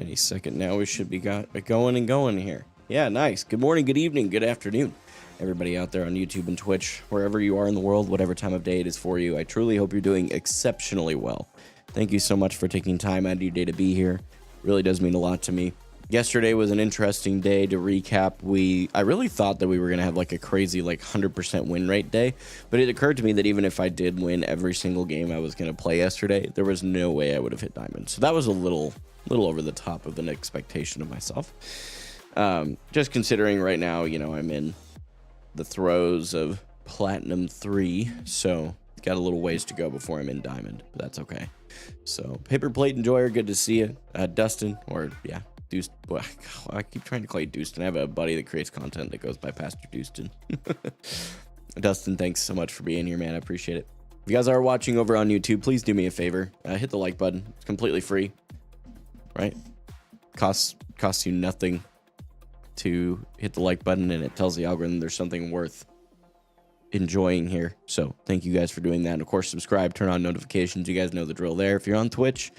Any second now, we should be going and going here. Yeah, nice. Good morning, good evening, good afternoon, everybody out there on YouTube and Twitch, wherever you are in the world, whatever time of day it is for you. I truly hope you're doing exceptionally well. Thank you so much for taking time out of your day to be here. It really does mean a lot to me. Yesterday was an interesting day to recap. I really thought that we were going to have like a crazy 100% win rate day, but it occurred to me that even if I did win every single game I was going to play yesterday, there was no way I would have hit diamond. So that was a little over the top of an expectation of myself. Just considering right now, I'm in the throes of Platinum 3, so got a little ways to go before I'm in diamond, but that's okay. So Paper Plate Enjoyer, good to see you. Dustin, or yeah, Deuce, well, I keep trying to call you Dustin. I have a buddy that creates content that goes by Pastor Dustin. Dustin, thanks so much for being here, man. I appreciate it. If you guys are watching over on YouTube, please do me a favor. Hit the like button. It's completely free, right? Costs you nothing to hit the like button, and it tells the algorithm there's something worth enjoying here. So thank you guys for doing that. And of course, subscribe, turn on notifications. You guys know the drill there. If you're on Twitch,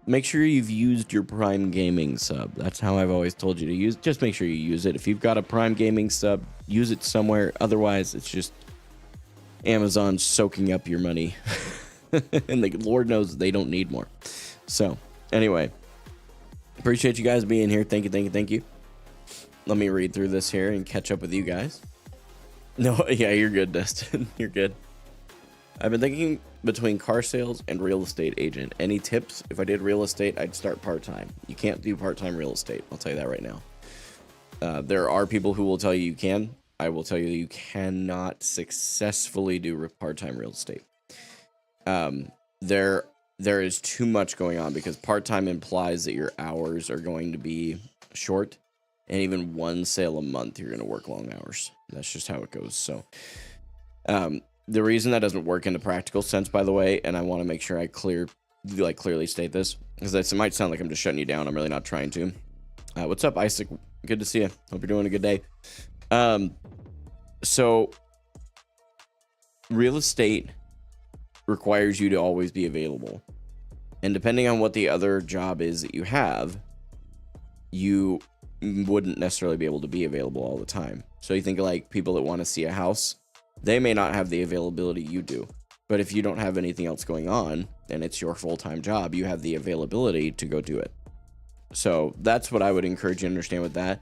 make sure you've used your Prime Gaming sub. That's how I've always told you to use. Just make sure you use it. If you've got a Prime Gaming sub, use it somewhere. Otherwise, it's just Amazon soaking up your money. And the Lord knows they don't need more. So anyway, appreciate you guys being here. Thank you. Let me read through this here and catch up with you guys. No, yeah, you're good, Dustin. You're good. I've been thinking between car sales and real estate agent. Any tips? If I did real estate, I'd start part-time. You can't do part-time real estate. I'll tell you that right now. There are people who will tell you you can. I will tell you you cannot successfully do part-time real estate. There is too much going on because part-time implies that your hours are going to be short, and even one sale a month, you're going to work long hours. That's just how it goes. So, the reason that doesn't work in the practical sense, by the way, and I want to make sure I clearly state this, because it might sound like I'm just shutting you down. I'm really not trying to. What's up, Isaac? Good to see you. Hope you're doing a good day. So real estate requires you to always be available. And depending on what the other job is that you have, you wouldn't necessarily be able to be available all the time. So you think like people that want to see a house, they may not have the availability you do. But if you don't have anything else going on and it's your full-time job, you have the availability to go do it. So that's what I would encourage you to understand with that.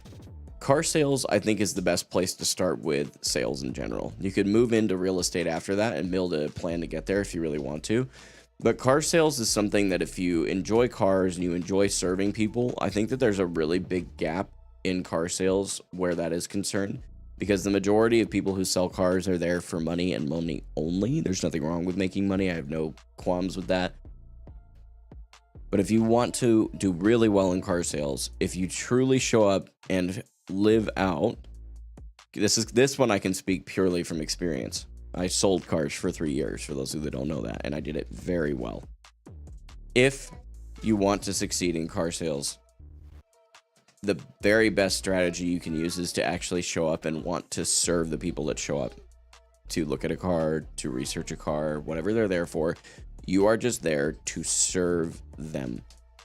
Car sales, I think, is the best place to start with sales in general. You could move into real estate after that and build a plan to get there if you really want to. But car sales is something that if you enjoy cars and you enjoy serving people, I think that there's a really big gap in car sales where that is concerned, because the majority of people who sell cars are there for money and money only. There's nothing wrong with making money. I have no qualms with that. But if you want to do really well in car sales, if you truly show up and live out, this one I can speak purely from experience. I sold cars for 3 years, for those who don't know that, and I did it very well. If you want to succeed in car sales, the very best strategy you can use is to actually show up and want to serve the people that show up to look at a car, to research a car, whatever they're there for. You are just there to serve them.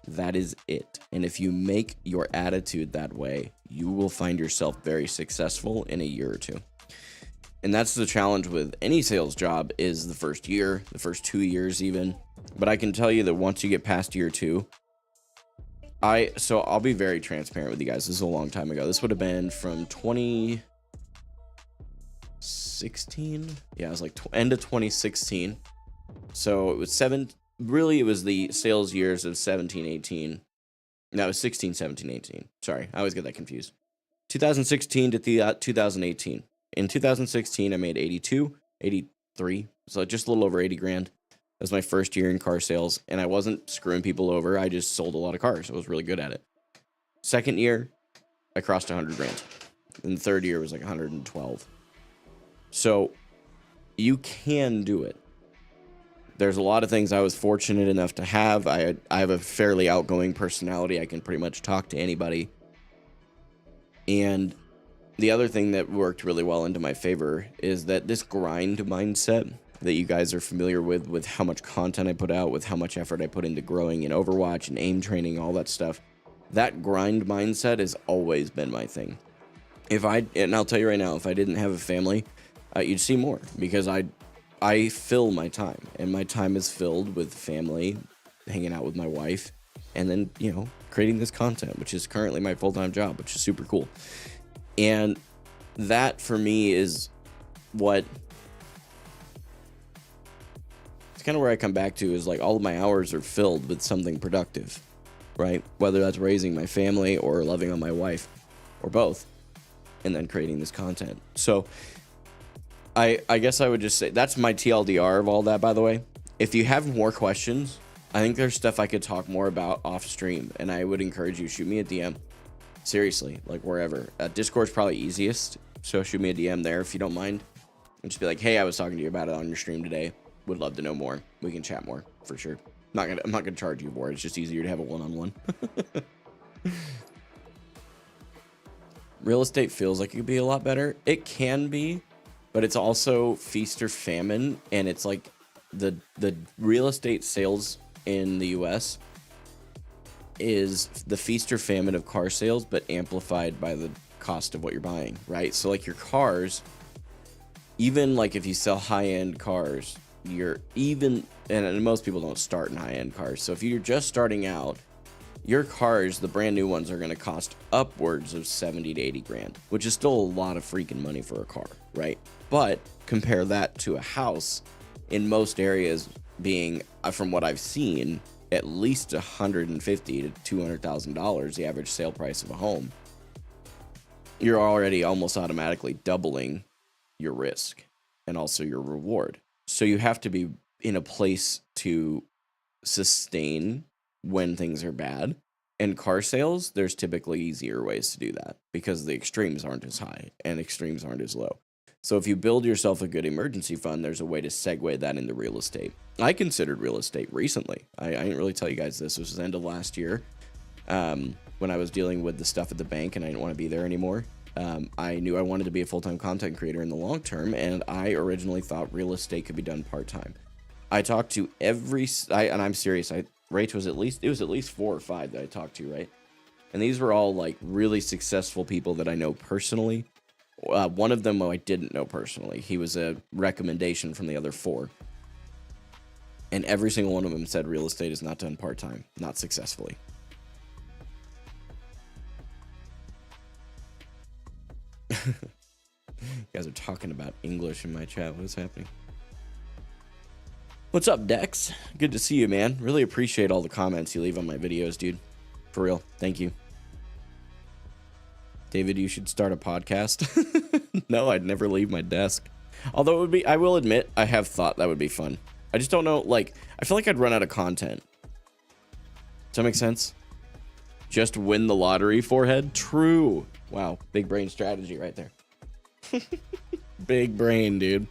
That is it. And if you make your attitude that way, you will find yourself very successful in a year or two. And that's the challenge with any sales job, is the first year, the first 2 years even. But I can tell you that once you get past year 2, so I'll be very transparent with you guys. This is a long time ago. This would have been from 2016. Yeah, it was like end of 2016. So it was really it was the sales years of 17, 18. No, it was 16, 17, 18. Sorry, I always get that confused. 2016 to 2018. In 2016, I made 83, so just a little over 80 grand. That was my first year in car sales, and I wasn't screwing people over. I just sold a lot of cars. I was really good at it. Second year, I crossed 100 grand. And the third year was like 112. So you can do it. There's a lot of things I was fortunate enough to have. I have a fairly outgoing personality. I can pretty much talk to anybody. And the other thing that worked really well into my favor is that this grind mindset that you guys are familiar with how much content I put out, with how much effort I put into growing in Overwatch and aim training, all that stuff. That grind mindset has always been my thing. And I'll tell you right now, if I didn't have a family, you'd see more, because I fill my time, and my time is filled with family, hanging out with my wife, and then, you know, creating this content, which is currently my full-time job, which is super cool. And that for me is what, it's kind of where I come back to, is like all of my hours are filled with something productive, right? Whether that's raising my family or loving on my wife or both, and then creating this content. So I guess I would just say that's my TLDR of all that, by the way. If you have more questions, I think there's stuff I could talk more about off stream, and I would encourage you, shoot me a DM. Seriously, like wherever. Discord's probably easiest, so shoot me a DM there if you don't mind. And just be like, hey, I was talking to you about it on your stream today. Would love to know more. We can chat more, for sure. I'm not gonna charge you for it. It's just easier to have a one-on-one. Real estate feels like it could be a lot better. It can be, but it's also feast or famine, and it's like the real estate sales in the US is the feast or famine of car sales, but amplified by the cost of what you're buying, right? So like your cars, even like if you sell high-end cars, and most people don't start in high-end cars. So if you're just starting out, your cars, the brand new ones, are going to cost upwards of 70 to 80 grand, which is still a lot of freaking money for a car, right? But compare that to a house, in most areas being, from what I've seen, at least $150,000 to $200,000, the average sale price of a home. You're already almost automatically doubling your risk and also your reward. So you have to be in a place to sustain when things are bad. And car sales, there's typically easier ways to do that, because the extremes aren't as high and extremes aren't as low. So if you build yourself a good emergency fund, there's a way to segue that into real estate. I considered real estate recently. I didn't really tell you guys this. This was the end of last year, when I was dealing with the stuff at the bank and I didn't want to be there anymore. I knew I wanted to be a full-time content creator in the long term, and I originally thought real estate could be done part-time. I talked to and I'm serious, Rach was at least 4 or 5 that I talked to, right? And these were all like really successful people that I know personally. One of them I didn't know personally. He was a recommendation from the other 4. And every single one of them said real estate is not done part-time, not successfully. You guys are talking about English in my chat. What is happening? What's up, Dex? Good to see you, man. Really appreciate all the comments you leave on my videos, dude. For real. Thank you. David, you should start a podcast. No, I'd never leave my desk. Although I will admit, I have thought that would be fun. I just don't know, like, I feel like I'd run out of content. Does that make sense? Just win the lottery, forehead? True. Wow, big brain strategy right there. Big brain, dude.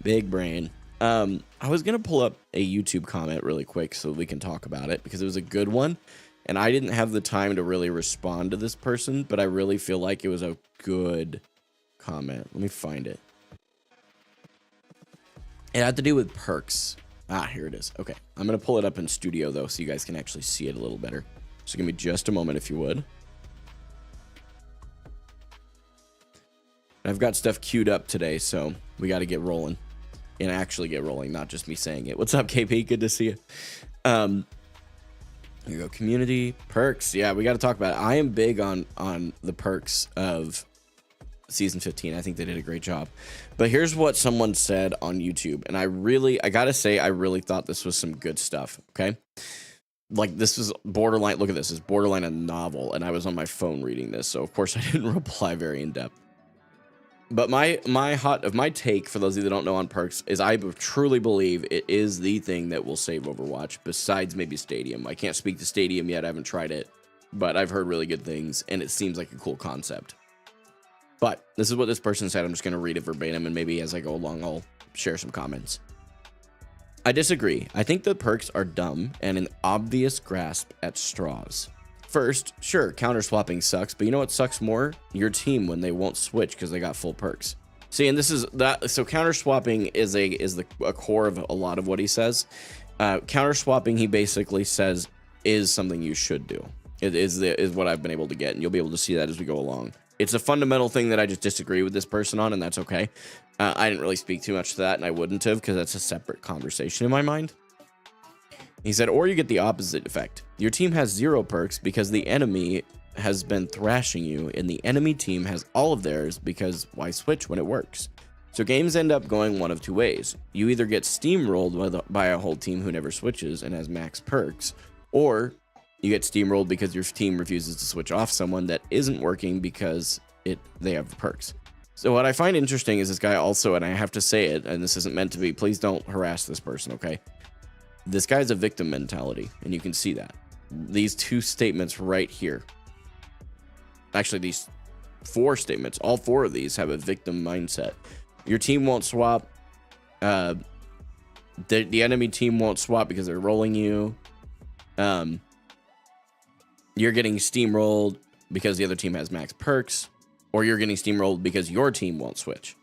Big brain. I was gonna pull up a YouTube comment really quick so we can talk about it, because it was a good one, and I didn't have the time to really respond to this person, but I really feel like it was a good comment. Let me find it. It had to do with perks. Here it is. Okay, I'm gonna pull it up in studio though, so you guys can actually see it a little better. So give me just a moment if you would. I've got stuff queued up today, so we got to get rolling. And actually get rolling, not just me saying it. What's up, KP? Good to see you. Here you go. Community perks. Yeah, we got to talk about it. I am big on the perks of season 15. I think they did a great job. But here's what someone said on YouTube, and I gotta say, I really thought this was some good stuff. Okay, like this was borderline. Look at this. It's borderline a novel, and I was on my phone reading this, so of course I didn't reply very in depth. But my take, for those of you that don't know on perks, is I truly believe it is the thing that will save Overwatch, besides maybe Stadium. I can't speak to Stadium yet, I haven't tried it, but I've heard really good things, and it seems like a cool concept. But this is what this person said. I'm just going to read it verbatim, and maybe as I go along, I'll share some comments. I disagree. I think the perks are dumb and an obvious grasp at straws. First, sure, counter swapping sucks, but you know what sucks more? Your team when they won't switch because they got full perks. See, and this is that. So counter swapping is a core of a lot of what he says. Counter swapping, he basically says, is something you should do. is what I've been able to get, and you'll be able to see that as we go along. It's a fundamental thing that I just disagree with this person on, and that's okay. I didn't really speak too much to that, and I wouldn't have, because that's a separate conversation in my mind. He said, or you get the opposite effect. Your team has 0 perks because the enemy has been thrashing you, and the enemy team has all of theirs because why switch when it works? So games end up going one of 2 ways. You either get steamrolled by a whole team who never switches and has max perks, or you get steamrolled because your team refuses to switch off someone that isn't working because they have perks. So what I find interesting is this guy also, and I have to say it, and this isn't meant to be, please don't harass this person, okay? This guy's a victim mentality, and you can see that. These 2 statements right here. Actually, these 4 statements, all 4 of these have a victim mindset. Your team won't swap. The enemy team won't swap because they're rolling you. You're getting steamrolled because the other team has max perks, or you're getting steamrolled because your team won't switch.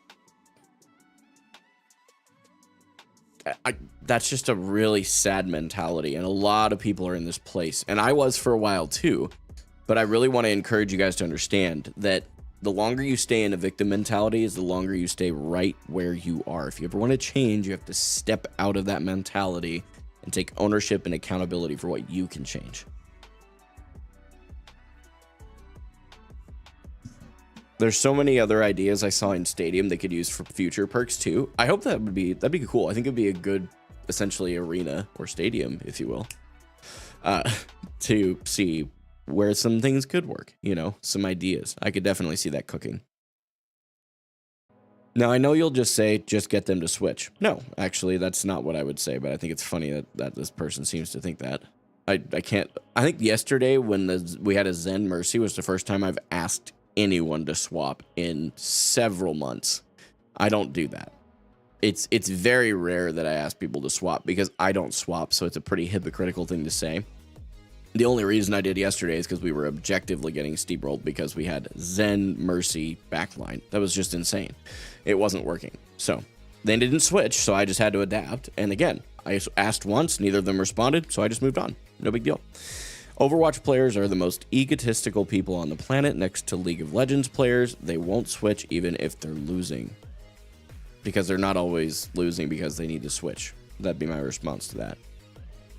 That's just a really sad mentality, and a lot of people are in this place, and I was for a while too. But I really want to encourage you guys to understand that the longer you stay in a victim mentality is the longer you stay right where you are. If you ever want to change, you have to step out of that mentality and take ownership and accountability for what you can change. There's so many other ideas I saw in Stadium they could use for future perks too. I hope that'd be cool. I think it'd be a good, essentially, arena or stadium, if you will, to see where some things could work. You know, some ideas. I could definitely see that cooking. Now, I know you'll just say, just get them to switch. No, actually, that's not what I would say, but I think it's funny that this person seems to think that. I think yesterday when we had a Zen Mercy was the first time I've asked anyone to swap in several months. I don't do that. It's very rare that I ask people to swap because I don't swap, so it's a pretty hypocritical thing to say. The only reason I did yesterday is because we were objectively getting steamrolled because we had Zen Mercy backline. That was just insane. It wasn't working. So they didn't switch, so I just had to adapt. And again, I asked once, neither of them responded, so I just moved on. No big deal. Overwatch players are the most egotistical people on the planet next to League of Legends players. They won't switch even if they're losing. Because they're not always losing because they need to switch. That'd be my response to that.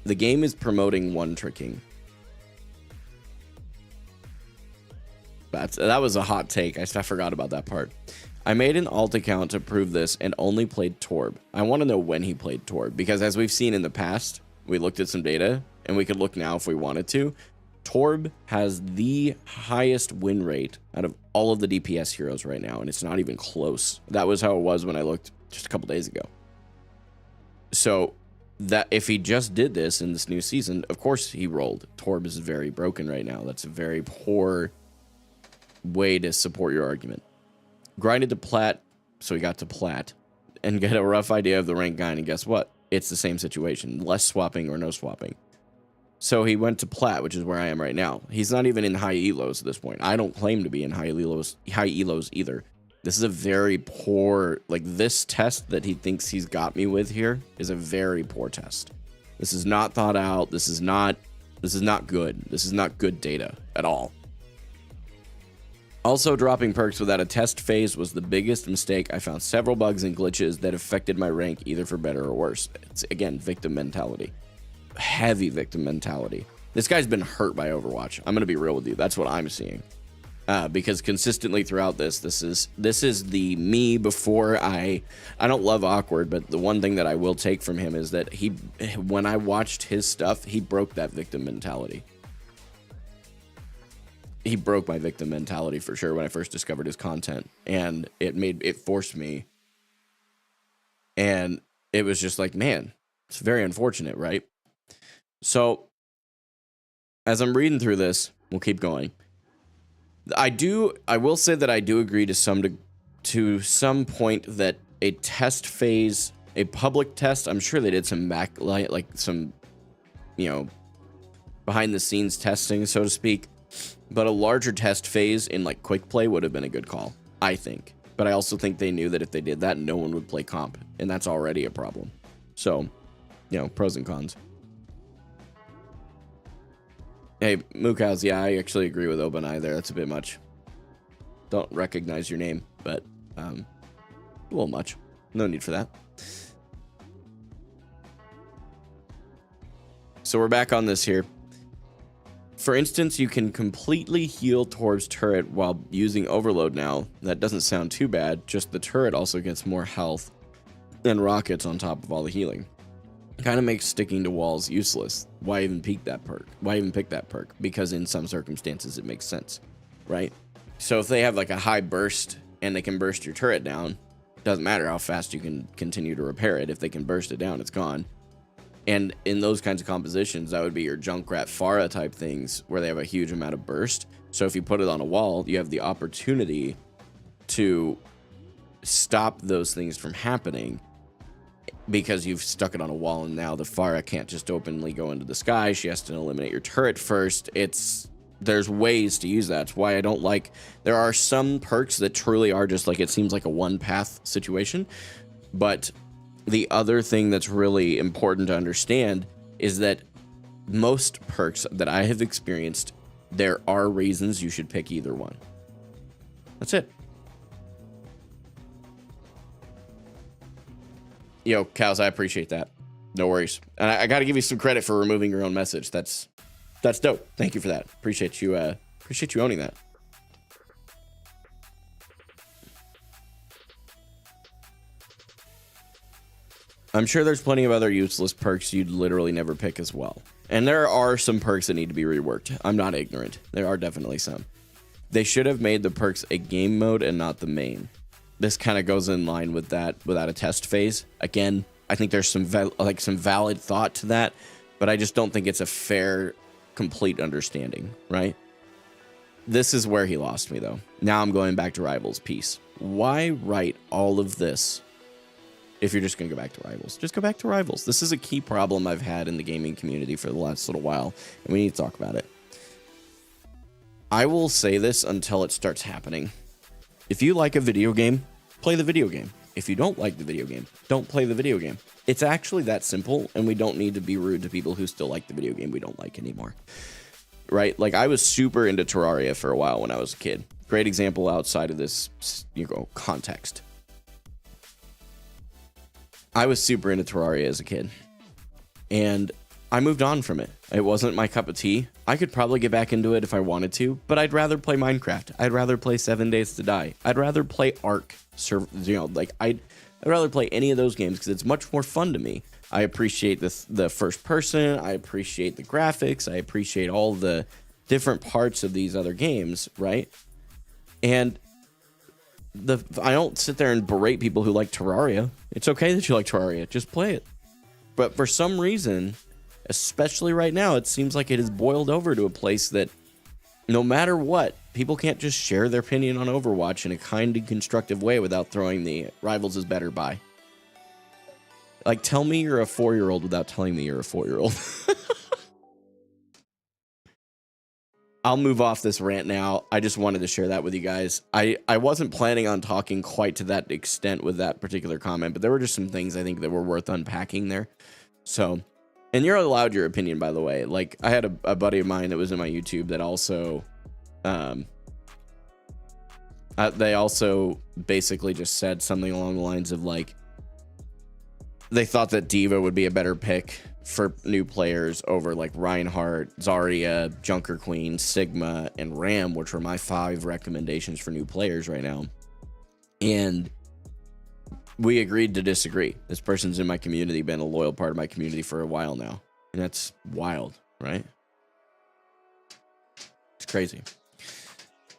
The game is promoting one-tricking. That was a hot take. I forgot about that part. I made an alt account to prove this and only played Torb. I want to know when he played Torb, because as we've seen in the past, we looked at some data, and we could look now if we wanted to. Torb has the highest win rate out of all of the DPS heroes right now, and it's not even close. That was how it was when I looked just a couple days ago. So that if he just did this in this new season, of course he rolled. Torb is very broken right now. That's a very poor way to support your argument. Grinded to plat, so he got to plat, and get a rough idea of the rank guide, and guess what? It's the same situation. Less swapping or no swapping. So he went to plat, which is where I am right now. He's not even in high elos at this point. I don't claim to be in high elos either. This is a very poor, like, this test that he thinks he's got me with here is a very poor test. This is not thought out. This is not good. This is not good data at all. Also, dropping perks without a test phase was the biggest mistake. I found several bugs and glitches that affected my rank either for better or worse. It's, again, victim mentality. Heavy victim mentality. This guy's been hurt by Overwatch. I'm going to be real with you. That's what I'm seeing. Because consistently throughout this is the me before I don't love awkward, but the one thing that I will take from him is that when I watched his stuff, he broke that victim mentality. He broke my victim mentality for sure when I first discovered his content, and it forced me. And it was just like, man, it's very unfortunate, right? So as I'm reading through this, we'll keep going. I will say that I do agree to some point that a test phase, a public test, I'm sure they did some backlight, like some, behind the scenes testing, so to speak. But a larger test phase in like quick play would have been a good call, I think. But I also think they knew that if they did that, no one would play comp, and that's already a problem. So, pros and cons. Hey, Mookows, yeah, I actually agree with Obanai there. That's a bit much. Don't recognize your name, but a little much. No need for that. So we're back on this here. For instance, you can completely heal towards turret while using overload now. That doesn't sound too bad, just the turret also gets more health and rockets on top of all the healing. Kind of makes sticking to walls useless. Why even pick that perk? Why even pick that perk? Because in some circumstances it makes sense, right? So if they have like a high burst and they can burst your turret down, doesn't matter how fast you can continue to repair it. If they can burst it down, it's gone. And in those kinds of compositions, that would be your Junkrat Pharah type things where they have a huge amount of burst. So if you put it on a wall, you have the opportunity to stop those things from happening because you've stuck it on a wall, and now the Pharah can't just openly go into the sky. She has to eliminate your turret first. There's ways to use that. That's why I don't like, there are some perks that truly are just like, it seems like a one path situation, but the other thing that's really important to understand is that most perks that I have experienced, there are reasons you should pick either one. That's it. Yo, Cows, I appreciate that. No worries. And I got to give you some credit for removing your own message. That's dope. Thank you for that. Appreciate you owning that. I'm sure there's plenty of other useless perks you'd literally never pick as well. And there are some perks that need to be reworked. I'm not ignorant. There are definitely some. They should have made the perks a game mode and not the main. This kind of goes in line with that without a test phase. Again, I think there's some valid thought to that, but I just don't think it's a fair, complete understanding, right? This is where he lost me, though. Now I'm going back to Rivals piece. Why write all of this if you're just going to go back to Rivals? Just go back to Rivals. This is a key problem I've had in the gaming community for the last little while, and we need to talk about it. I will say this until it starts happening. If you like a video game, play the video game. If you don't like the video game, don't play the video game. It's actually that simple, and we don't need to be rude to people who still like the video game we don't like anymore. Right? Like, I was super into Terraria for a while when I was a kid. Great example outside of this, context. I was super into Terraria as a kid, and I moved on from it. It wasn't my cup of tea. I could probably get back into it if I wanted to, but I'd rather play Minecraft. I'd rather play 7 Days to Die. I'd rather play Ark. I'd rather play any of those games because it's much more fun to me. I appreciate the first person. I appreciate the graphics. I appreciate all the different parts of these other games, right? And I don't sit there and berate people who like Terraria. It's okay that you like Terraria. Just play it. But for some reason, especially right now, it seems like it has boiled over to a place that no matter what, people can't just share their opinion on Overwatch in a kind and constructive way without throwing the Rivals is better by. Like, tell me you're a 4-year-old without telling me you're a 4-year-old. I'll move off this rant now. I just wanted to share that with you guys. I wasn't planning on talking quite to that extent with that particular comment, but there were just some things I think that were worth unpacking there. So, and you're allowed your opinion, by the way. Like, I had a buddy of mine that was in my YouTube that also, they also basically just said something along the lines of, like, they thought that Diva would be a better pick for new players over like Reinhardt, Zarya, Junker Queen, Sigma, and Ram, which were my 5 recommendations for new players right now. And we agreed to disagree. This person's in my community, been a loyal part of my community for a while now. And that's wild, right? It's crazy.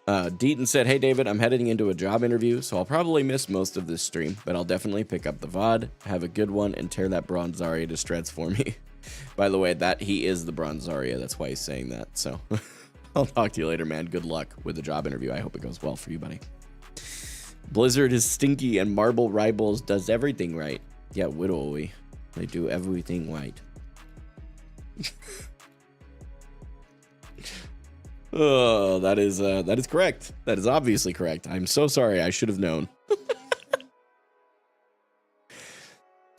Deaton said, hey, David, I'm heading into a job interview, so I'll probably miss most of this stream, but I'll definitely pick up the VOD, have a good one, and tear that bronze Zarya to shreds for me. By the way, that he is the bronze Zarya. That's why he's saying that. So I'll talk to you later, man. Good luck with the job interview. I hope it goes well for you, buddy. Blizzard is stinky, and Marble Rivals does everything right. Yeah, Widowy. They do everything right. Oh, that is correct. That is obviously correct. I'm so sorry. I should have known.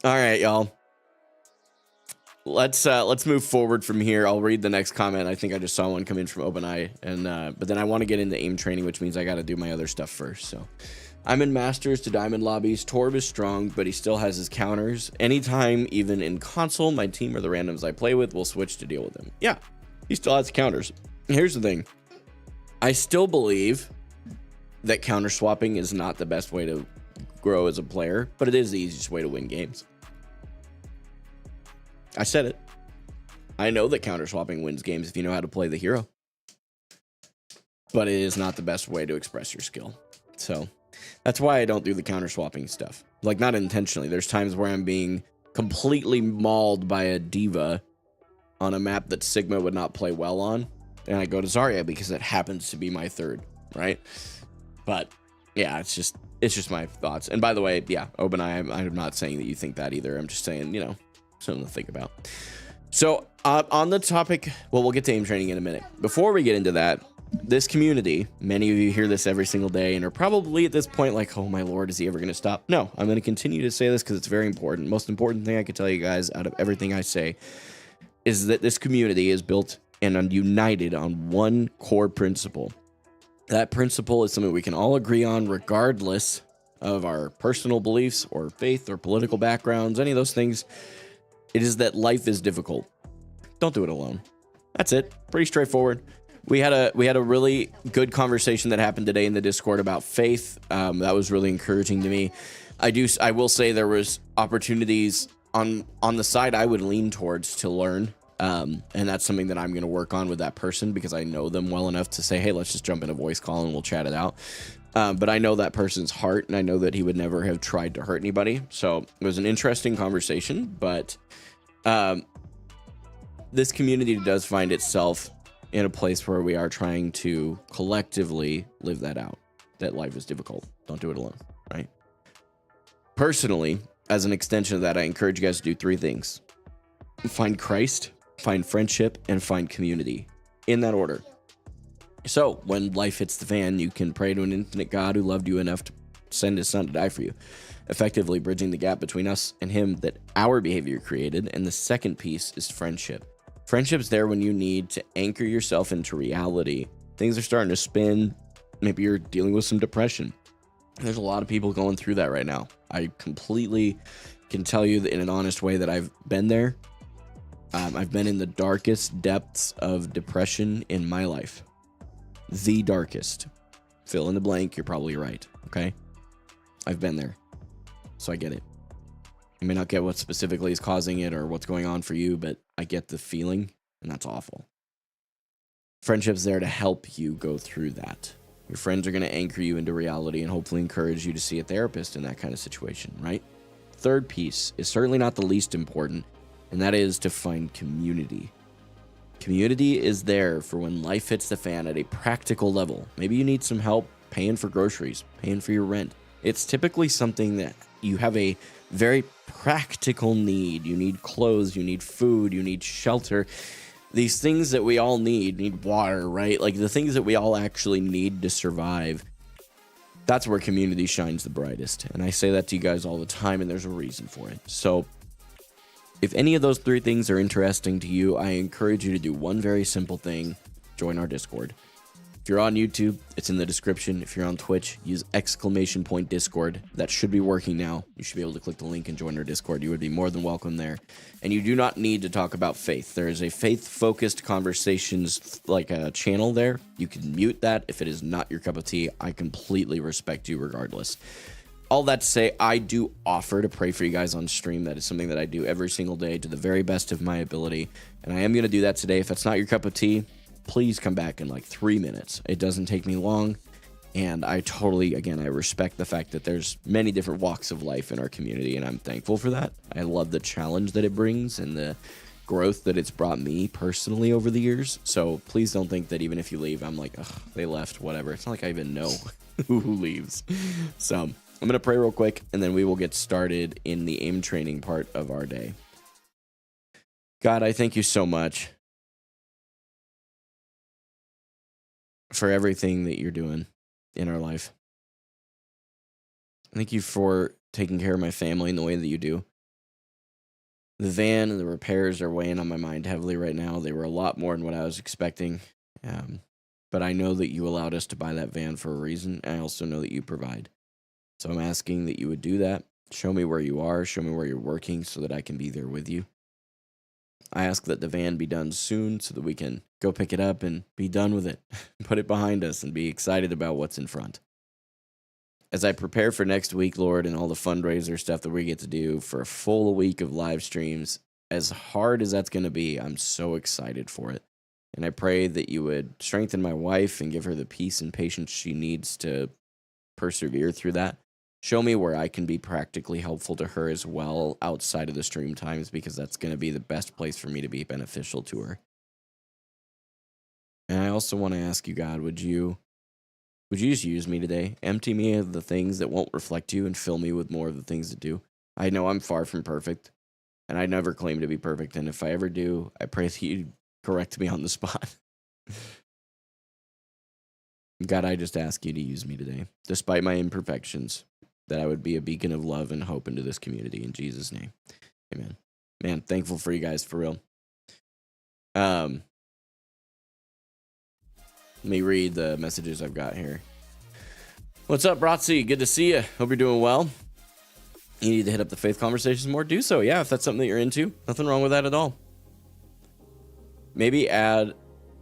All right, y'all. let's move forward from here. I'll read the next comment. I think I just saw one come in from OpenEye, and but then I want to get into aim training, which means I got to do my other stuff first. So I'm in Masters to Diamond lobbies. Torb is strong, but he still has his counters. Anytime, even in console, my team or the randoms I play with will switch to deal with him. Yeah, he still has counters. Here's the thing. I still believe that counter swapping is not the best way to grow as a player, but it is the easiest way to win games. I said it. I know that counter swapping wins games if you know how to play the hero, but it is not the best way to express your skill. So that's why I don't do the counter swapping stuff. Like, not intentionally. There's times where I'm being completely mauled by a diva on a map that Sigma would not play well on, and I go to Zarya because it happens to be my third, right? But yeah, it's just my thoughts. And by the way, yeah, OpenEye, I'm not saying that you think that either. I'm just saying, you know, something to think about. So on the topic, well, we'll get to aim training in a minute. Before we get into that, this community, many of you hear this every single day and are probably at this point like, oh my lord, is he ever going to stop? No, I'm going to continue to say this because it's very important. Most important thing I could tell you guys out of everything I say is that this community is built and united on one core principle. That principle is something we can all agree on regardless of our personal beliefs or faith or political backgrounds, any of those things. It is that life is difficult. Don't do it alone. That's it. Pretty straightforward. We had a really good conversation that happened today in the Discord about faith. That was really encouraging to me. I will say there was opportunities on the side I would lean towards to learn. And that's something that I'm going to work on with that person because I know them well enough to say, hey, let's just jump in a voice call and we'll chat it out. But I know that person's heart, and I know that he would never have tried to hurt anybody. So it was an interesting conversation, but this community does find itself in a place where we are trying to collectively live that out, that life is difficult. Don't do it alone, right? Personally, as an extension of that, I encourage you guys to do three things. Find Christ, find friendship, and find community, in that order. So when life hits the fan, you can pray to an infinite God who loved you enough to send his son to die for you, effectively bridging the gap between us and him that our behavior created. And the second piece is friendship. Friendship's there when you need to anchor yourself into reality. Things are starting to spin. Maybe you're dealing with some depression. There's a lot of people going through that right now. I completely can tell you that in an honest way that I've been there. I've been in the darkest depths of depression in my life. The darkest. Fill in the blank, you're probably right, okay? I've been there, so I get it. I may not get what specifically is causing it or what's going on for you, but I get the feeling, and that's awful. Friendship's there to help you go through that. Your friends are going to anchor you into reality and hopefully encourage you to see a therapist in that kind of situation, right? Third piece is certainly not the least important, and that is to find community. Community is there for when life hits the fan at a practical level. Maybe you need some help paying for groceries, paying for your rent. It's typically something that you have a very practical need. You need clothes, you need food, you need shelter. These things that we all need water, right? Like the things that we all actually need to survive. That's where community shines the brightest. And I say that to you guys all the time, and there's a reason for it. So if any of those three things are interesting to you, I encourage you to do one very simple thing. Join our Discord. If you're on YouTube, it's in the description. If you're on Twitch, use !Discord. That should be working now. You should be able to click the link and join our Discord. You would be more than welcome there. And you do not need to talk about faith. There is a faith-focused conversations like a channel there. You can mute that if it is not your cup of tea. I completely respect you regardless. All that to say, I do offer to pray for you guys on stream. That is something that I do every single day to the very best of my ability. And I am going to do that today. If that's not your cup of tea, please come back in like 3 minutes. It doesn't take me long. And I totally, again, I respect the fact that there's many different walks of life in our community, and I'm thankful for that. I love the challenge that it brings and the growth that it's brought me personally over the years. So please don't think that even if you leave, I'm like, ugh, they left, whatever. It's not like I even know who leaves. So I'm going to pray real quick, and then we will get started in the aim training part of our day. God, I thank you so much for everything that you're doing in our life. Thank you for taking care of my family in the way that you do. The van and the repairs are weighing on my mind heavily right now. They were a lot more than what I was expecting. But I know that you allowed us to buy that van for a reason. I also know that you provide. So I'm asking that you would do that. Show me where you are. Show me where you're working so that I can be there with you. I ask that the van be done soon so that we can go pick it up and be done with it. Put it behind us and be excited about what's in front. As I prepare for next week, Lord, and all the fundraiser stuff that we get to do for a full week of live streams, as hard as that's going to be, I'm so excited for it. And I pray that you would strengthen my wife and give her the peace and patience she needs to persevere through that. Show me where I can be practically helpful to her as well outside of the stream times, because that's going to be the best place for me to be beneficial to her. And I also want to ask you, God, would you just use me today? Empty me of the things that won't reflect you and fill me with more of the things that do. I know I'm far from perfect, and I never claim to be perfect. And if I ever do, I pray that you correct me on the spot. God, I just ask you to use me today, despite my imperfections, that I would be a beacon of love and hope into this community. In Jesus' name, amen. Man, thankful for you guys, for real. Let me read the messages I've got here. What's up, Bratzi? Good to see you. Hope you're doing well. You need to hit up the faith conversations more? Do so, yeah, if that's something that you're into. Nothing wrong with that at all. Maybe add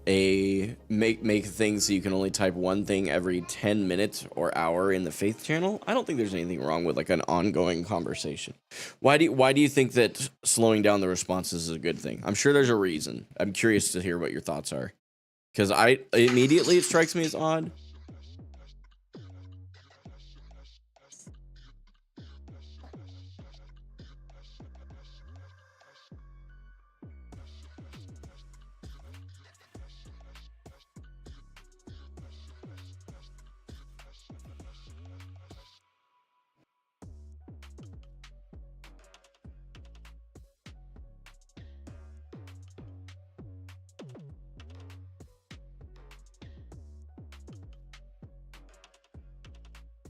make things so you can only type one thing every 10 minutes or hour in the faith channel. I don't think there's anything wrong with like an ongoing conversation. Why do you think that slowing down the responses is a good thing? I'm sure there's a reason. I'm curious to hear what your thoughts are, because immediately it strikes me as odd.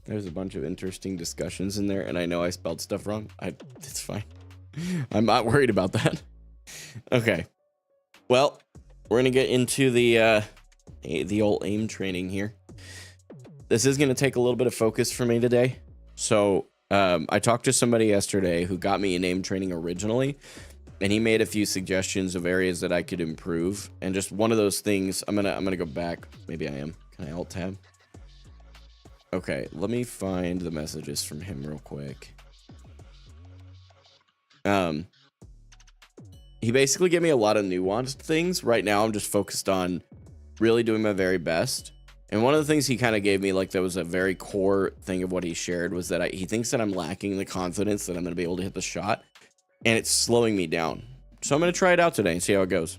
There's a bunch of interesting discussions in there, and I know I spelled stuff wrong. It's fine. I'm not worried about that. Okay. Well, we're gonna get into the old aim training here. This is gonna take a little bit of focus for me today. So I talked to somebody yesterday who got me in aim training originally, and he made a few suggestions of areas that I could improve. And just one of those things, I'm gonna go back. Maybe I am. Can I alt tab? Okay, let me find the messages from him real quick. He basically gave me a lot of nuanced things. Right now, I'm just focused on really doing my very best. And one of the things he kind of gave me, like that was a very core thing of what he shared, was that he thinks that I'm lacking the confidence that I'm going to be able to hit the shot, and it's slowing me down. So I'm going to try it out today and see how it goes.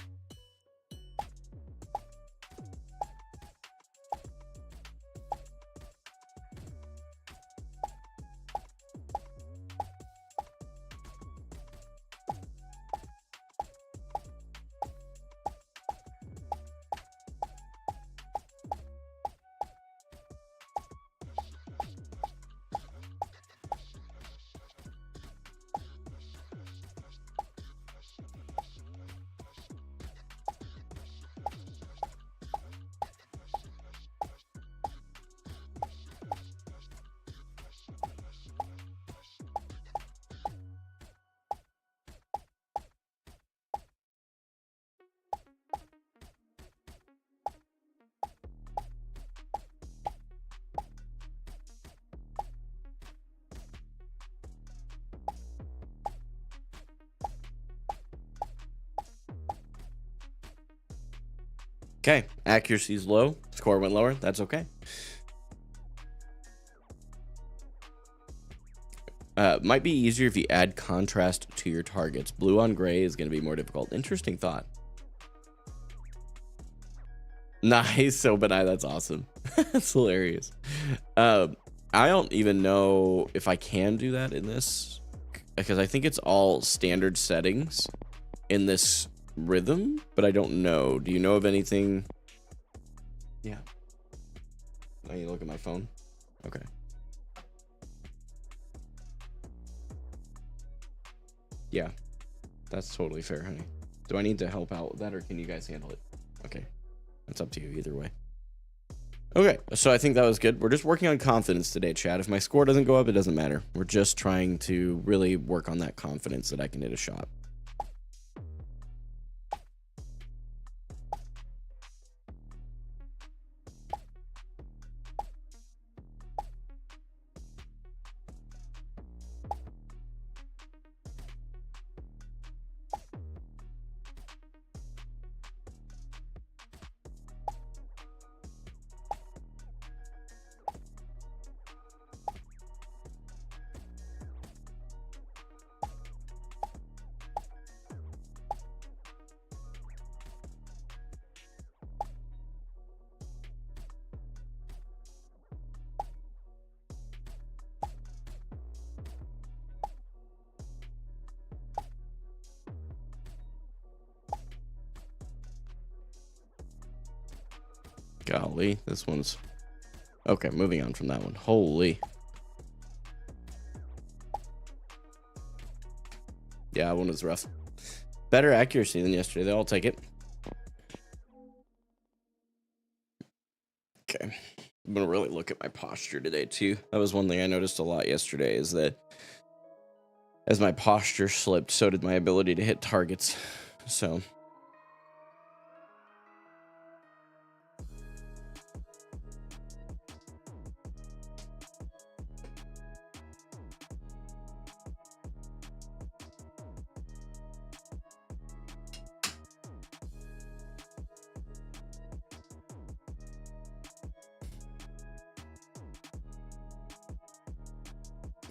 Okay, accuracy is low. Score went lower. That's okay. Might be easier if you add contrast to your targets. Blue on gray is going to be more difficult. Interesting thought. Nice, Openeye. That's awesome. That's hilarious. I don't even know if I can do that in this, because I think it's all standard settings in this rhythm, but I don't know. Do you know of anything? Yeah. Now you look at my phone. Okay. Yeah. That's totally fair, honey. Do I need to help out with that, or can you guys handle it? Okay. That's up to you either way. Okay, so I think that was good. We're just working on confidence today, Chad. If my score doesn't go up, it doesn't matter. We're just trying to really work on that confidence that I can hit a shot. Golly, this one's... Okay, moving on from that one. Holy. Yeah, that one was rough. Better accuracy than yesterday, though. I'll take it. Okay. I'm going to really look at my posture today, too. That was one thing I noticed a lot yesterday, is that as my posture slipped, so did my ability to hit targets. So...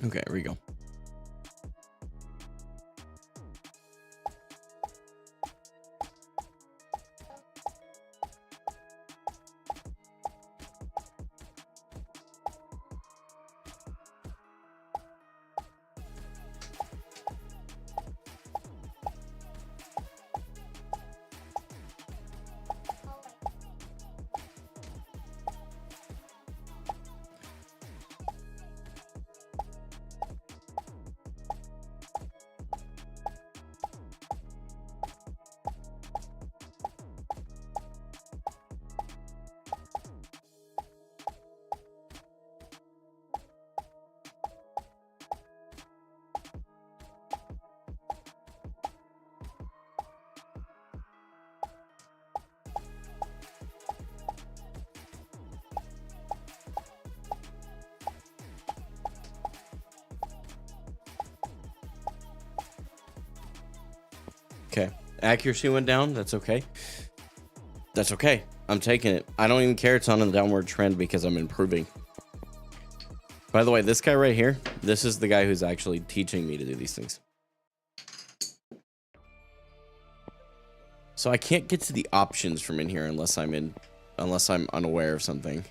Okay, here we go. Okay. Accuracy went down. That's okay. That's okay. I'm taking it. I don't even care it's on a downward trend because I'm improving. By the way, this guy right here, this is the guy who's actually teaching me to do these things. So I can't get to the options from in here unless I'm unaware of something.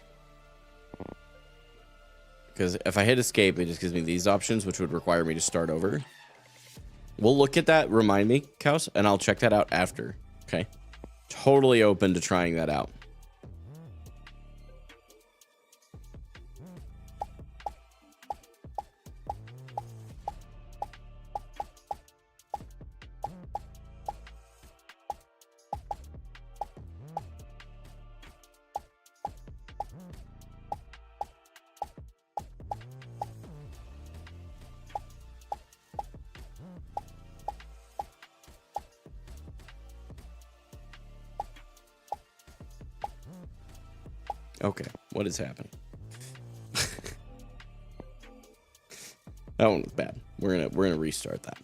Because if I hit escape, it just gives me these options, which would require me to start over. We'll look at that. Remind me, Kaus, and I'll check that out after. Okay. Totally open to trying that out. Okay, what is happening? That one was bad. We're gonna restart that.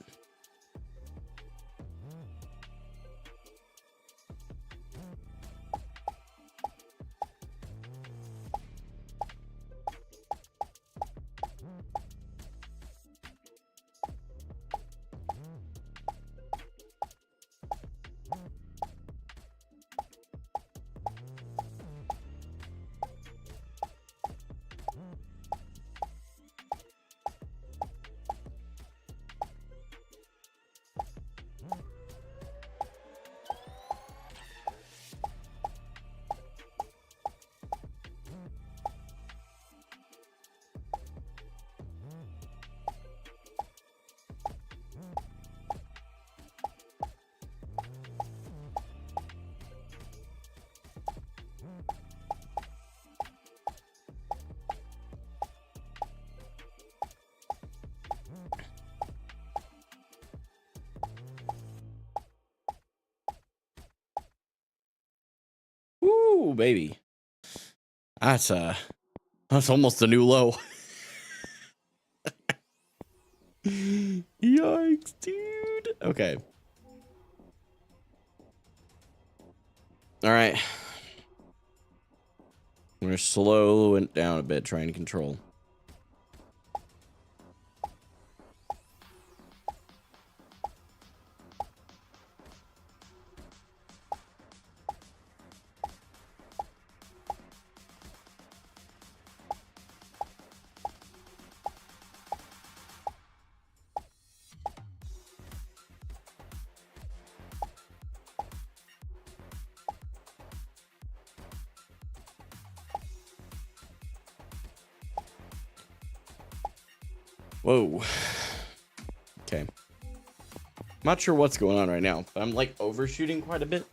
Woo, baby. That's almost a new low. Yikes, dude. Okay. All right. I'm going to slow it down a bit, trying to control. Whoa. Okay. I'm not sure what's going on right now, but I'm like overshooting quite a bit.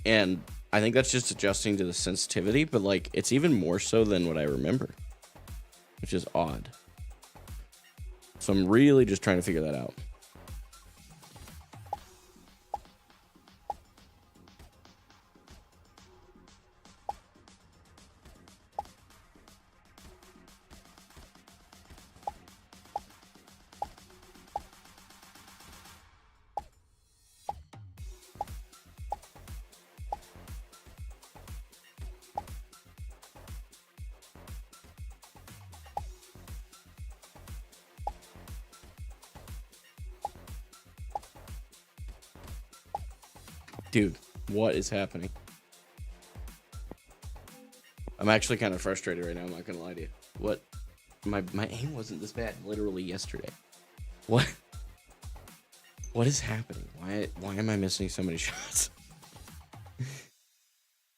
And I think that's just adjusting to the sensitivity, but like it's even more so than what I remember, which is odd. So I'm really just trying to figure that out. Dude, what is happening? I'm actually kind of frustrated right now, I'm not gonna lie to you. What? My aim wasn't this bad literally yesterday. What? What is happening? Why am I missing so many shots?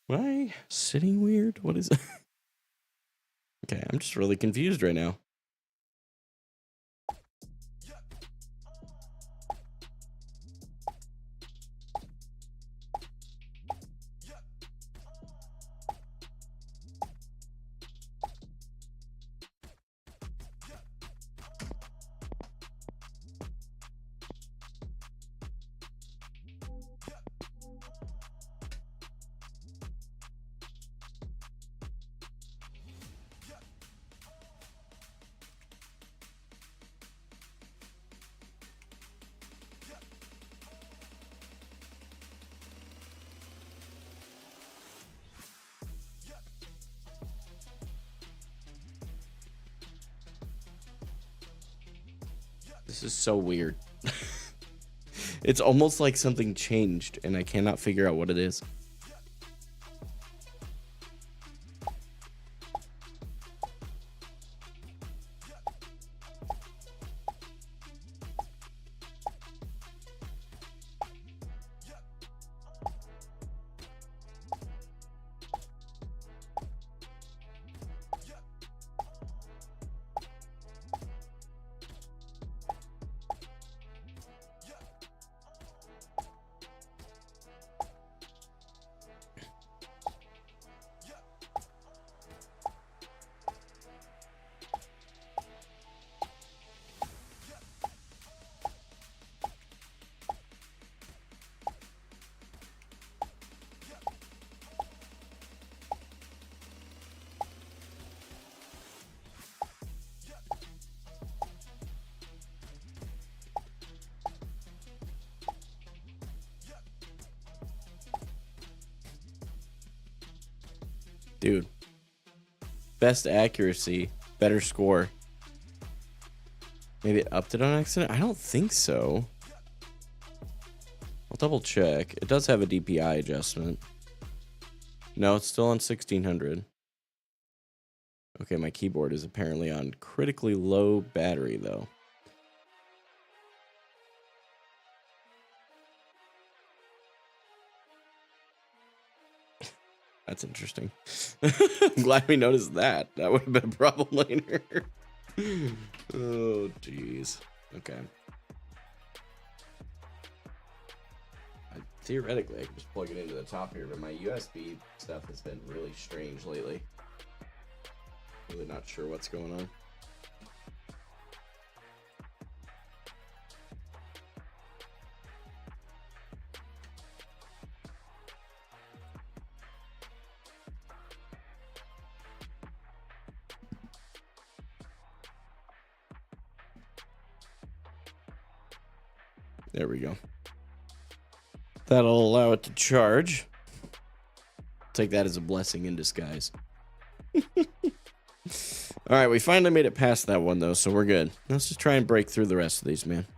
Am I sitting weird? What is it? Okay, I'm just really confused right now. This is so weird. It's almost like something changed and I cannot figure out what it is. Dude. Best accuracy, better score. Maybe it upped it on accident? I don't think so. I'll double check. It does have a DPI adjustment. No, it's still on 1600. Okay, my keyboard is apparently on critically low battery though. That's interesting. I'm glad we noticed that. That would have been a problem later. Oh, jeez. Okay. Theoretically, I could just plug it into the top here, but my USB stuff has been really strange lately. Really not sure what's going on. There we go. That'll allow it to charge. Take that as a blessing in disguise. All right, we finally made it past that one, though, so we're good. Let's just try and break through the rest of these, man.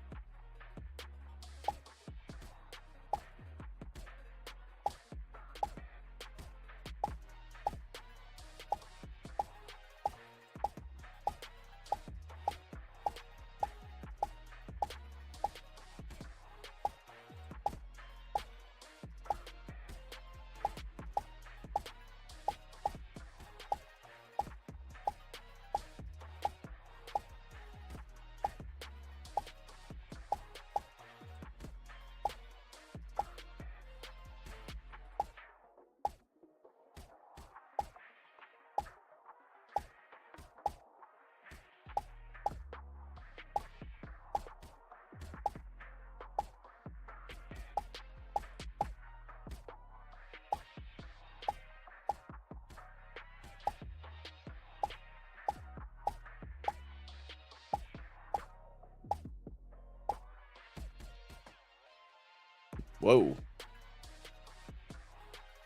Whoa.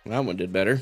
That one did better.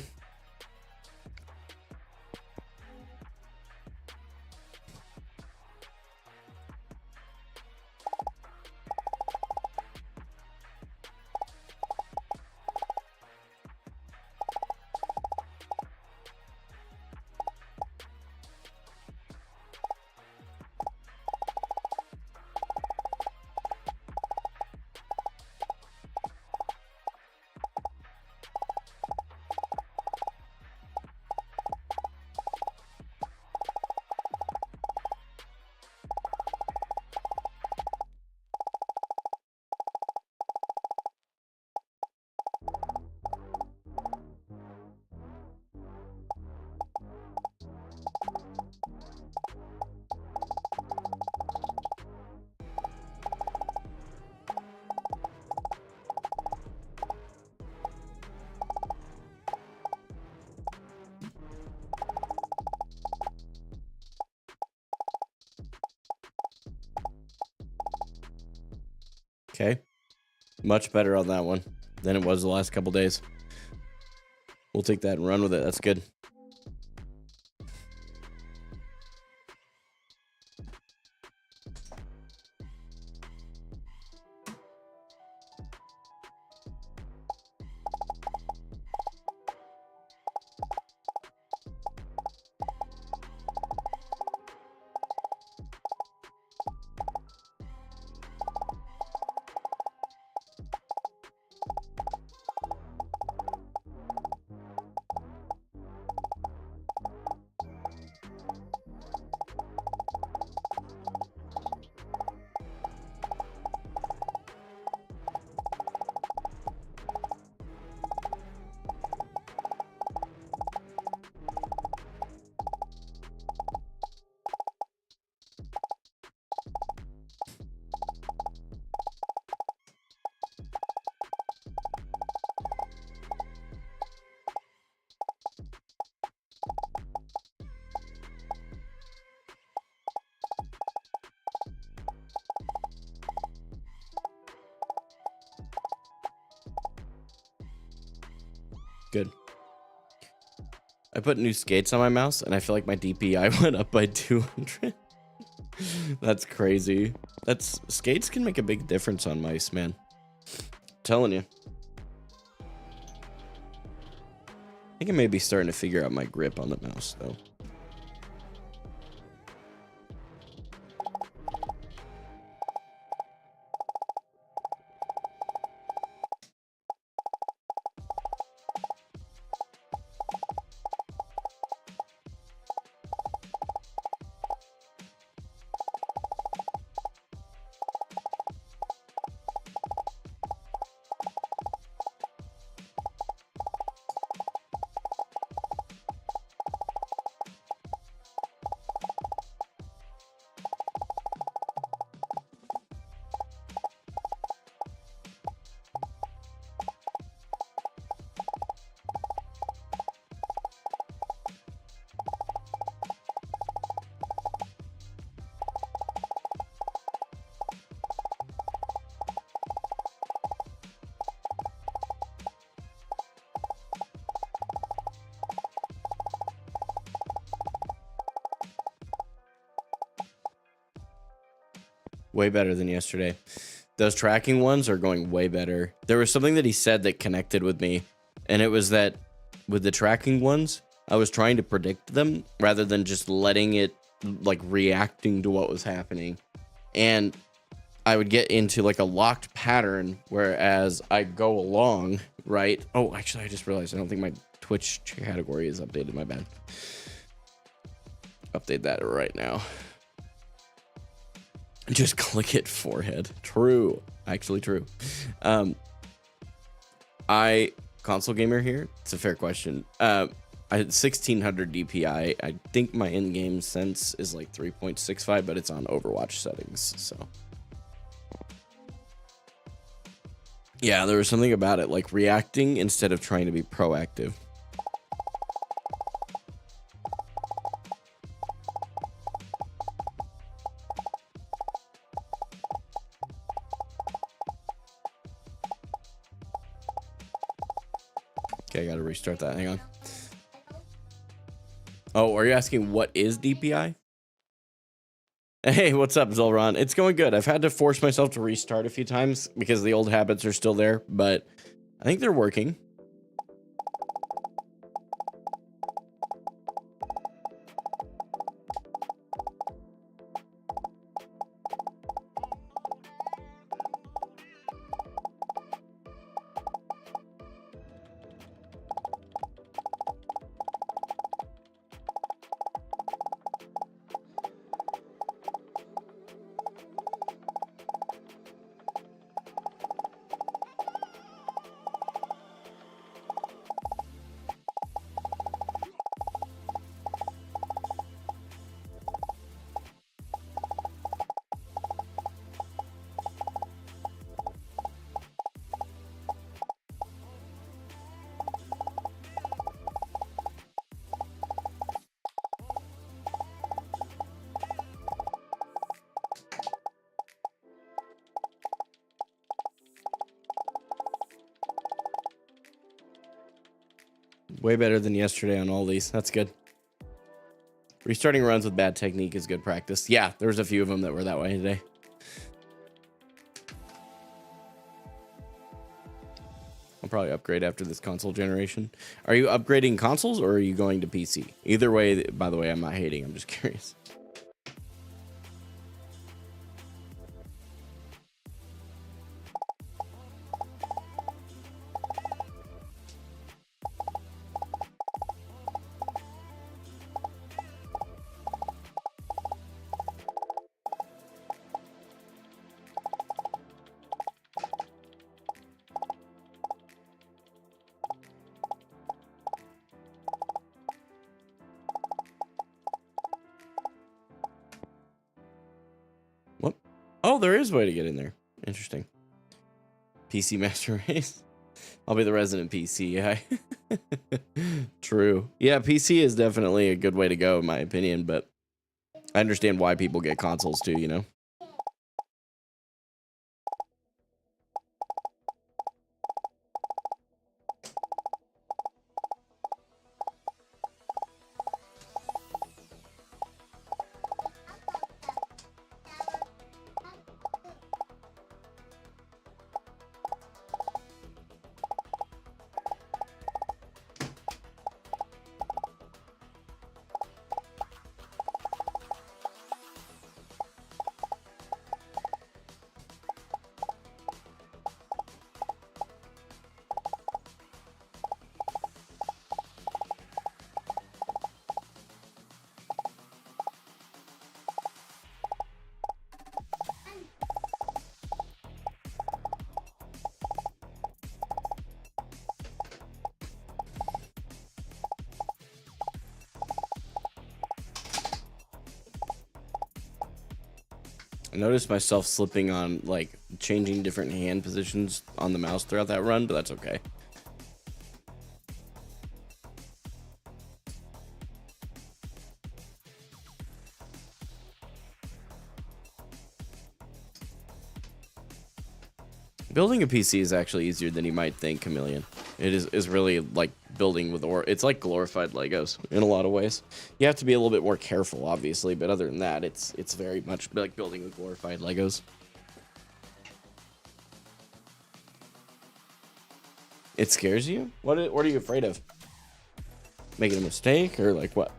Okay. Much better on that one than it was the last couple days. We'll take that and run with it. That's good. Good. I put new skates on my mouse, and I feel like my DPI went up by 200. That's crazy. Skates can make a big difference on mice, man. I'm telling you. I think I may be starting to figure out my grip on the mouse, though. Way better than yesterday. Those tracking ones are going way better. There was something that he said that connected with me, and it was that with the tracking ones, I was trying to predict them rather than just letting it, like, reacting to what was happening. And I would get into like a locked pattern, whereas I go along, right? Oh, actually, I just realized I don't think my Twitch category is updated. My bad. Update that right now. Just click it, forehead. True. Actually true. Console gamer here. It's a fair question. I had 1600 DPI. I think my in-game sense is like 3.65, but it's on Overwatch settings, so. Yeah, there was something about it, like reacting instead of trying to be proactive. Okay, I gotta restart that. Hang on. Oh, are you asking what is DPI? Hey, what's up, Zolron? It's going good. I've had to force myself to restart a few times because the old habits are still there, but I think they're working. Way better than yesterday on all these. That's good. Restarting runs with bad technique is good practice. Yeah, there was a few of them that were that way today. I'll probably upgrade after this console generation. Are you upgrading consoles or are you going to PC? Either way, by the way, I'm not hating. I'm just curious. What? Oh, there is a way to get in there. Interesting. PC Master Race. I'll be the resident PC guy. True. Yeah, PC is definitely a good way to go, in my opinion, but I understand why people get consoles too, you know? I noticed myself slipping on, like, changing different hand positions on the mouse throughout that run, but that's okay. Building a PC is actually easier than you might think, Chameleon. It is really like building with it's like glorified Legos in a lot of ways. You have to be a little bit more careful, obviously, but other than that, it's very much like building with glorified Legos. It scares you? What are you afraid of? Making a mistake or like what?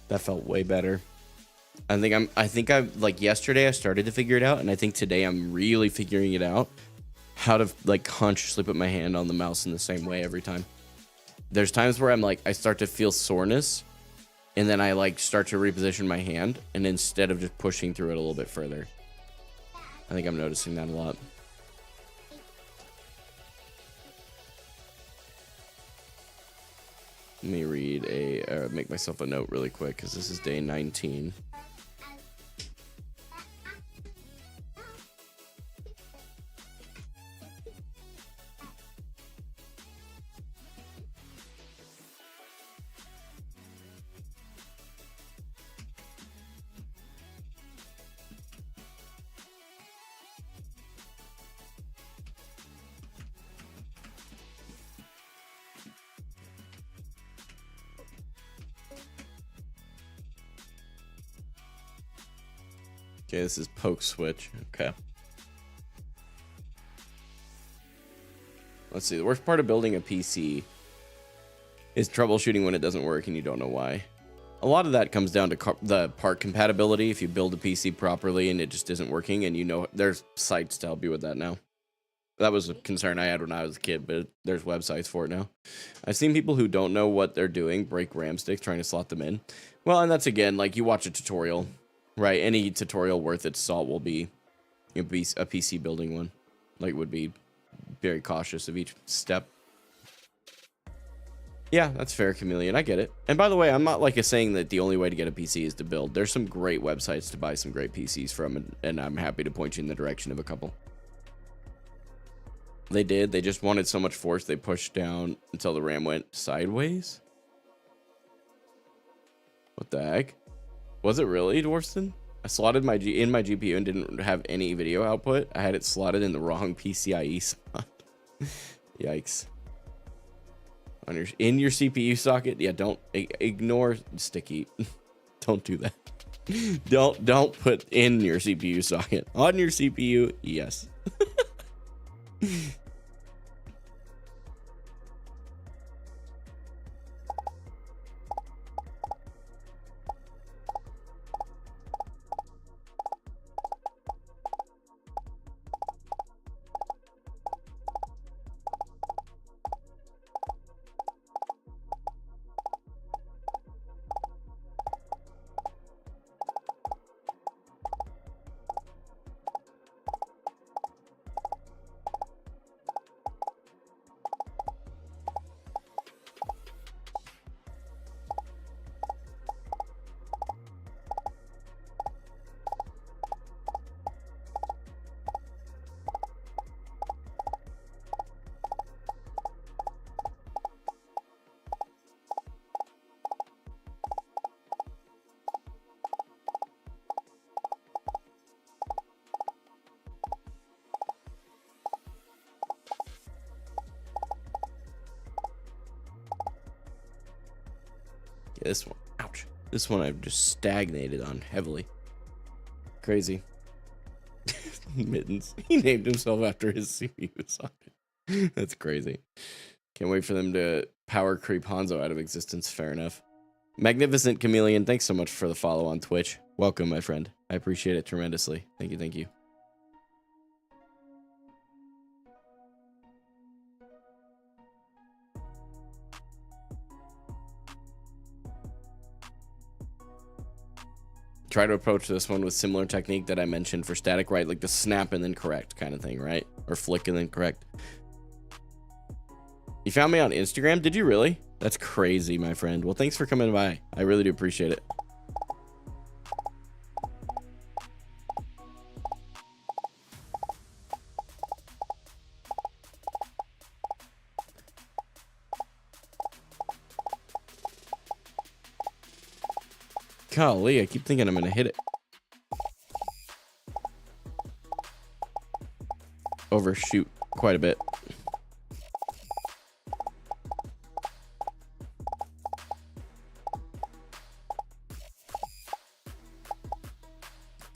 That felt way better. I think I like yesterday I started to figure it out, and I think today I'm really figuring it out how to like consciously put my hand on the mouse in the same way every time. There's times where I'm like I start to feel soreness, and then I like start to reposition my hand, and instead of just pushing through it a little bit further. I think I'm noticing that a lot. Let me read make myself a note really quick because this is day 19. Okay, this is poke switch. Okay. Let's see. The worst part of building a PC is troubleshooting when it doesn't work and you don't know why. A lot of that comes down to the part compatibility. If you build a PC properly and it just isn't working, and you know, there's sites to help you with that now. That was a concern I had when I was a kid, but there's websites for it now. I've seen people who don't know what they're doing break RAM sticks trying to slot them in. Well, and that's again, like you watch a tutorial. Right, any tutorial worth its salt will be a PC building one. Like, would be very cautious of each step. Yeah, that's fair, Chameleon. I get it. And by the way, I'm not like saying that the only way to get a PC is to build. There's some great websites to buy some great PCs from, and I'm happy to point you in the direction of a couple. They did. They just wanted so much force they pushed down until the RAM went sideways. What the heck? Was it really, Dwarfston? I slotted my GPU and didn't have any video output. I had it slotted in the wrong PCIe spot. Yikes. In your CPU socket? Yeah, don't ignore sticky. Don't do that. Don't put in your CPU socket. On your CPU, yes. Yeah, this one. Ouch. This one I've just stagnated on heavily. Crazy. Mittens. He named himself after his CPU socket. That's crazy. Can't wait for them to power creep Hanzo out of existence. Fair enough. Magnificent Chameleon, thanks so much for the follow on Twitch. Welcome, my friend. I appreciate it tremendously. Thank you, thank you. Try to approach this one with similar technique that I mentioned for static, right? Like the snap and then correct kind of thing, right? Or flick and then correct. You found me on Instagram? Did you really? That's crazy, my friend. Well, thanks for coming by. I really do appreciate it. Golly, I keep thinking I'm gonna hit it. Overshoot quite a bit.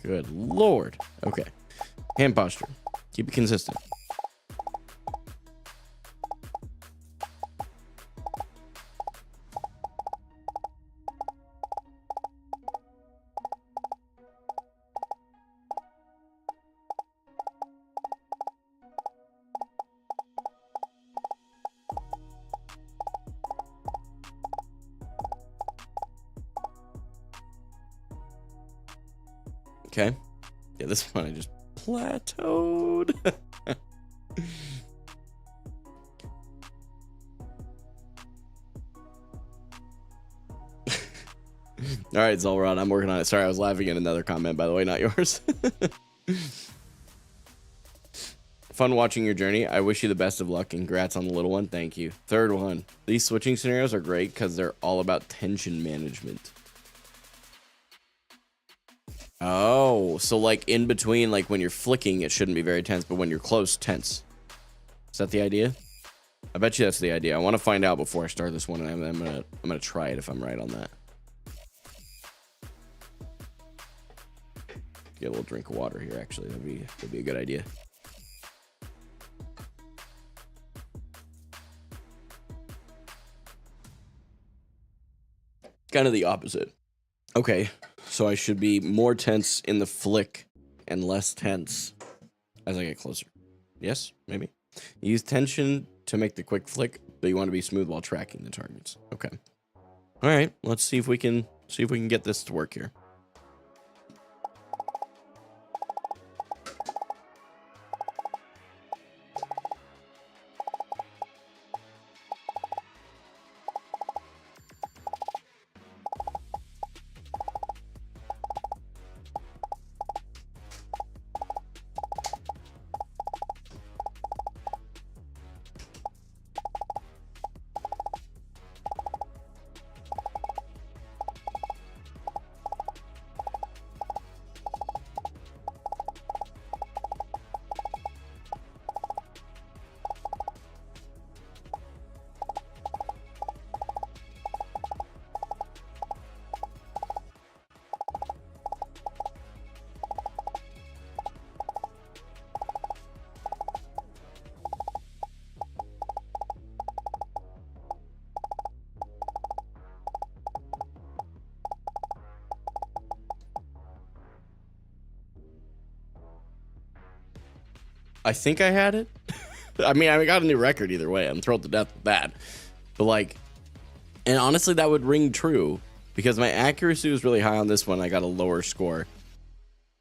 Good Lord. Okay. Hand posture. Keep it consistent. Okay. Yeah, this one I just plateaued. All right, Zolrod, I'm working on it. Sorry, I was laughing at another comment, by the way, not yours. Fun watching your journey. I wish you the best of luck. Congrats on the little one. Thank you. Third one. These switching scenarios are great because they're all about tension management. Oh, so like in between, like when you're flicking, it shouldn't be very tense, but when you're close, tense. Is that the idea? I bet you that's the idea. I want to find out before I start this one, and I'm gonna try it if I'm right on that. Get a little drink of water here. Actually, that'd be a good idea. Kind of the opposite. Okay. So I should be more tense in the flick and less tense as I get closer. Yes, maybe. Use tension to make the quick flick, but you want to be smooth while tracking the targets. Okay. All right. Let's see if we can get this to work here. I think I had it. I mean, I got a new record either way. I'm thrilled to death with that. But like, and honestly, that would ring true because my accuracy was really high on this one. I got a lower score.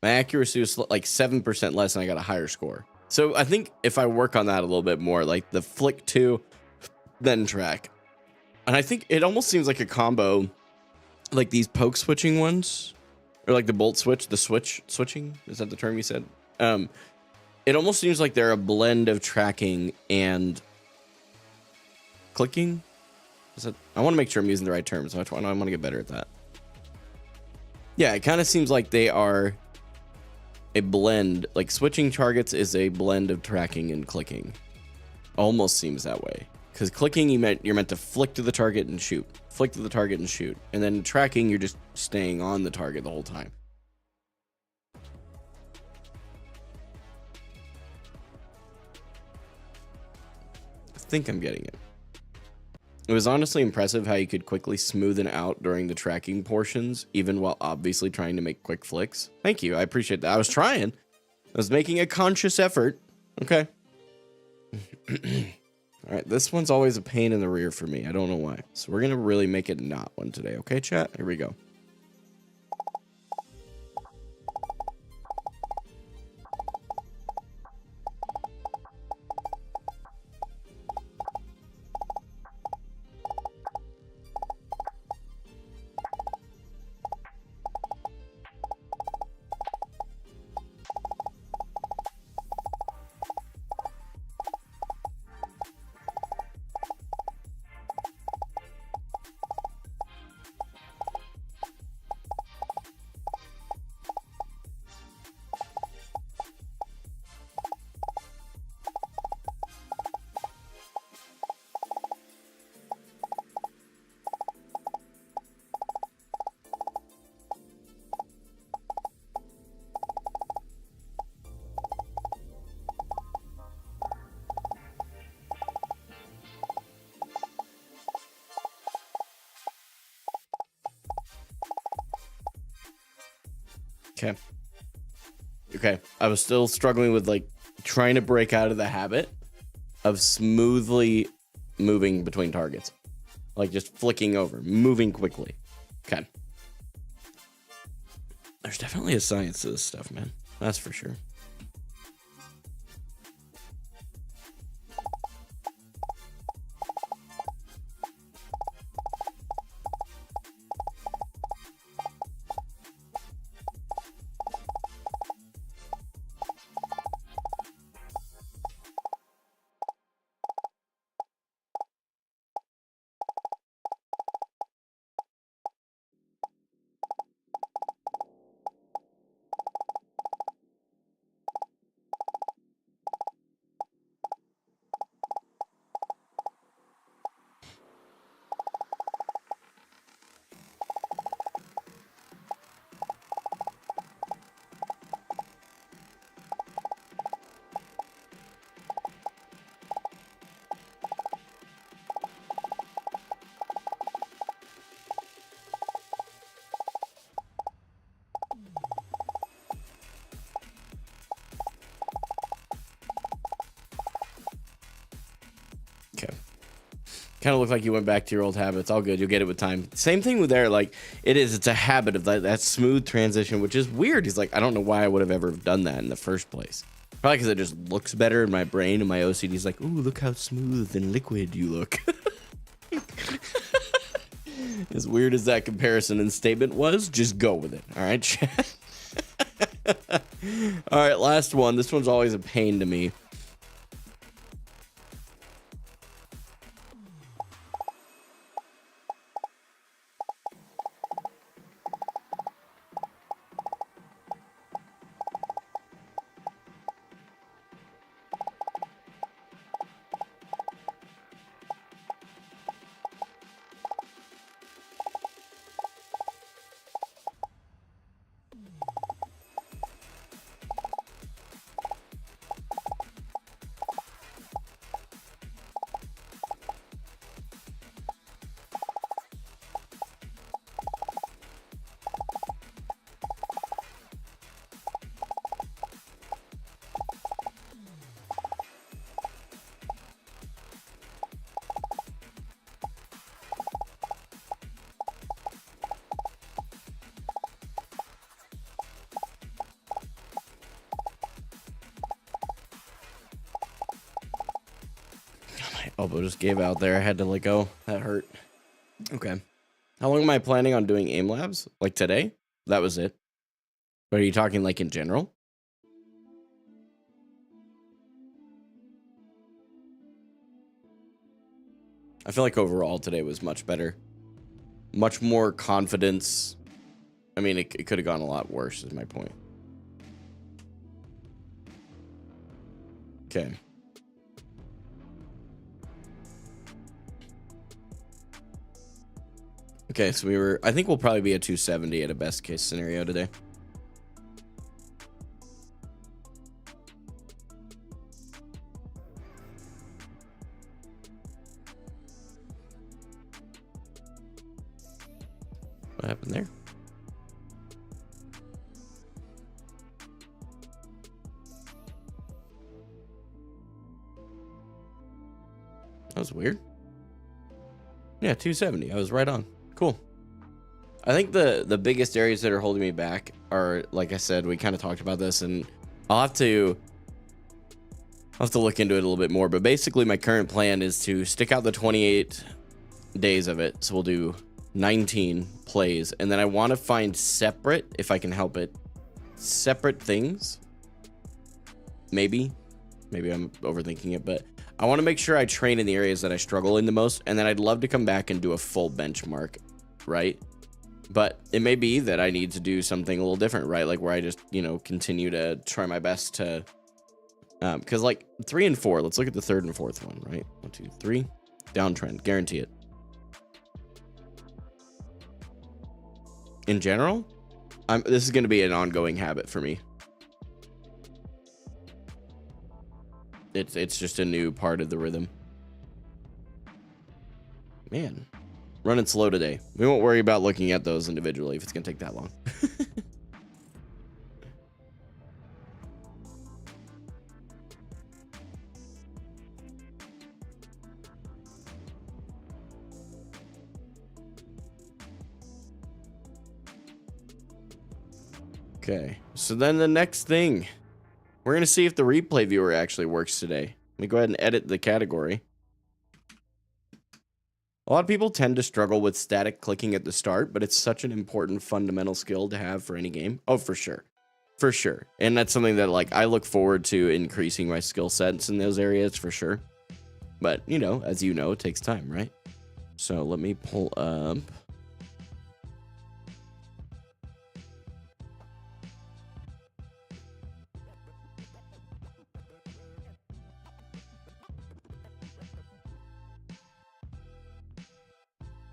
My accuracy was like 7% less and I got a higher score. So I think if I work on that a little bit more, like the flick 2, then track. And I think it almost seems like a combo, like these poke switching ones, or like the bolt switch, the switching. Is that the term you said? It almost seems like they're a blend of tracking and clicking. I want to make sure I'm using the right terms. I want to get better at that. Yeah, it kind of seems like they are a blend. Like switching targets is a blend of tracking and clicking. Almost seems that way. Because clicking, you're meant to flick to the target and shoot. Flick to the target and shoot. And then tracking, you're just staying on the target the whole time. I think I'm getting it. It was honestly impressive how you could quickly smoothen out during the tracking portions, even while obviously trying to make quick flicks. Thank you. I appreciate that. I was trying. I was making a conscious effort. Okay. All right. This one's always a pain in the rear for me. I don't know why. So we're going to really make it not one today. Okay, chat? Here we go. Okay. Okay. I was still struggling with like trying to break out of the habit of smoothly moving between targets. Like just flicking over, moving quickly. Okay. There's definitely a science to this stuff, man. That's for sure. Okay. Kind of look like you went back to your old habits. All good. You'll get it with time. Same thing with there. Like it's a habit of that smooth transition, which is weird. He's like, I don't know why I would have ever done that in the first place. Probably because it just looks better in my brain, and my OCD's like, ooh, look how smooth and liquid you look. As weird as that comparison and statement was, just go with it. All right, chat. All right, last one. This one's always a pain to me. Elbow just gave out there. I had to let go. That hurt. Okay. How long am I planning on doing Aimlabs? Like today? That was it. But are you talking like in general? I feel like overall today was much better. Much more confidence. I mean, it could have gone a lot worse is my point. Okay. Okay, so I think we'll probably be at 270 at a best case scenario today. What happened there? That was weird. Yeah, 270. I was right on. Cool. I think the biggest areas that are holding me back are, like I said, we kind of talked about this, and I'll have to look into it a little bit more. But basically, my current plan is to stick out the 28 days of it. So we'll do 19 plays, and then I want to find separate, if I can help it, separate things. Maybe I'm overthinking it, but I want to make sure I train in the areas that I struggle in the most, and then I'd love to come back and do a full benchmark, right? But it may be that I need to do something a little different, right? Like where I just, continue to try my best to, because like 3 and 4, let's look at the 3rd and 4th one, right? 1, 2, 3, downtrend, guarantee it. In general, this is going to be an ongoing habit for me. It's just a new part of the rhythm. Man, running slow today. We won't worry about looking at those individually if it's going to take that long. Okay, so then the next thing, we're going to see if the replay viewer actually works today. Let me go ahead and edit the category. A lot of people tend to struggle with static clicking at the start, but it's such an important fundamental skill to have for any game. Oh, for sure. For sure. And that's something that like I look forward to increasing my skill sets in those areas for sure. But, as you know, it takes time, right? So let me pull up.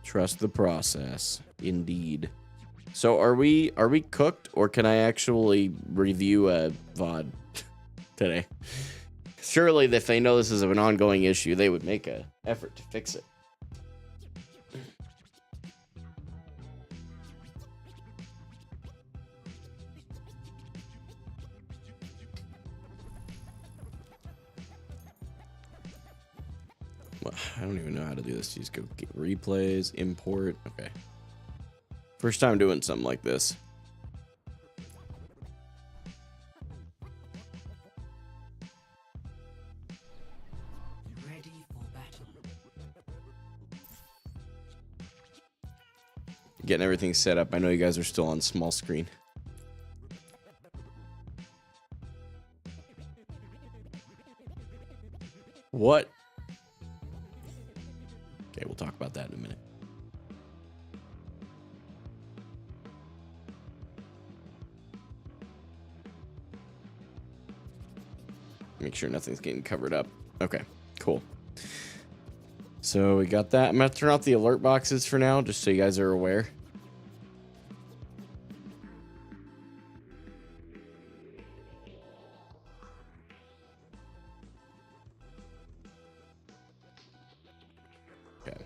Trust the process, indeed. So are we cooked, or can I actually review a VOD today? Surely, if they know this is an ongoing issue, they would make an effort to fix it. I don't even know how to do this. You just go get replays, import. Okay. First time doing something like this. Ready for battle. Getting everything set up. I know you guys are still on small screen. What? Okay, we'll talk about that in a minute. Make sure nothing's getting covered up. Okay, cool. So we got that. I'm going to turn off the alert boxes for now, just so you guys are aware. Okay.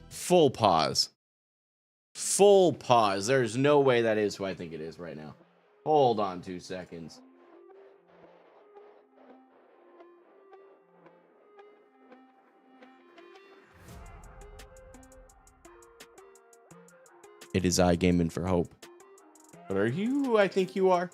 Full pause. Full pause. There's no way that is who I think it is right now. Hold on 2 seconds. It is I gaming for hope. But are you who I think you are?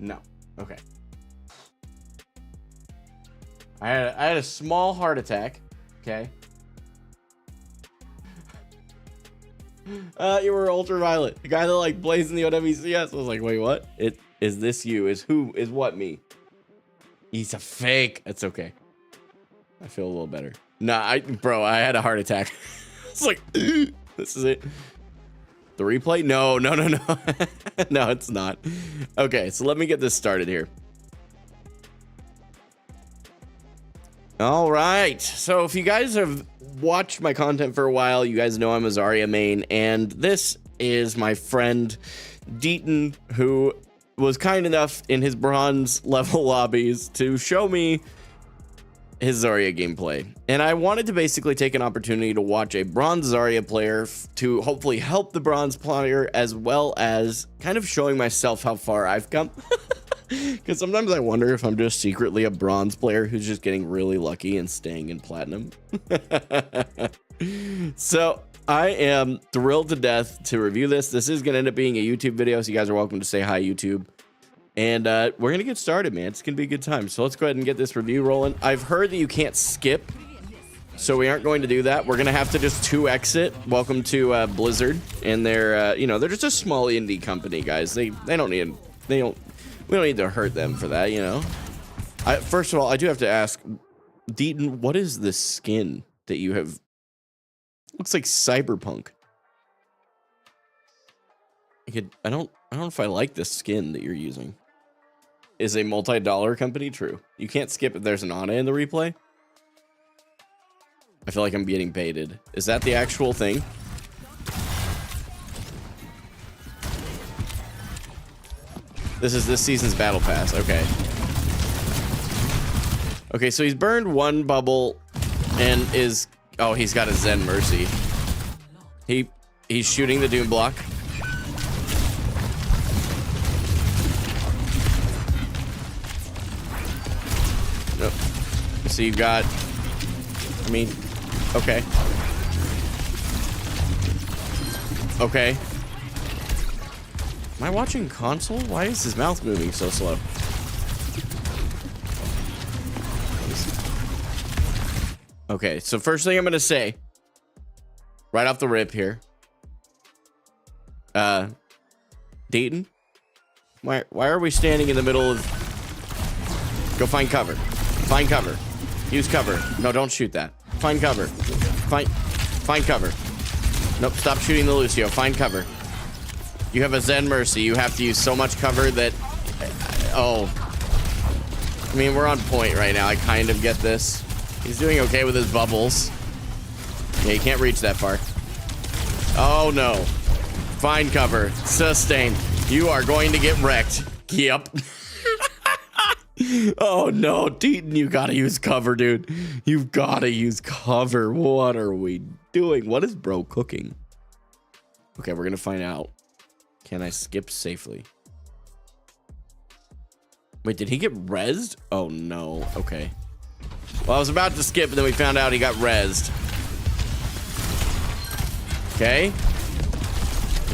No. Okay. I had a small heart attack. Okay. You were ultraviolet. The guy that like plays in the OWCS. I was like, wait, what? Is this you? Is what me? He's a fake. That's okay. I feel a little better. Nah, bro, I had a heart attack. It's like, this is it. The replay? No. No, it's not. Okay, so let me get this started here. All right. So if you guys have watched my content for a while, you guys know I'm a Zarya main, and this is my friend Deaton, who was kind enough in his bronze level lobbies to show me his Zarya gameplay. And I wanted to basically take an opportunity to watch a bronze Zarya player to hopefully help the bronze player, as well as kind of showing myself how far I've come. Because sometimes I wonder if I'm just secretly a bronze player who's just getting really lucky and staying in platinum. So I am thrilled to death to review this. This is going to end up being a YouTube video, so you guys are welcome to say hi, YouTube. And we're going to get started, man. It's going to be a good time. So let's go ahead and get this review rolling. I've heard that you can't skip, so we aren't going to do that. We're going to have to just 2x it. Welcome to Blizzard. And they're, you know, they're just a small indie company, guys. We don't need to hurt them for that, you know. First of all, I do have to ask, Deaton, what is this skin that you have? Looks like cyberpunk. I don't know if I like this skin that you're using. Is a multi-dollar company true? You can't skip if there's an Ana in the replay? I feel like I'm getting baited. Is that the actual thing? This is this season's battle pass. Okay. Okay, so he's burned one bubble and is... Oh, he's got a Zen Mercy. He's shooting the Doom block. Nope. So you've got... I mean... Okay. Okay. Am I watching console? Why is his mouth moving so slow? Okay, so first thing I'm gonna say, right off the rip here, Deaton, why are we standing in the middle of? Go find cover. Find cover. Use cover. No, don't shoot that. Find cover. Find cover. Nope. Stop shooting the Lucio. Find cover. You have a Zen Mercy. You have to use so much cover that... Oh. I mean, we're on point right now. I kind of get this. He's doing okay with his bubbles. Yeah, he can't reach that far. Oh, no. Find cover. Sustain. You are going to get wrecked. Yep. Oh, no. Deaton, you gotta use cover, dude. You've gotta use cover. What are we doing? What is bro cooking? Okay, we're gonna find out. Can I skip safely? Wait, did he get rezzed? Oh, no. Okay. Well, I was about to skip, and then we found out he got rezzed. Okay.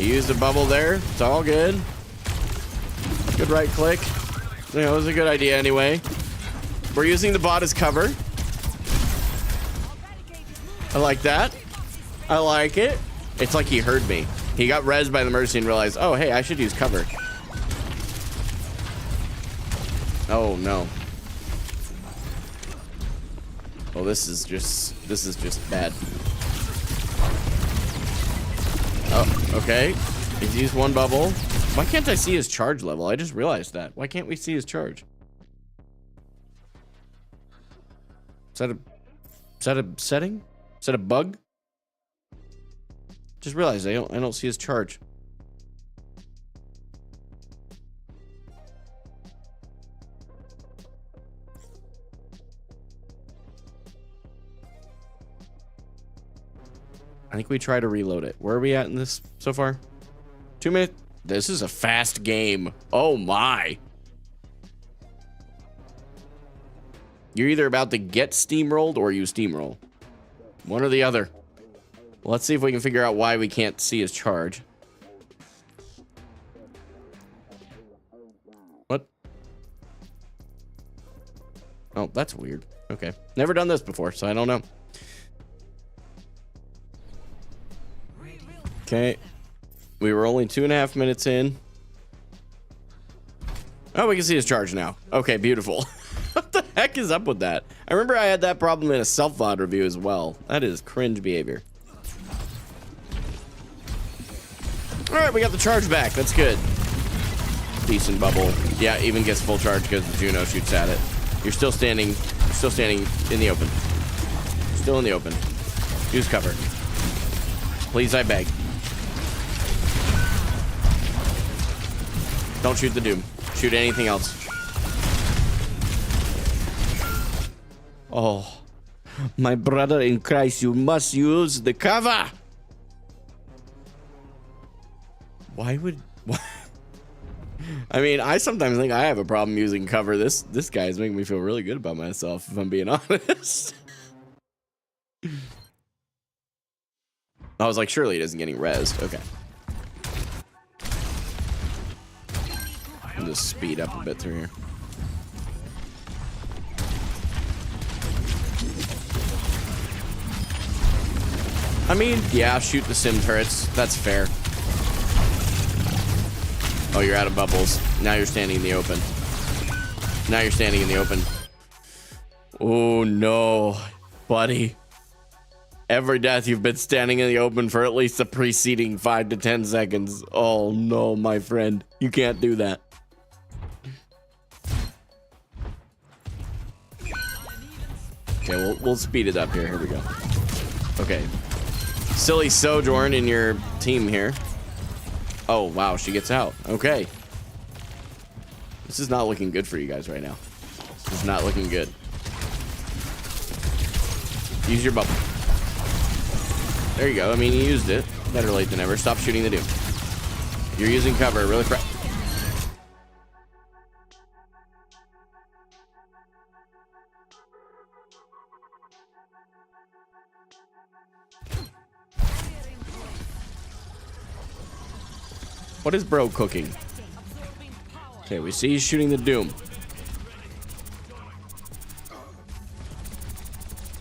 He used a bubble there. It's all good. Good right click. You know, it was a good idea anyway. We're using the bot as cover. I like that. I like it. It's like he heard me. He got rezzed by the Mercy and realized, oh, hey, I should use cover. Oh, no. Oh, this is just bad. Oh, okay. He's used one bubble. Why can't I see his charge level? I just realized that. Why can't we see his charge? Is that a setting? Is that a bug? Just realized I don't see his charge. I think we try to reload it. Where are we at in this so far? 2 minutes. This is a fast game. Oh my. You're either about to get steamrolled or you steamroll. One or the other. Well, let's see if we can figure out why we can't see his charge. What? Oh, that's weird. Okay. Never done this before, so I don't know. Okay. We were only 2.5 minutes in. Oh, we can see his charge now. Okay, beautiful. What the heck is up with that? I remember I had that problem in a self-VOD review as well. That is cringe behavior. Alright, we got the charge back. That's good. Decent bubble. Yeah, even gets full charge because the Juno shoots at it. You're still standing in the open. Still in the open. Use cover. Please, I beg. Don't shoot the Doom. Shoot anything else. Oh, my brother in Christ, you must use the cover. Why would... I mean, I sometimes think I have a problem using cover. This guy is making me feel really good about myself, if I'm being honest. I was like, surely it isn't getting rezzed. Okay. I'll just speed up a bit through here. I mean, yeah, shoot the sim turrets. That's fair. Oh, you're out of bubbles. Now you're standing in the open. Now you're standing in the open. Oh, no. Buddy. Every death you've been standing in the open for at least the preceding 5 to 10 seconds. Oh, no, my friend. You can't do that. Okay, we'll speed it up here. Here we go. Okay. Silly Sojourn in your team here. Oh, wow, she gets out. Okay. This is not looking good for you guys right now. This is not looking good. Use your bubble. There you go. I mean, you used it. Better late than never. Stop shooting the Doom. You're using cover. Really What is bro cooking? Okay, we see he's shooting the Doom.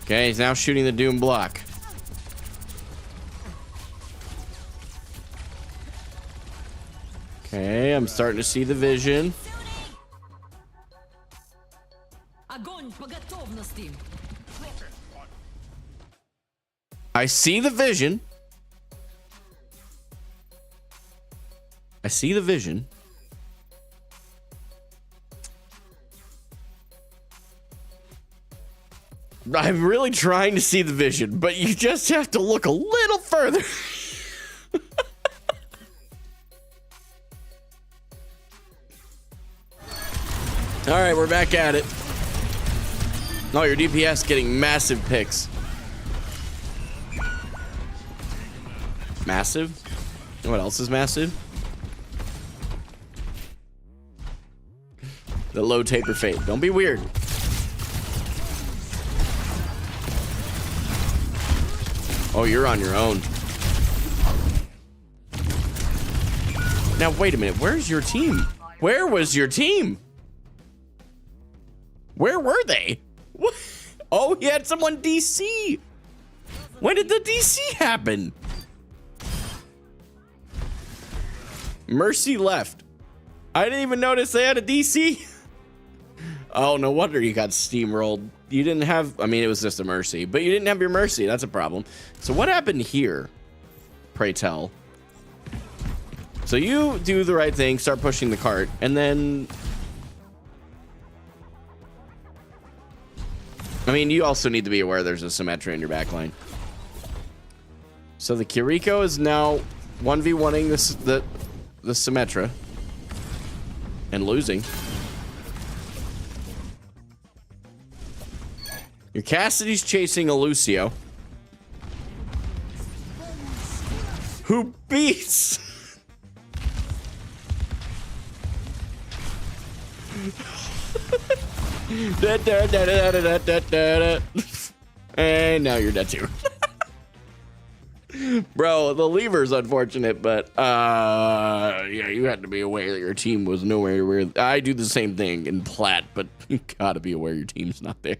Okay, he's now shooting the Doom block. Okay, I'm starting to see the vision. I see the vision. I see the vision. I'm really trying to see the vision, but you just have to look a little further. All right, we're back at it. Oh, your DPS getting massive picks. Massive? What else is massive? The low taper fade. Don't be weird. Oh, you're on your own. Now, wait a minute. Where's your team? Where was your team? Where were they? What? Oh, he had someone DC. When did the DC happen? Mercy left. I didn't even notice they had a DC. Oh, no wonder you got steamrolled. You didn't have, I mean, it was just a Mercy, but you didn't have your Mercy. That's a problem. So what happened here? Pray tell. So you do the right thing, start pushing the cart, and then... I mean, you also need to be aware there's a Symmetra in your backline. So the Kiriko is now 1v1ing the Symmetra and losing. Your Cassidy's chasing a Lucio who beats and now you're dead too. Bro, the lever's unfortunate, but yeah, you had to be aware that your team was nowhere where I do the same thing in Plat, but you gotta be aware your team's not there.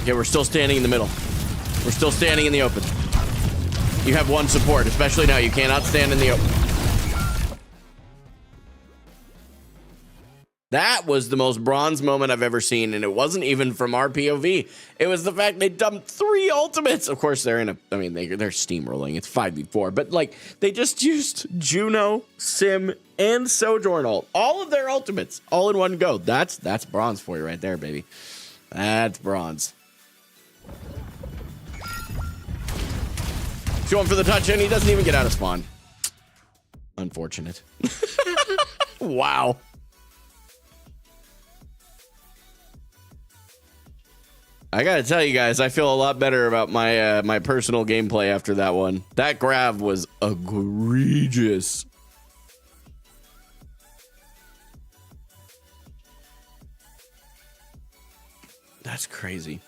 Okay, we're still standing in the middle. We're still standing in the open. You have one support, especially now. You cannot stand in the open. That was the most bronze moment I've ever seen, and it wasn't even from our POV. It was the fact they dumped 3 ultimates. Of course, they're in a, I mean, they're steamrolling. It's 5v4, but like they just used Juno, Sim, and Sojourn ult. All of their ultimates, all in one go. That's bronze for you right there, baby. That's bronze. He's going for the touch, and he doesn't even get out of spawn. Unfortunate. Wow. I gotta tell you guys, I feel a lot better about my my personal gameplay after that one. That grab was egregious. That's crazy.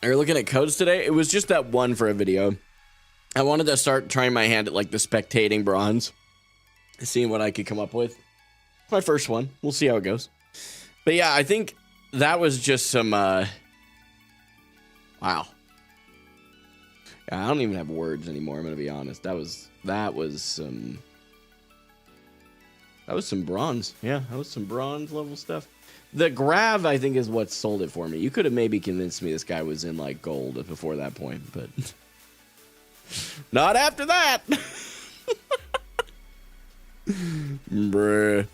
Are you looking at codes today? It was just that one for a video. I wanted to start trying my hand at like the spectating bronze, seeing what I could come up with. My first one. We'll see how it goes. But yeah, I think that was just some, wow. I don't even have words anymore, I'm gonna be honest. That was some bronze. Yeah, that was some bronze level stuff. The grab, I think, is what sold it for me. You could have maybe convinced me this guy was in, like, gold before that point, but not after that. Bruh.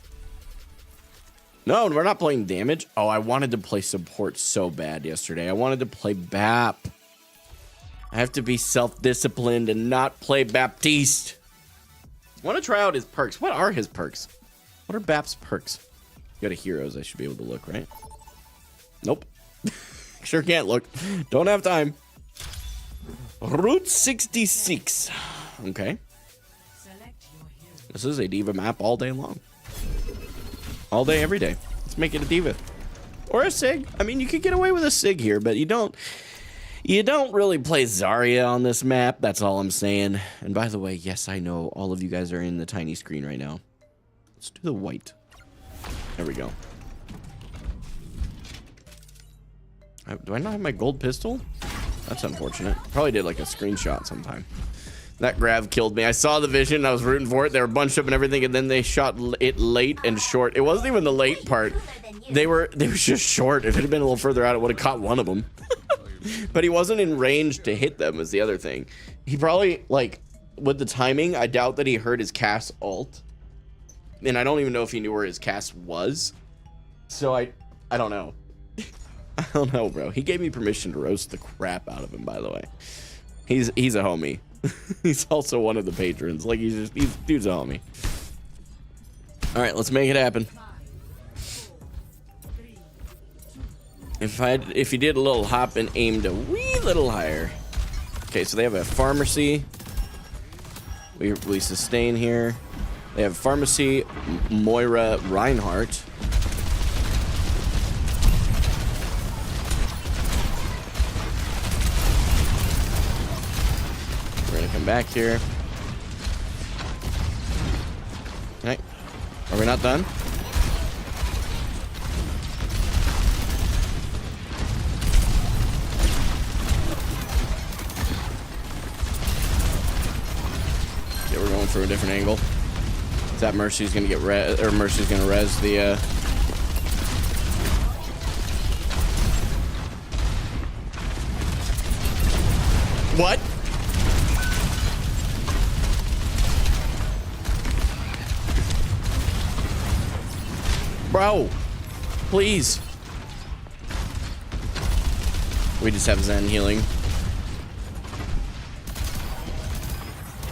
No, we're not playing damage. Oh, I wanted to play support so bad yesterday. I wanted to play BAP. I have to be self-disciplined and not play Baptiste. I want to try out his perks. What are his perks? What are BAP's perks? Go to heroes. I should be able to look, right? Nope. Sure can't look. Don't have time. Route 66. Okay. This is a diva map all day long. All day, every day. Let's make it a diva. Or a Sig. I mean, you could get away with a Sig here, but you don't really play Zarya on this map. That's all I'm saying. And by the way, yes, I know all of you guys are in the tiny screen right now. Let's do the white. There we go. Do I not have my gold pistol? That's unfortunate. Probably did like a screenshot sometime. That grab killed me. I saw the vision. I was rooting for it. They were bunched up and everything, and then they shot it late and short. It wasn't even the late part. They were just short. If it had been a little further out, it would have caught one of them. But he wasn't in range to hit them, is the other thing. He probably, like, with the timing, I doubt that he heard his cast ult. And I don't even know if he knew where his cast was. So I don't know. I don't know, bro. He gave me permission to roast the crap out of him, by the way. He's a homie. He's also one of the patrons. Like, he's dude's a homie. All right, let's make it happen. If he did a little hop and aimed a wee little higher. Okay, so they have a pharmacy. We sustain here. They have pharmacy, Moira, Reinhardt. We're gonna come back here. Okay, are we not done? Yeah, we're going for a different angle. That Mercy's gonna get res, or Mercy's gonna res the what? Bro, please. We just have Zen healing.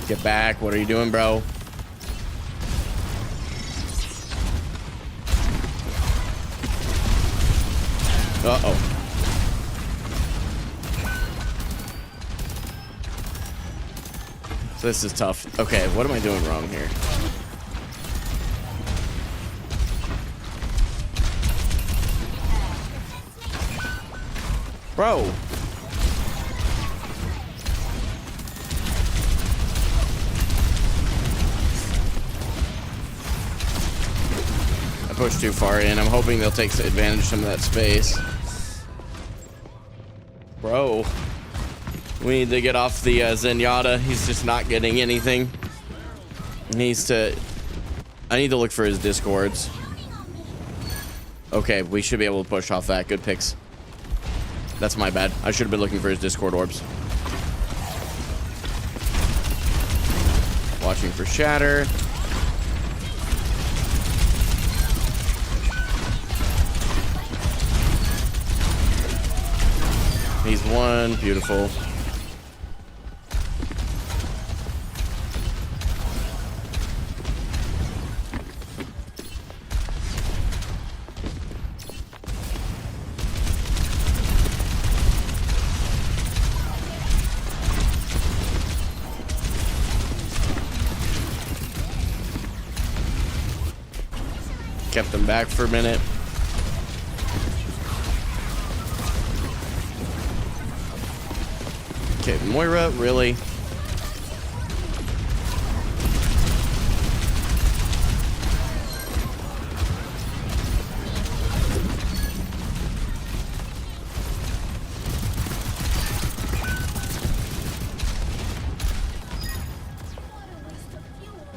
Get back. What are you doing, bro? Uh-oh. So this is tough. Okay, what am I doing wrong here? Bro. I pushed too far in. I'm hoping they'll take advantage of some of that space. Bro. We need to get off the Zenyatta. He's just not getting anything. He needs to... I need to look for his discords. Okay, we should be able to push off that. Good picks. That's my bad. I should have been looking for his discord orbs. Watching for Shatter. He's one. Beautiful. Kept him back for a minute. Okay, Moira, really?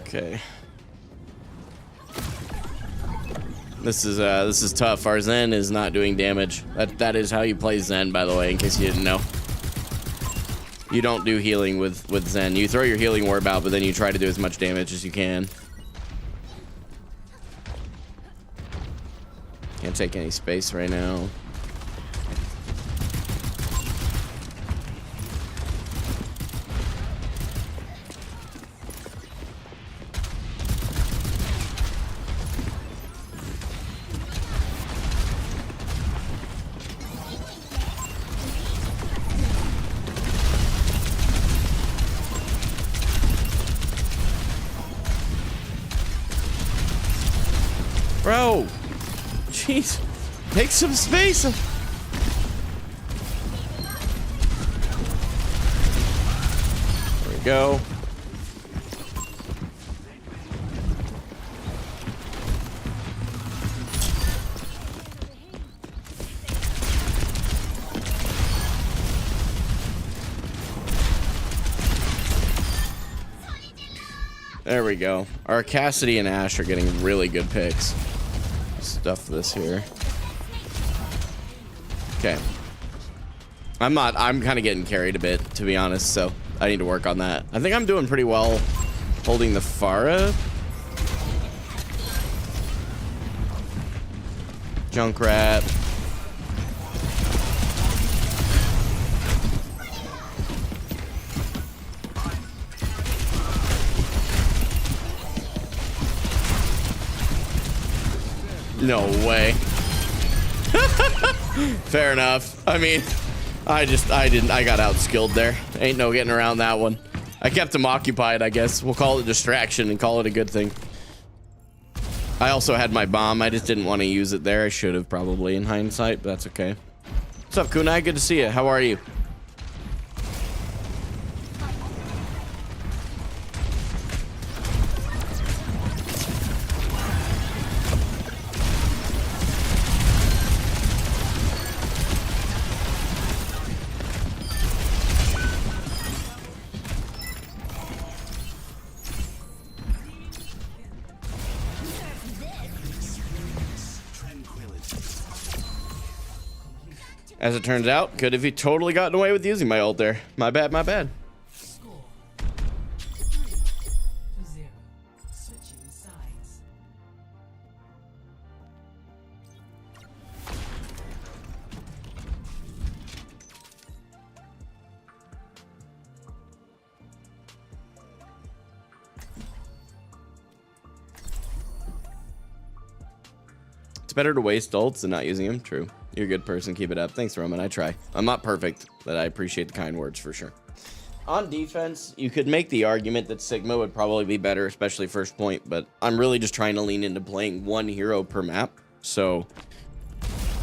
Okay. This is tough. Our Zen is not doing damage. That is how you play Zen, by the way, in case you didn't know. You don't do healing with Zen. You throw your healing orb out, but then you try to do as much damage as you can. Can't take any space right now. Bro, jeez, take some space. There we go. There we go. Our Cassidy and Ashe are getting really good picks. Stuff this here. Okay. I'm kind of getting carried a bit, to be honest, so I need to work on that. I think I'm doing pretty well holding the Pharah. Junkrat. No way. Fair enough. I mean, I got outskilled there. Ain't no getting around that one. I kept him occupied, I guess. We'll call it a distraction and call it a good thing. I also had my bomb. I just didn't want to use it there. I should have probably in hindsight, but that's okay. What's up, Kunai? Good to see you. How are you? As it turns out, could have he totally gotten away with using my ult there. My bad, my bad. Score 3-0. Switching sides. It's better to waste ults than not using them. True. You're a good person. Keep it up. Thanks, Roman. I try. I'm not perfect, but I appreciate the kind words for sure. On defense, you could make the argument that Sigma would probably be better, especially first point, but I'm really just trying to lean into playing one hero per map. So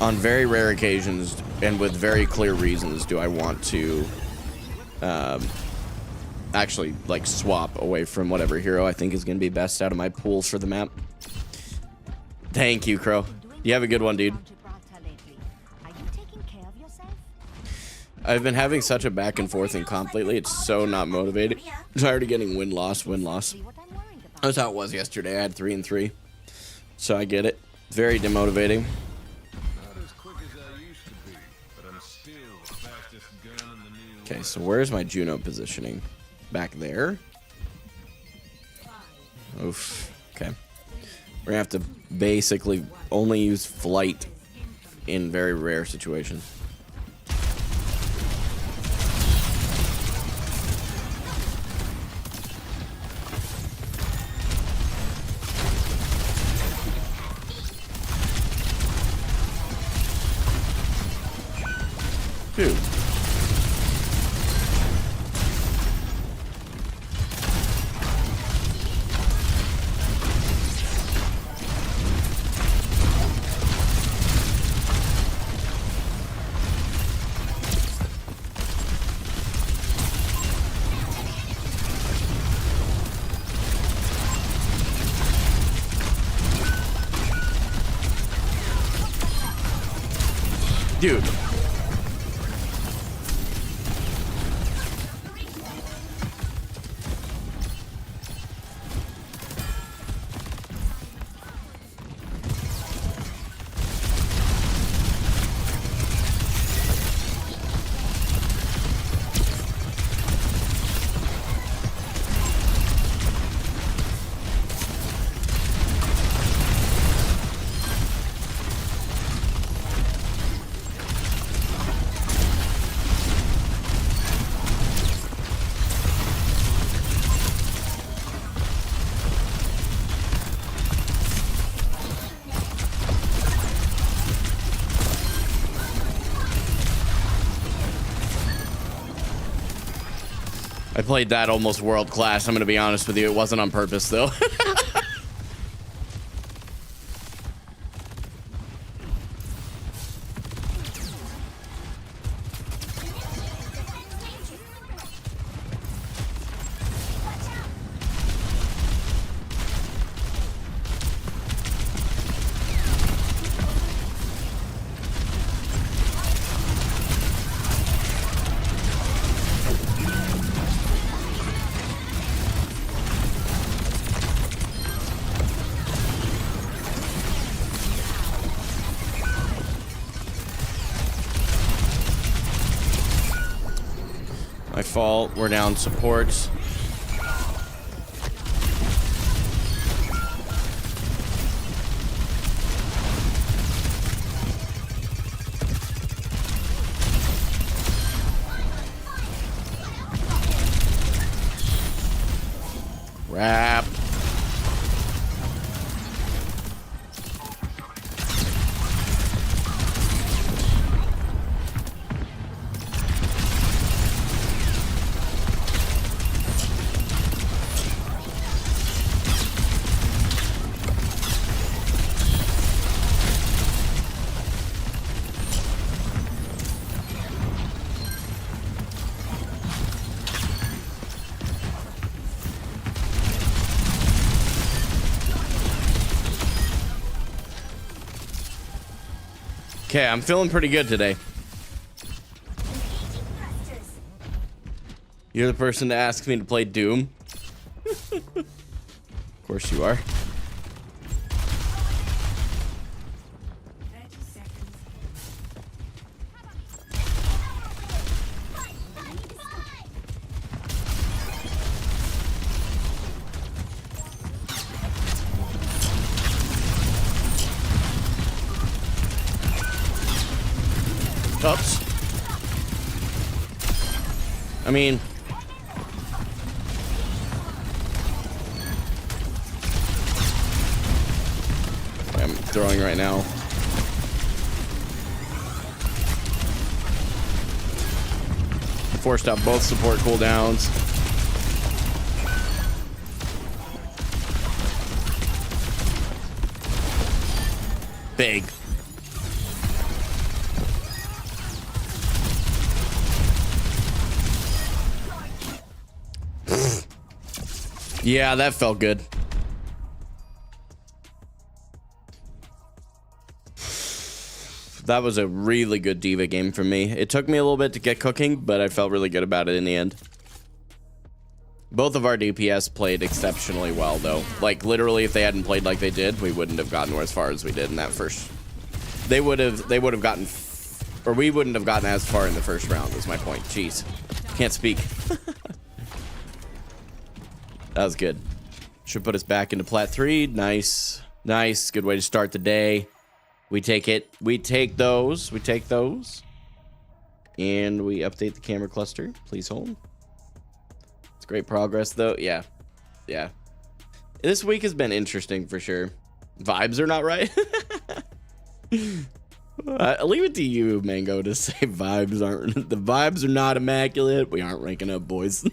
on very rare occasions and with very clear reasons do I want to actually like swap away from whatever hero I think is going to be best out of my pools for the map. Thank you, Crow. You have a good one, dude. I've been having such a back and forth in comp lately. It's so not motivating. I'm tired of getting win-loss, win-loss. That's how it was yesterday. I had 3 and 3. So I get it. Very demotivating. Okay, so where's my Juno positioning? Back there? Oof. Okay. We're gonna have to basically only use flight in very rare situations. Dude. Dude. I played that almost world class. I'm gonna be honest with you. It wasn't on purpose though. My fault. We're down supports. Wrap. Okay, I'm feeling pretty good today. You're the person to ask me to play Doom. Of course you are. Oops. I mean, I'm throwing right now. Forced out both support cooldowns. Big. Yeah, that felt good. That was a really good D.Va game for me. It took me a little bit to get cooking, but I felt really good about it in the end. Both of our DPS played exceptionally well, though. Like, literally, if they hadn't played like they did, we wouldn't have gotten as far as we did in that first... They would have gotten... Or we wouldn't have gotten as far in the first round, is my point. Jeez. Can't speak. That was good. Should put us back into Plat 3. Nice. Nice. Good way to start the day. We take it. We take those. We take those. And we update the camera cluster. Please hold. It's great progress, though. Yeah. Yeah. This week has been interesting for sure. Vibes are not right. I'll leave it to you, Mango, to say vibes aren't... The vibes are not immaculate. We aren't ranking up, boys.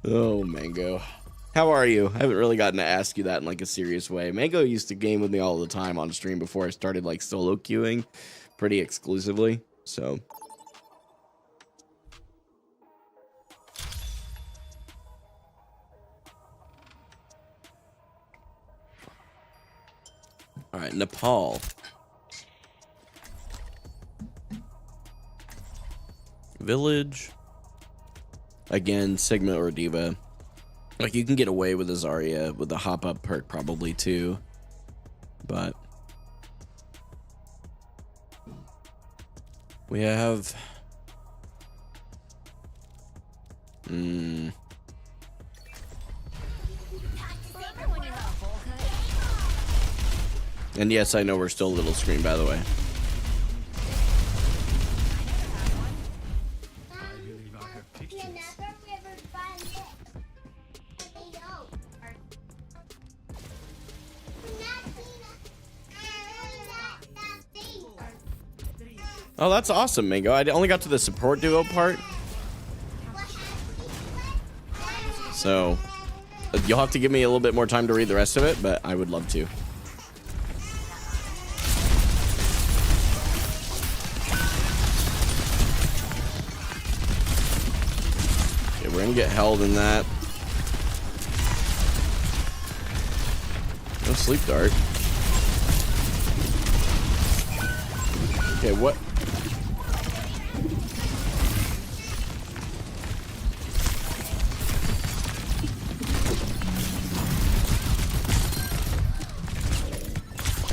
Oh, Mango. How are you? I haven't really gotten to ask you that in like a serious way. Mango used to game with me all the time on stream before I started like solo queuing pretty exclusively. So... All right, Nepal. Village. Again, Sigma or D.Va. Like, you can get away with a Zarya with the hop-up perk probably, too. But... we have... And yes, I know we're still a little screen, by the way. Oh, that's awesome, Mango. I only got to the support duo part. So, you'll have to give me a little bit more time to read the rest of it, but I would love to. We're gonna get held in that. No sleep dart. Okay, what?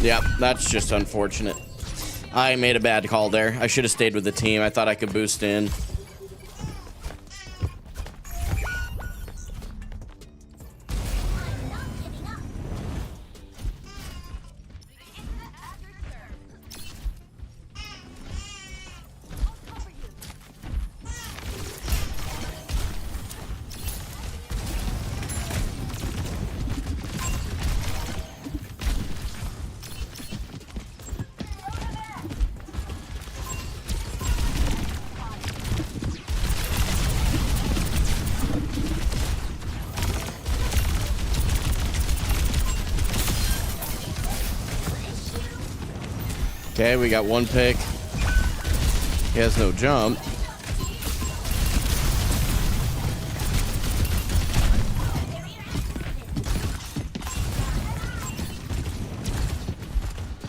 Yeah, that's just unfortunate. I made a bad call there. I should have stayed with the team. I thought I could boost in. Okay, we got one pick. He has no jump.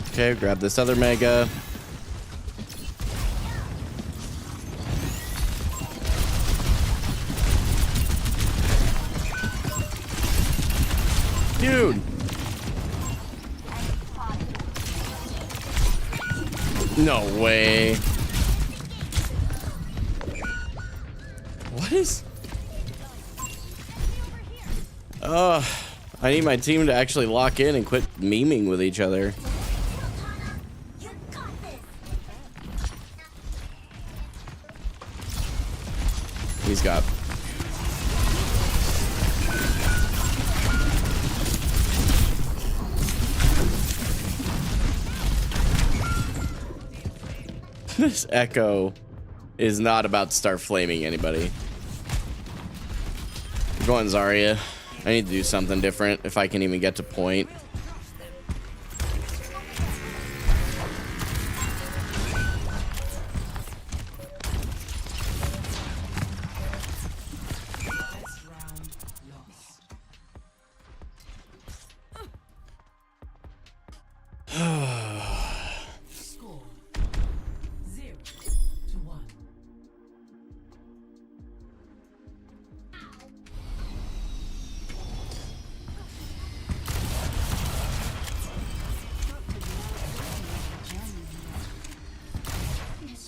Okay, grab this other mega. Dude. No way. What is... I need my team to actually lock in and quit memeing with each other. He's got... This Echo is not about to start flaming anybody. I'm going Zarya. I need to do something different if I can even get to point.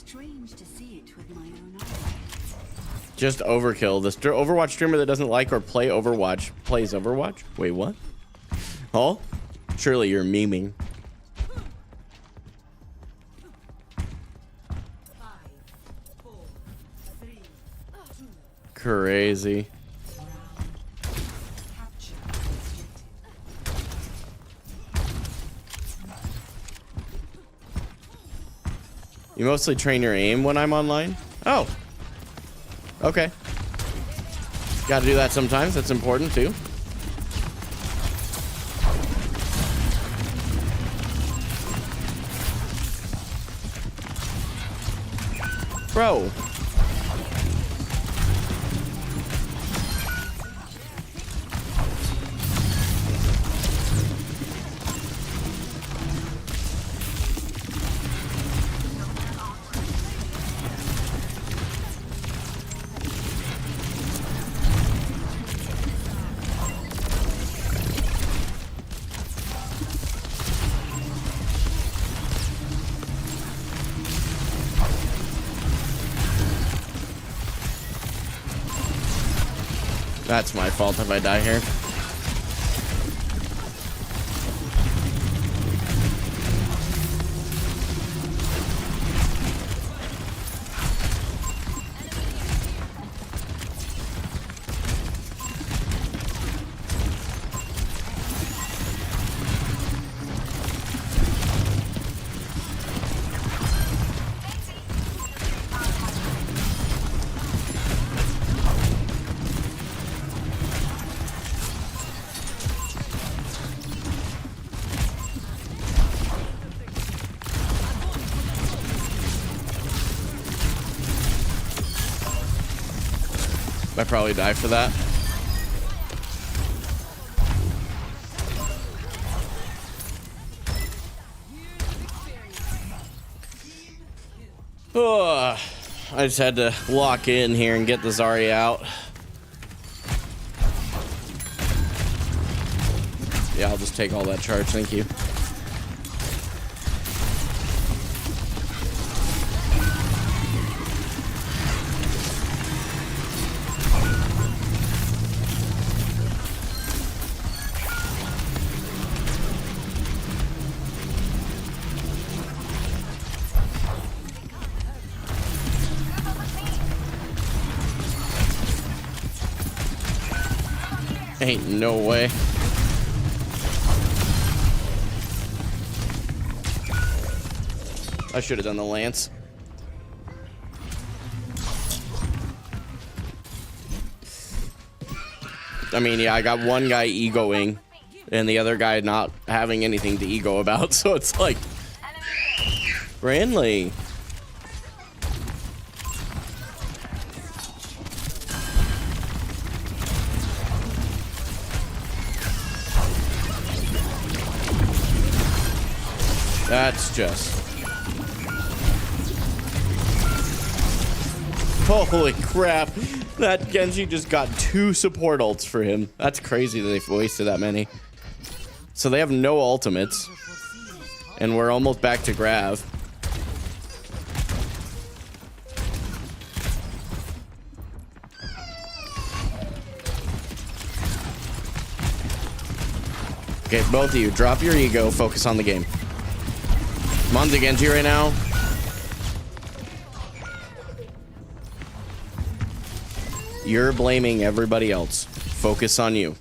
Strange to see it with my own eyes. Just overkill. The Overwatch streamer that doesn't like or play Overwatch plays Overwatch? Wait, what? Oh? Surely you're memeing. 5, 4, 3, 2, Crazy. capture You mostly train your aim when I'm online? Oh. Okay. Gotta do that sometimes. That's important too. Bro. That's my fault if I die here. I probably die for that. Oh, I just had to lock in here and get the Zarya out. Yeah, I'll just take all that charge, thank you. Ain't no way. I should have done the lance. I mean, yeah, I got one guy egoing and the other guy not having anything to ego about, so it's like friendly. That's just... Holy crap. That Genji just got 2 support ults for him. That's crazy that they've wasted that many. So they have no ultimates. And we're almost back to Grav. Okay, both of you, drop your ego, focus on the game. I'm on the Genji right now. You're blaming everybody else. Focus on you.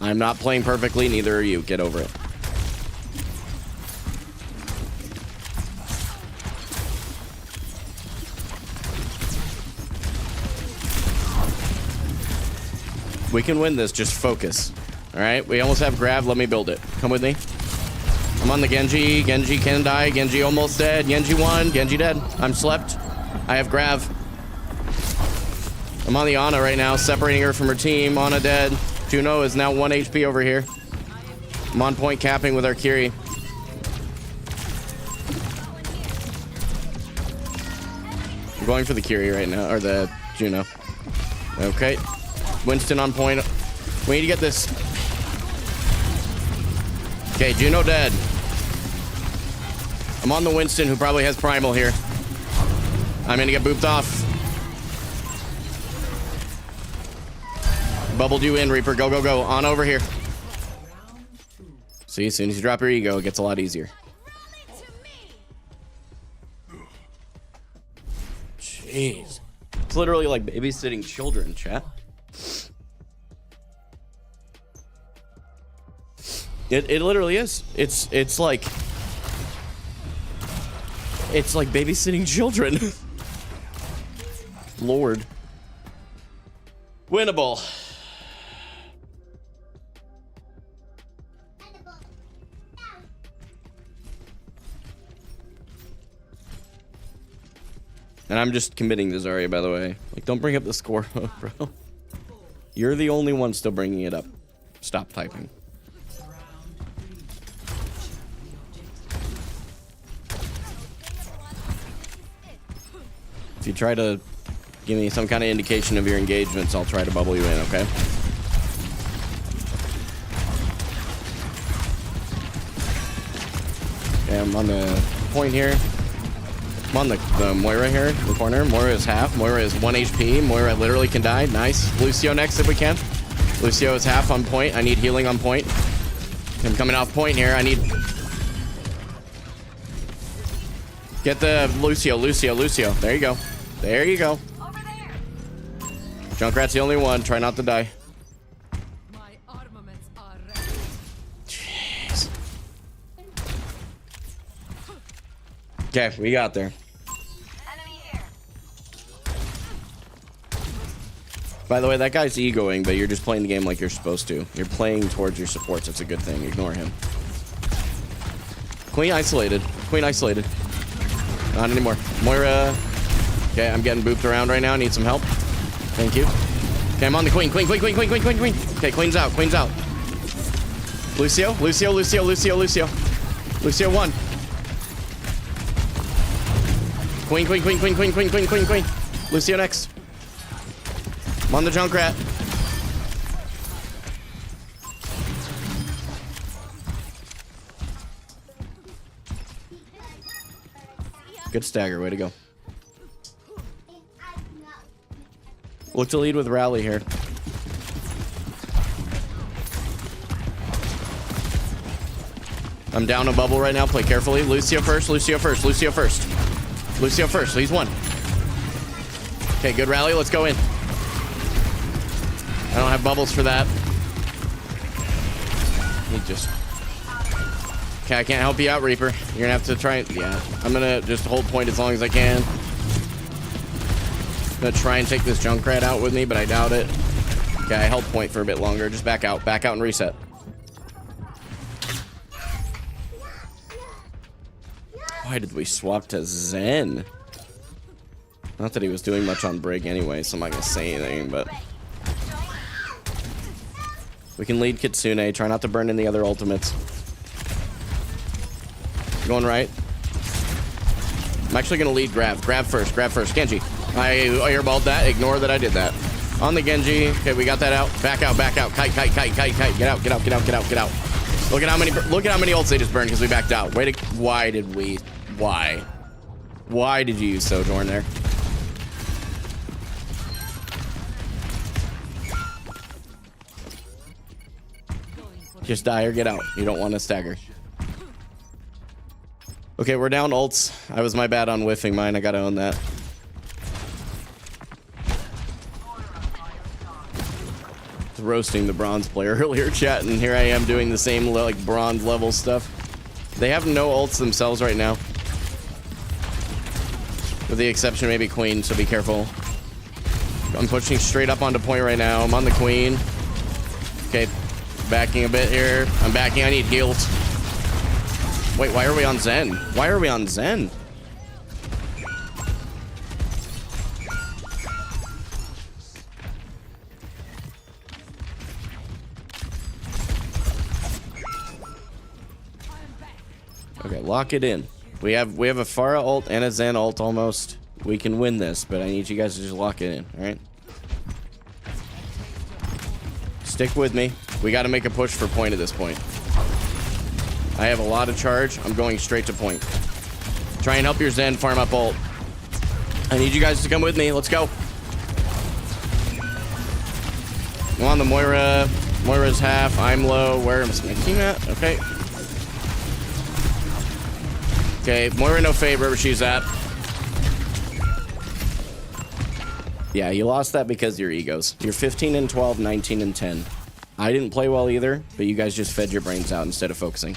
I'm not playing perfectly, neither are you. Get over it. We can win this, just focus. Alright, we almost have Grav, let me build it. Come with me. I'm on the Genji. Genji can die. Genji almost dead. Genji won. Genji dead. I'm slept. I have Grav. I'm on the Ana right now, separating her from her team. Ana dead. Juno is now 1 HP over here. I'm on point capping with our Kiri. I'm going for the Kiri right now, or the Juno. Okay. Winston on point. We need to get this. Okay, Juno dead. I'm on the Winston, who probably has Primal here. I'm gonna get booped off. Bubbled you in, Reaper. Go, go, go. On over here. See, as soon as you drop your ego, it gets a lot easier. Jeez. It's literally like babysitting children, chat. It literally is. It's like babysitting children. Lord. Winnable. And I'm just committing to Zarya, by the way. Like, don't bring up the score, bro. You're the only one still bringing it up. Stop typing. If you try to give me some kind of indication of your engagements, I'll try to bubble you in, okay? Okay, I'm on the point here. I'm on the Moira here in the corner. Moira is half. Moira is 1 HP. Moira literally can die. Nice. Lucio next if we can. Lucio is half on point. I need healing on point. I'm coming off point here. I need... Get the Lucio. There you go. There you go. Junkrat's the only one. Try not to die. My armaments are ready. Jeez. Okay, we got there. By the way, that guy's egoing, but you're just playing the game like you're supposed to. You're playing towards your supports. That's a good thing. Ignore him. Queen isolated. Queen isolated. Not anymore. Moira. Okay, I'm getting booped around right now. I need some help. Thank you. Okay, I'm on the queen. Queen. Okay, queen's out. Lucio. Lucio 1. Queen. Lucio next. I'm on the Junkrat. Good stagger. Way to go. Look to lead with Rally here. I'm down a bubble right now. Play carefully. Lucio first. He's 1. Okay, good rally. Let's go in. I don't have bubbles for that. He just... Okay, I can't help you out, Reaper. You're gonna have to try and... Yeah, I'm gonna just hold point as long as I can. I'm gonna try and take this Junkrat out with me, but I doubt it. Okay, I held point for a bit longer. Just back out and reset. Why did we swap to Zen? Not that he was doing much on break anyway, so I'm not gonna say anything, but... We can lead Kitsune. Try not to burn in the other ultimates. Going right. I'm actually gonna lead Grab. Grab first. Genji. I airballed that. Ignore that I did that. On the Genji. Okay, we got that out. Back out. Kite. Get out. Look at how many ults they just burned because we backed out. Why did you use Sojourn there? Just die or get out. You don't want to stagger. Okay, we're down ults. I was my bad on whiffing mine. I gotta own that. Roasting the bronze player earlier, chat, and here I am doing the same like bronze level stuff. They have no ults themselves right now, with the exception maybe Queen, so be careful. I'm pushing straight up onto point right now. I'm on the Queen. Okay, backing a bit here. I'm backing. I need heals. Wait, why are we on Zen? Okay, lock it in. We have a Pharah ult and a Zen ult almost. We can win this, but I need you guys to just lock it in, alright? Stick with me. We gotta make a push for point at this point. I have a lot of charge. I'm going straight to point. Try and help your Zen farm up ult. I need you guys to come with me. Let's go. Come on, the Moira. Moira's half. I'm low. Where is my team at? Okay. Okay, Moira no favor where she's at. Yeah, you lost that because of your egos. You're 15 and 12, 19 and 10. I didn't play well either, but you guys just fed your brains out instead of focusing.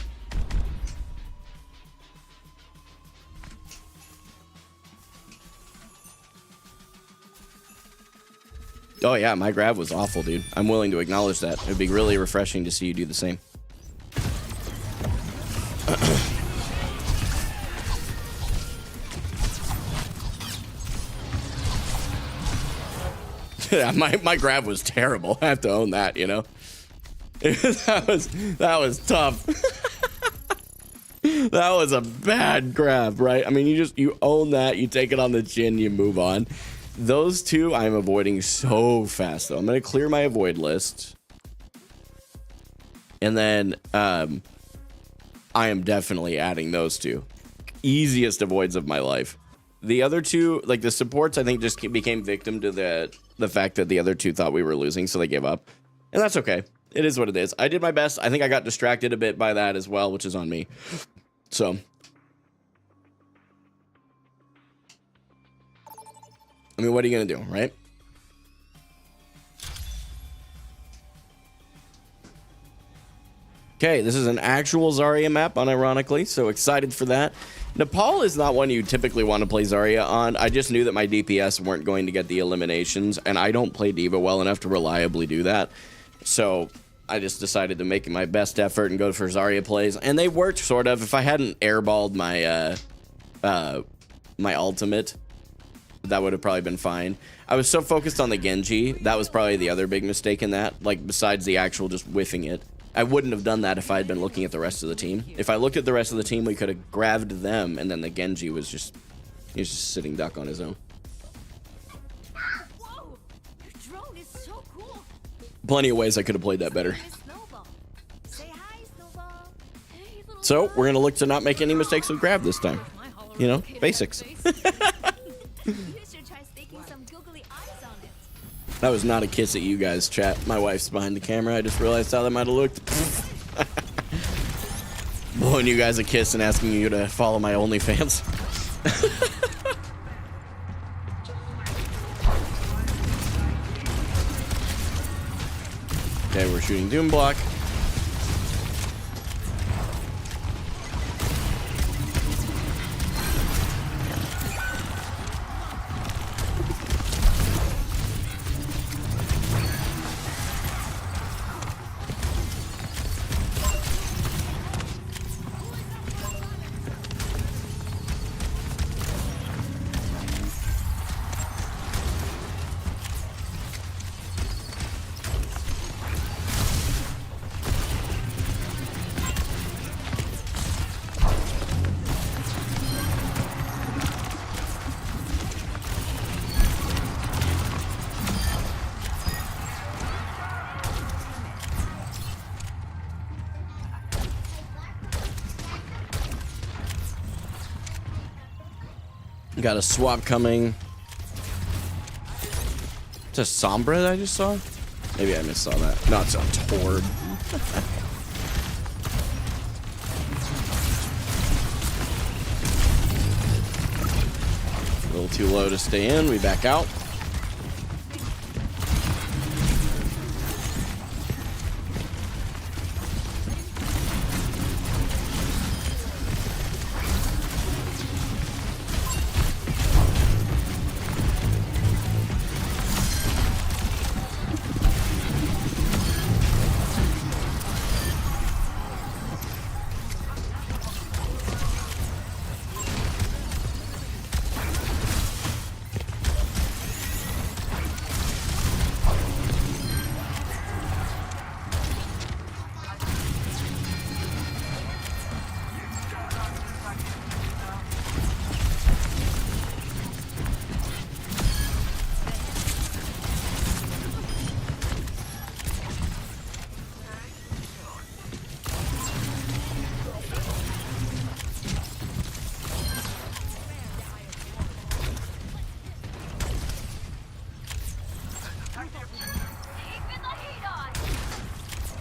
Oh yeah, my grab was awful, dude. I'm willing to acknowledge that. It'd be really refreshing to see you do the same. Yeah, my grab was terrible. I have to own that, you know. that was tough. That was a bad grab, right? I mean, you own that, you take it on the chin, you move on. Those two I'm avoiding so fast though. I'm gonna clear my avoid list. And then I am definitely adding those two. Easiest avoids of my life. The other two, like the supports, I think just became victim to the fact that the other two thought we were losing, so they gave up. And that's okay. It is what it is. I did my best. I think I got distracted a bit by that as well, which is on me. So I mean, what are you gonna do, right? Okay, this is an actual Zarya map, unironically, so excited for that. Nepal is not one you typically want to play Zarya on. I just knew that my DPS weren't going to get the eliminations, and I don't play D.Va well enough to reliably do that. So I just decided to make my best effort and go for Zarya plays, and they worked, sort of. If I hadn't airballed my my ultimate, that would have probably been fine. I was so focused on the Genji. That was probably the other big mistake in that. Like, besides the actual just whiffing it. I wouldn't have done that if I had been looking at the rest of the team. If I looked at the rest of the team, we could have grabbed them, and then the Genji was just... he was just sitting duck on his own. Whoa! Your drone is so cool. Plenty of ways I could have played that better. Say hi, Snowball. Hey, little So, we're going to look to not make any mistakes with grab this time. You know, basics. You should try sticking some googly eyes on it. That was not a kiss at you guys, chat. My wife's behind the camera. I just realized how that might have looked. Blowing you guys a kiss and asking you to follow my OnlyFans. Okay, we're shooting Doom Block. Got a swap coming. It's a Sombra that I just saw? Maybe I missed all that. No, it's a Torb. A little too low to stay in. We back out.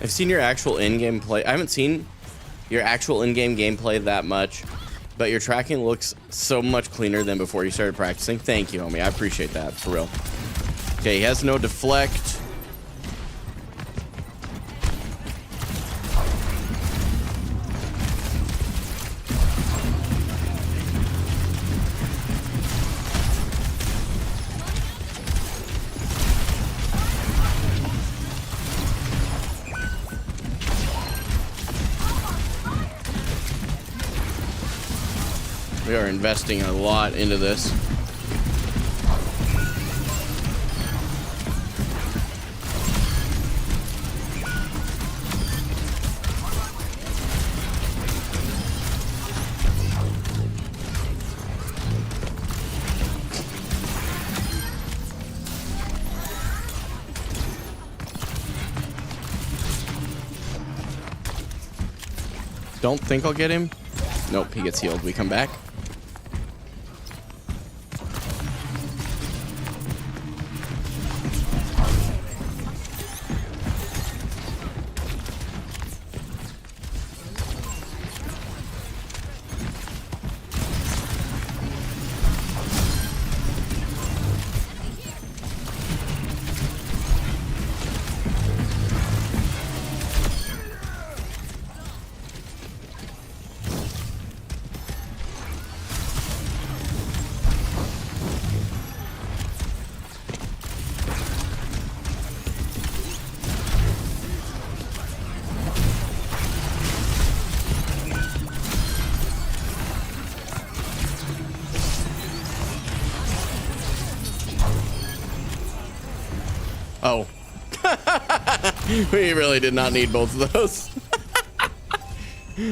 I've seen your actual in-game play. I haven't seen your actual in-game gameplay that much, but your tracking looks so much cleaner than before you started practicing. Thank you, homie. I appreciate that, for real. Okay, he has no deflect. We are investing a lot into this. Don't think I'll get him. Nope, he gets healed. We come back. Oh. We really did not need both of those.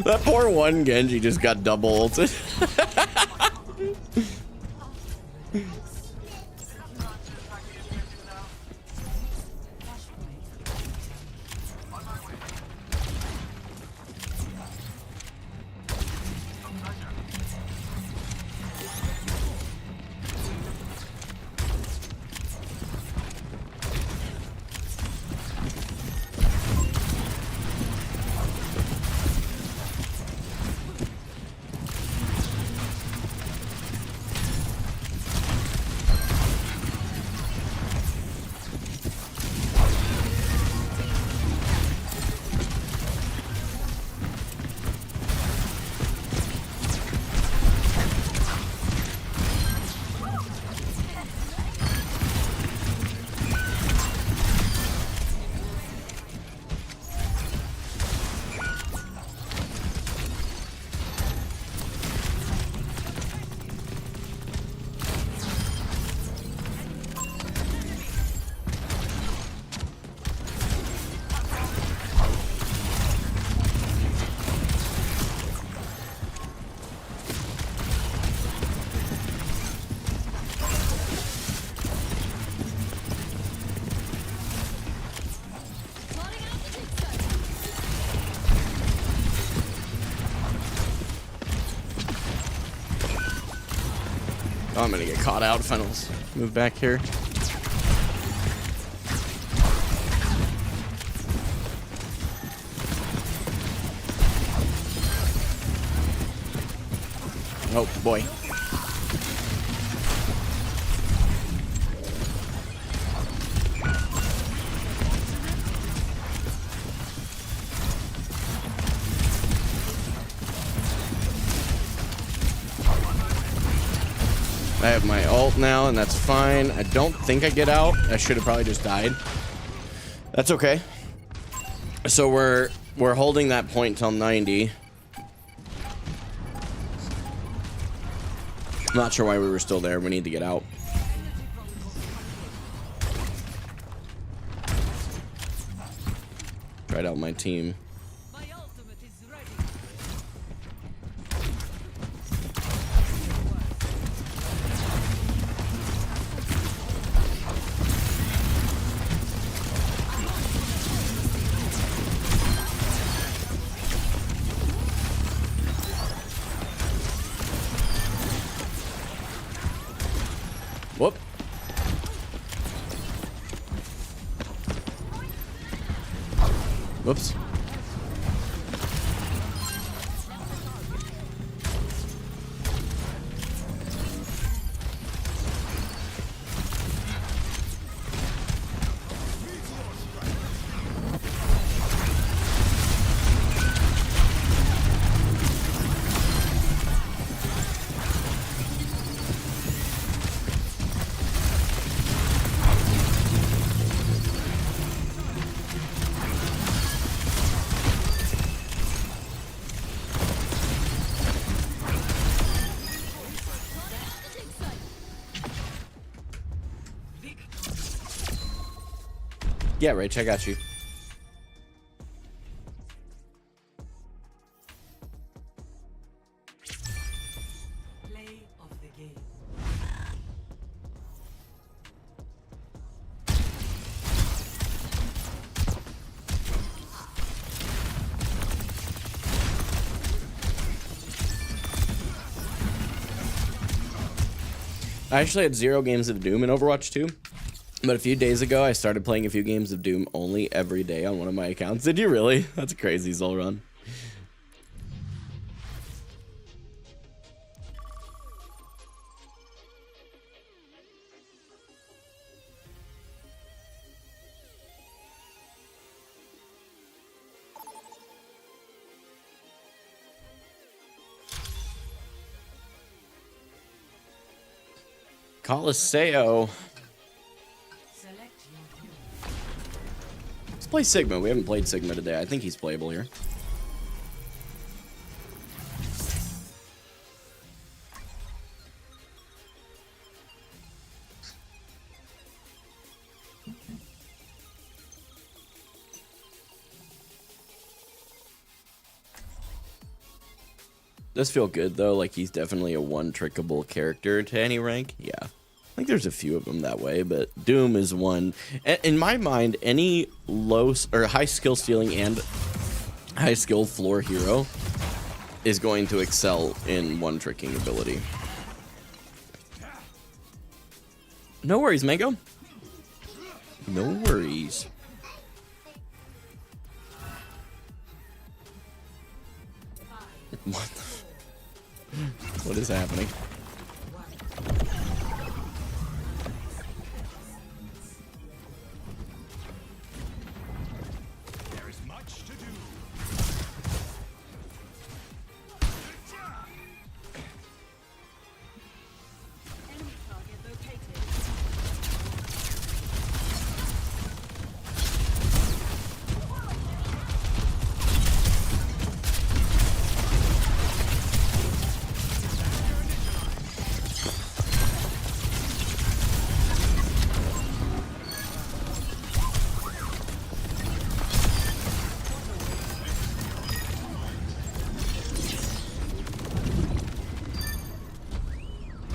That poor one Genji just got double ulted. Oh, I'm gonna get caught out if I don't move back here. Oh boy. I have my ult now, and that's fine. I don't think I get out. I should have probably just died. That's okay. So we're holding that point till 90. I'm not sure why we were still there. We need to get out. Tried out my team. My ultimate is ready. Whoop. Whoops. Yeah, Rach, I got you. Play of the game. I actually had 0 games of Doom in Overwatch 2. But a few days ago, I started playing a few games of Doom only every day on one of my accounts. Did you really? That's crazy, Zolrun. Colosseo. Let's play Sigma. We haven't played Sigma today. I think he's playable here. Does feel good though, like he's definitely a one-trickable character to any rank. Yeah. I think there's a few of them that way, but Doom is one. In my mind, any low or high skill stealing and high skill floor hero is going to excel in one tricking ability. No worries, Mango. No worries. What is happening?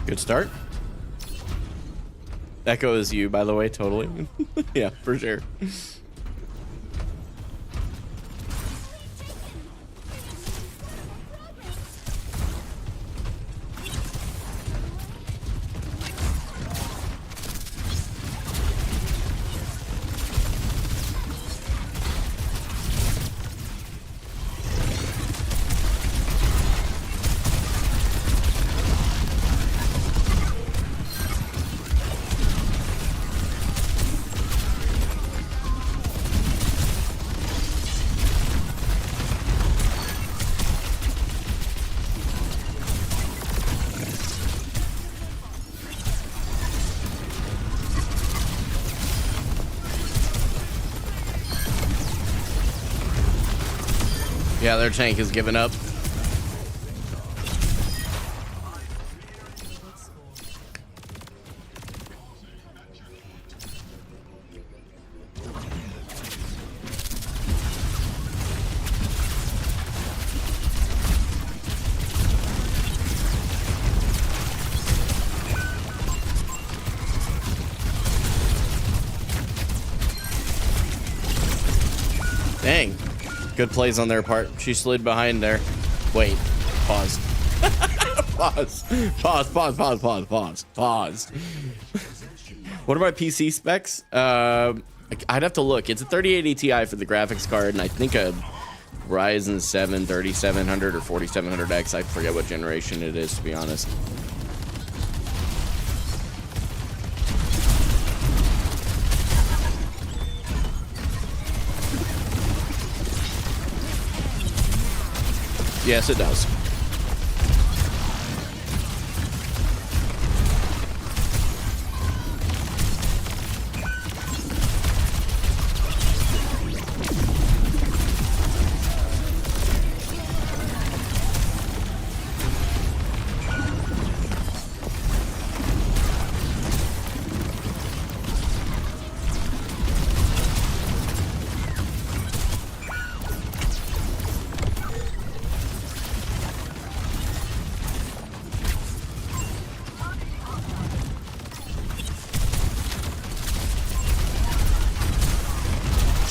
Good start. Echo is you, by the way, totally. Yeah, for sure. Yeah, their tank has given up. Dang. Good plays on their part. She slid behind there. Wait. Pause. Pause. Pause, pause, pause, pause, pause, pause. What are my PC specs? I'd have to look. It's a 3080 Ti for the graphics card, and I think a Ryzen 7 3700 or 4700X. I forget what generation it is, to be honest. Yes, it does.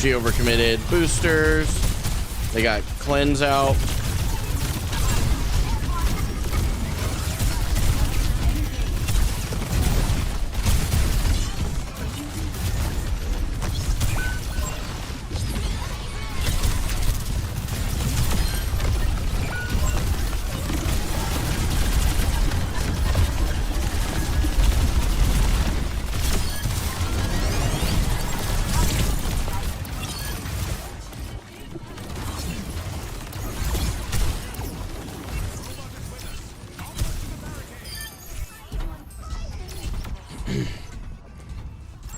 She overcommitted boosters. They got cleanse out.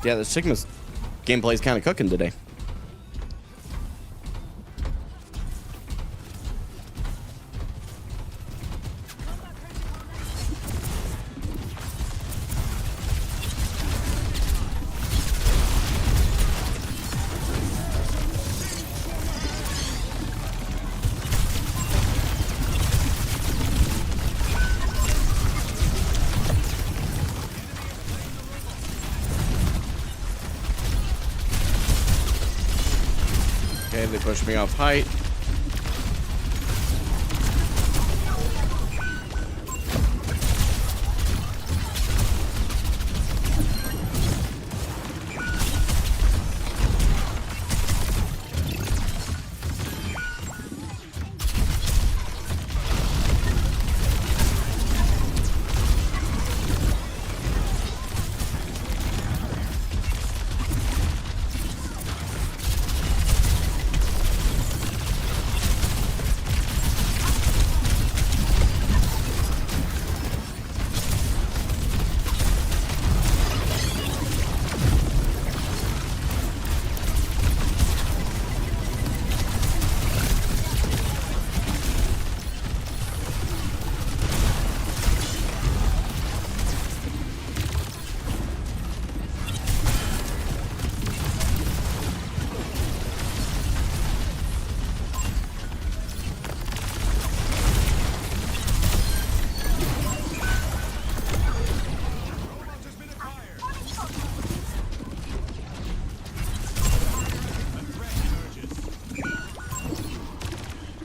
Yeah, the Sigma's gameplay is kind of cooking today. Okay, they pushed me off height.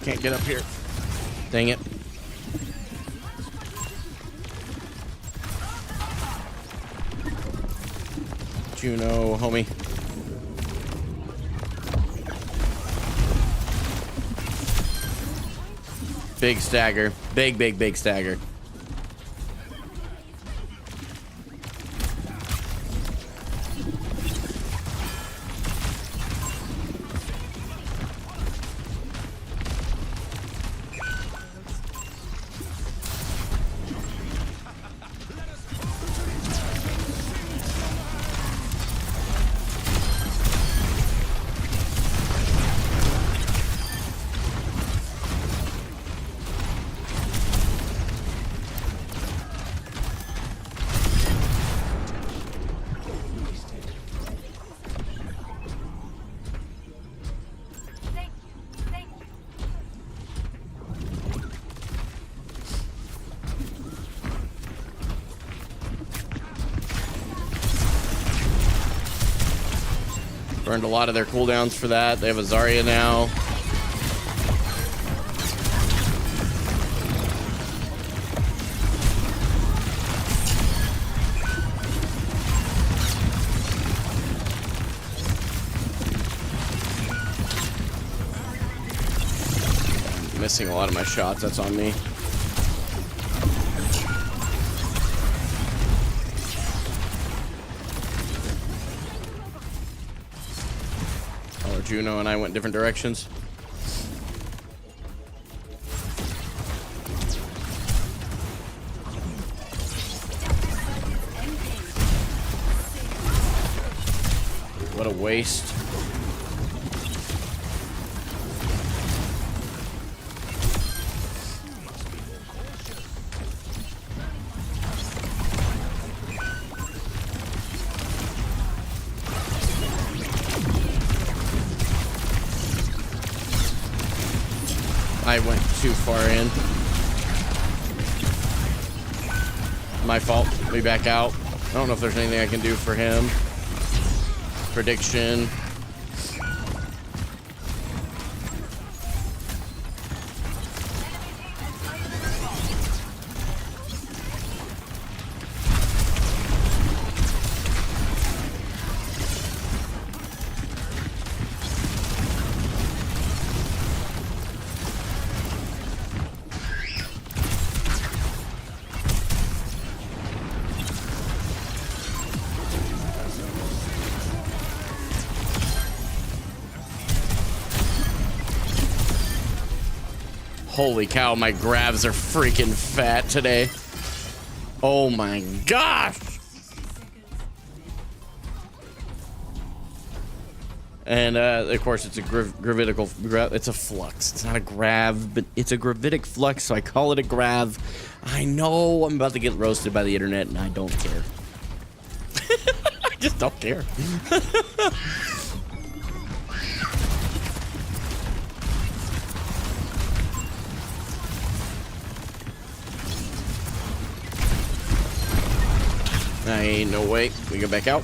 Can't get up here. Dang it. Juno, homie. Big stagger. Big stagger. Burned a lot of their cooldowns for that. They have a Zarya now. missing a lot of my shots. That's on me. Oh, Juno and I went different directions. What a waste. I went too far in. My fault. We back out. I don't know if there's anything I can do for him. Prediction. Holy cow, my grabs are freaking fat today. Oh my gosh. And of course it's a gravitical, it's a flux. It's not a grav, but it's a gravitic flux, so I call it a grav. I know I'm about to get roasted by the internet and I don't care. I just don't care. Ain't no way. We go back out.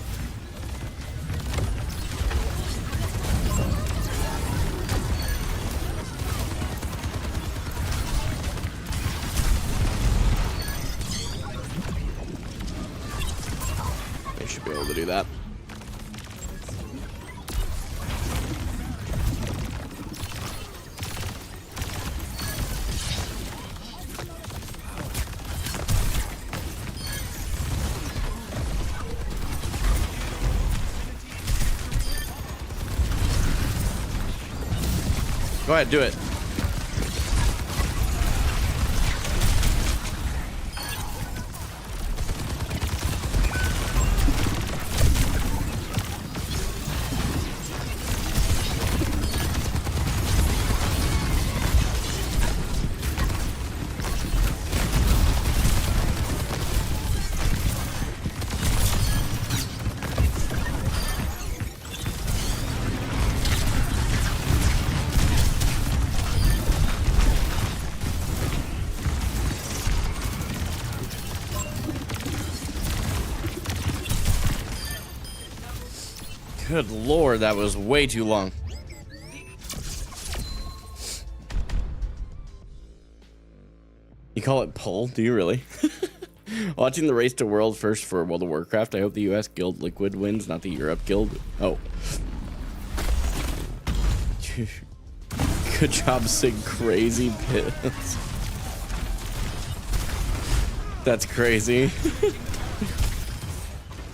They should be able to do that. Go ahead, do it. Good lord, that was way too long. You call it pull? Do you really? Watching the race to world first for World of Warcraft. I hope the US Guild Liquid wins, not the Europe Guild. Oh. Good job, Sig Crazy Pits. That's crazy.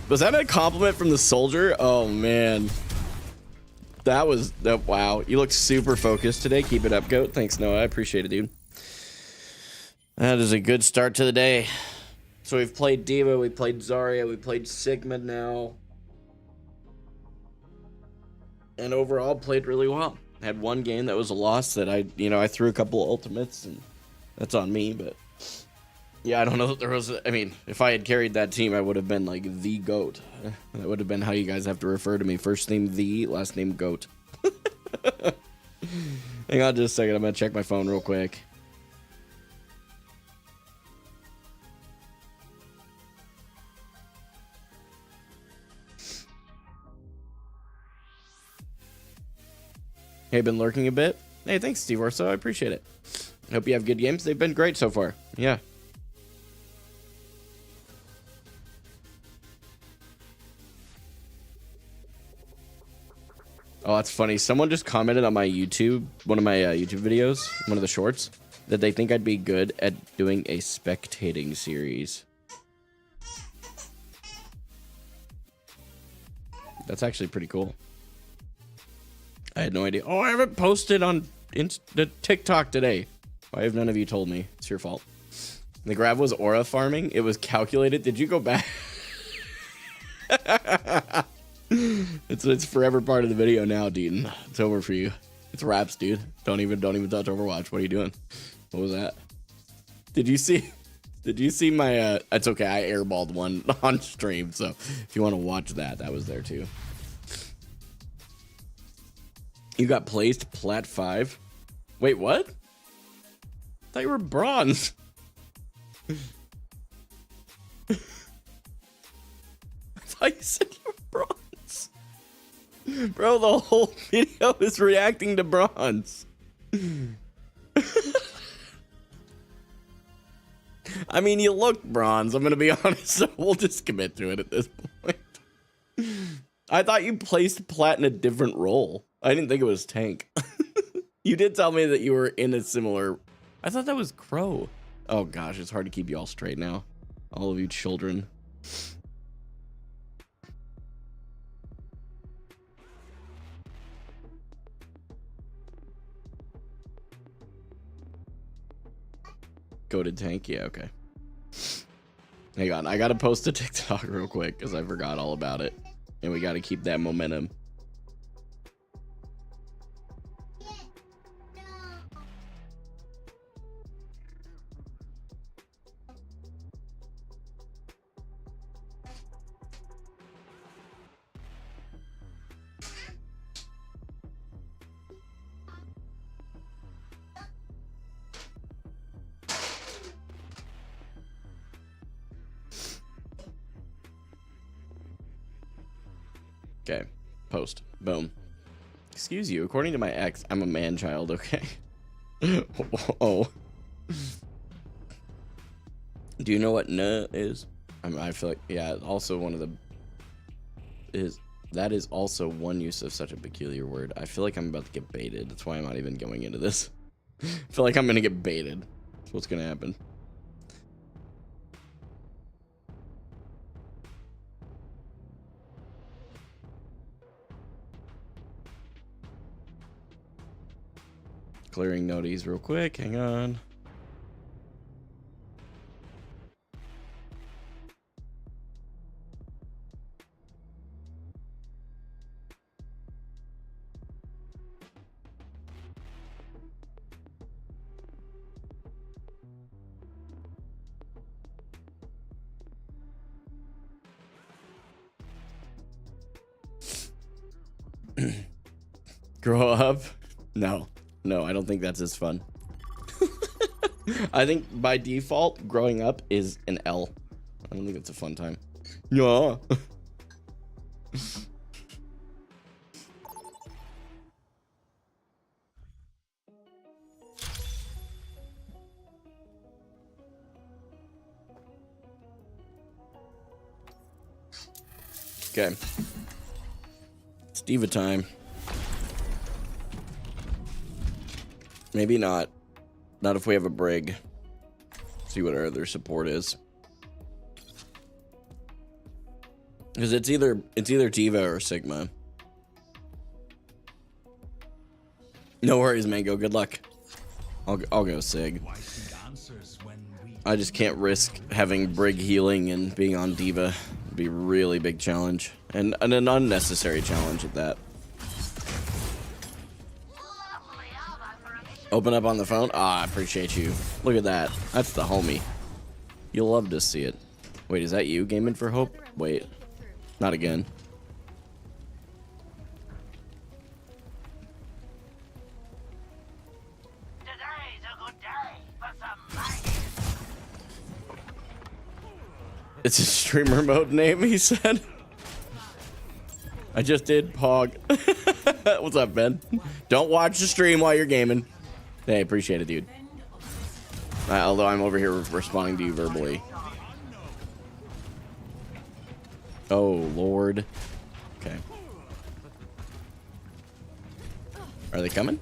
Was that a compliment from the soldier? Oh man, that was wow. You look super focused today. Keep it up, goat. Thanks, Noah. I appreciate it, dude. That is a good start to the day. So we've played Diva, we played Zarya, we played Sigma now, and overall played really well. Had one game that was a loss that I threw a couple of ultimates, and that's on me, but. Yeah, I don't know that there was. I mean, if I had carried that team, I would have been like the GOAT. That would have been how you guys have to refer to me. First name the, last name GOAT. Hang on just a second. I'm going to check my phone real quick. Hey, been lurking a bit? Hey, thanks, Steve Orso. I appreciate it. Hope you have good games. They've been great so far. Yeah. Oh, that's funny. Someone just commented on my YouTube, one of my YouTube videos, one of the shorts, that they think I'd be good at doing a spectating series. That's actually pretty cool. I had no idea. Oh, I haven't posted on the TikTok today. Why have none of you told me? It's your fault. The grab was aura farming. It was calculated. Did you go back? It's forever part of the video now, Deaton. It's over for you. It's wraps, dude. Don't even touch Overwatch. What are you doing? What was that? Did you see my it's okay, I airballed one on stream, so if you want to watch that, that was there too. You got placed plat 5. Wait, what? I thought you were bronze. I thought you said you were bronze. Bro, the whole video is reacting to bronze. I mean, you look bronze. I'm gonna be honest, so we'll just commit to it at this point. I thought you placed plat in a different role. I didn't think it was tank. You did tell me that you were in a similar... I thought that was crow. Oh gosh, it's hard to keep you all straight now. All of you children. Goated tank? Yeah, okay. Hang on, I gotta post a TikTok real quick because I forgot all about it. And we gotta keep that momentum. Okay, post. Boom. Excuse you, according to my ex, I'm a man-child, okay? Oh. Do you know what "nuh" is? I feel like, yeah, also one of the... That is also one use of such a peculiar word. I feel like I'm about to get baited. That's why I'm not even going into this. I feel like I'm gonna get baited. That's what's gonna happen. Clearing noties real quick. Hang on. Grow up? No. No, I don't think that's as fun. I think by default, growing up is an L. I don't think it's a fun time. No. Okay. It's diva time. Maybe not. Not if we have a brig. See what our other support is. Because it's either Diva or Sigma. No worries, Mango. Good luck. I'll go Sig. I just can't risk having brig healing and being on Diva. It'd be a really big challenge. And an unnecessary challenge at that. Open up on the phone? Ah, I appreciate you. Look at that. That's the homie. You'll love to see it. Wait, is that you gaming for Hope? Wait. Not again. Today's a good day for some mining. It's a streamer mode name, he said. I just did. Pog. What's up, Ben? Don't watch the stream while you're gaming. Hey, appreciate it, dude. Although I'm over here responding to you verbally. Oh, Lord. Okay. Are they coming?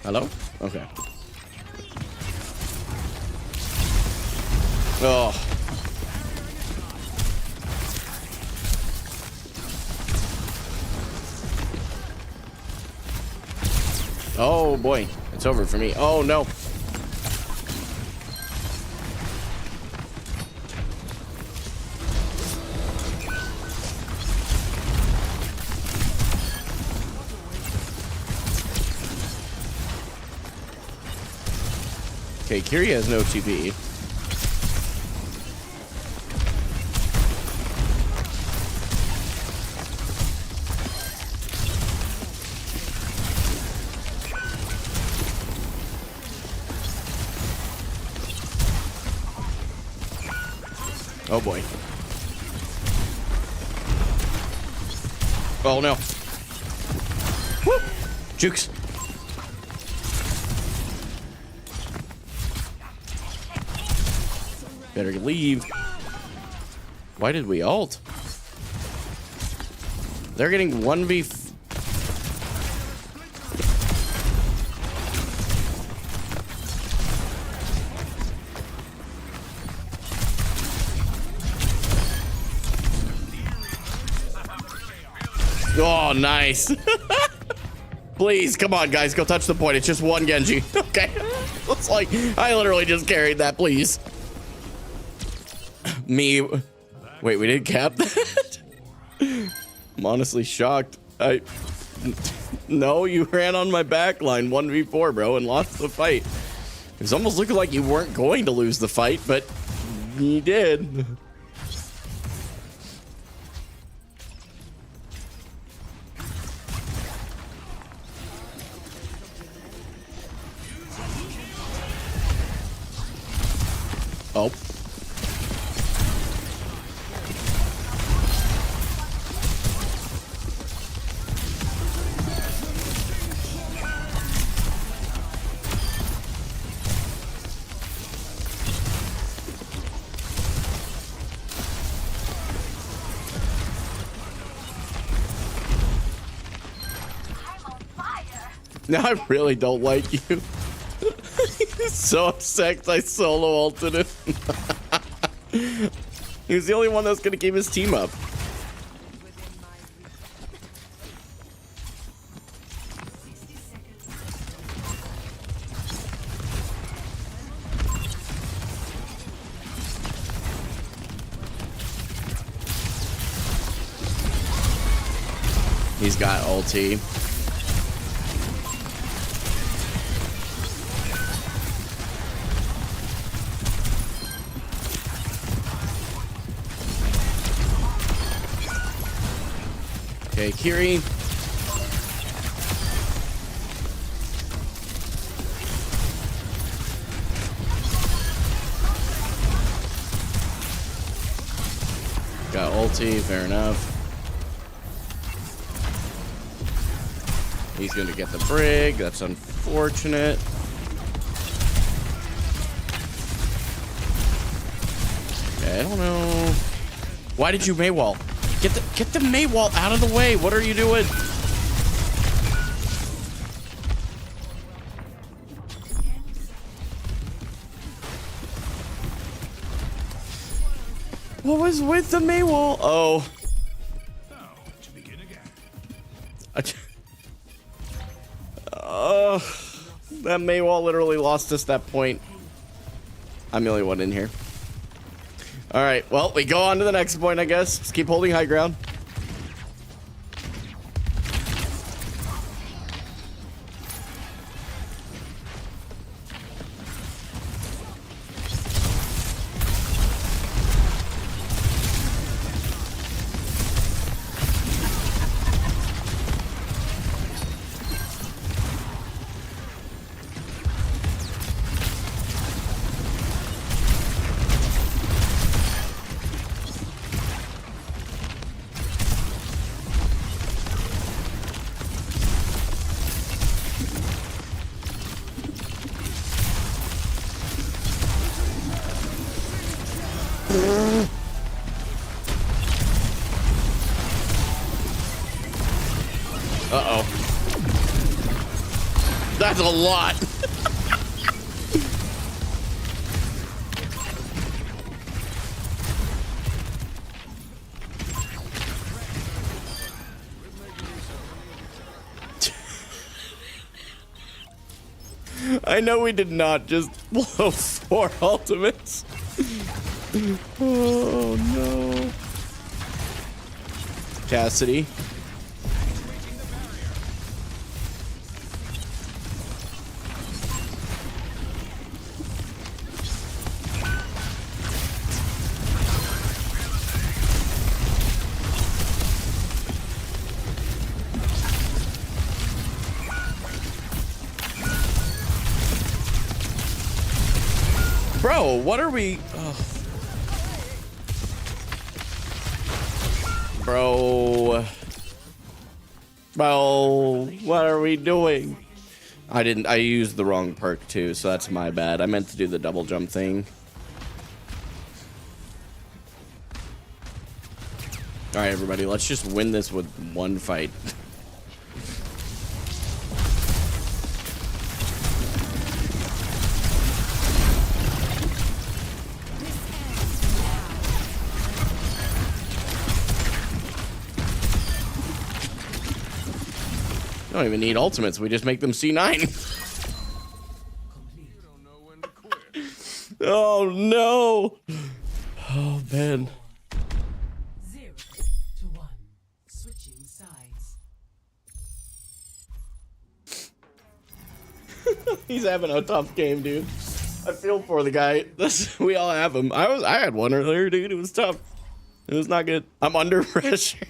Hello? Okay. Oh. Oh boy, it's over for me. Oh no. Okay, Kiri has no TP. Oh boy. Oh no. Woo! Jukes. Better leave. Why did we ult? They're getting 1v. Oh, nice. Please, come on, guys. Go touch the point. It's just one Genji. Okay. It's like, I literally just carried that, please. Me. Wait, we didn't cap that? I'm honestly shocked. No, you ran on my back line 1v4, bro, and lost the fight. It was almost looking like you weren't going to lose the fight, but you did. Oh. Now I really don't like you. He's so upset 'cause I solo ulted him. He was the only one that's gonna keep his team up. He's got ulti. Okay, Kiri. Got ulti, fair enough. He's gonna get the brig, that's unfortunate. Okay, I don't know. Why did you Maywall? Get the Maywall out of the way. What are you doing? What was with the Maywall? Oh. That Maywall literally lost us that point. I'm the only one in here. All right, well, we go on to the next point, I guess. Just keep holding high ground. Uh-oh. That's a lot. I know we did not just blow 4 ultimates. Oh no. Cassidy. Bro, what are we? Oh. Bro, what are we doing? I used the wrong perk too, so that's my bad. I meant to do the double jump thing. All right, everybody, let's just win this with one fight. We don't even need ultimates. We just make them C9. Oh no! Oh man. 0 to 1. Switching sides. He's having a tough game, dude. I feel for the guy. We all have him. I had one earlier, dude. It was tough. It was not good. I'm under pressure.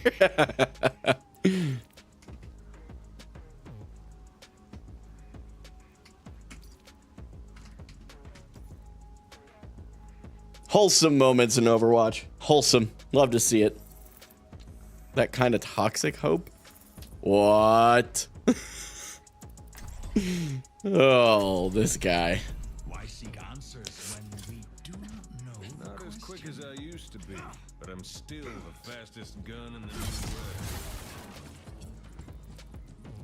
Wholesome moments in Overwatch. Wholesome. Love to see it. That kind of toxic hope? What? Oh, this guy. Why seek answers when we do not know? Not as quick as I used to be, but I'm still the fastest gun in the New West.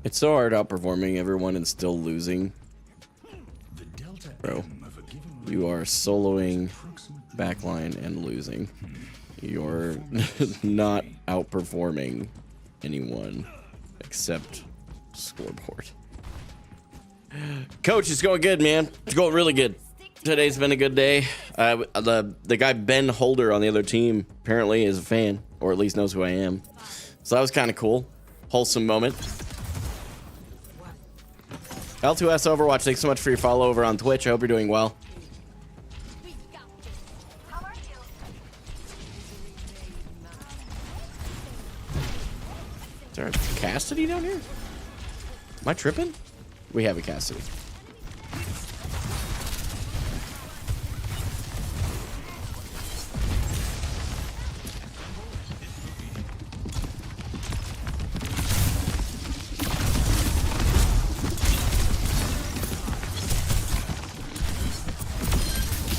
It's so hard outperforming everyone and still losing. The delta Bro, M of a given you are soloing backline and losing. You're not outperforming anyone except scoreboard. Coach, it's going good, man. It's going really good. Today's been a good day. The guy Ben Holder on the other team apparently is a fan, or at least knows who I am. So that was kind of cool. Wholesome moment. L2S Overwatch, thanks so much for your follow over on Twitch. I hope you're doing well. We got this. How are you? Is there a Cassidy down here? Am I tripping? We have a Cassidy.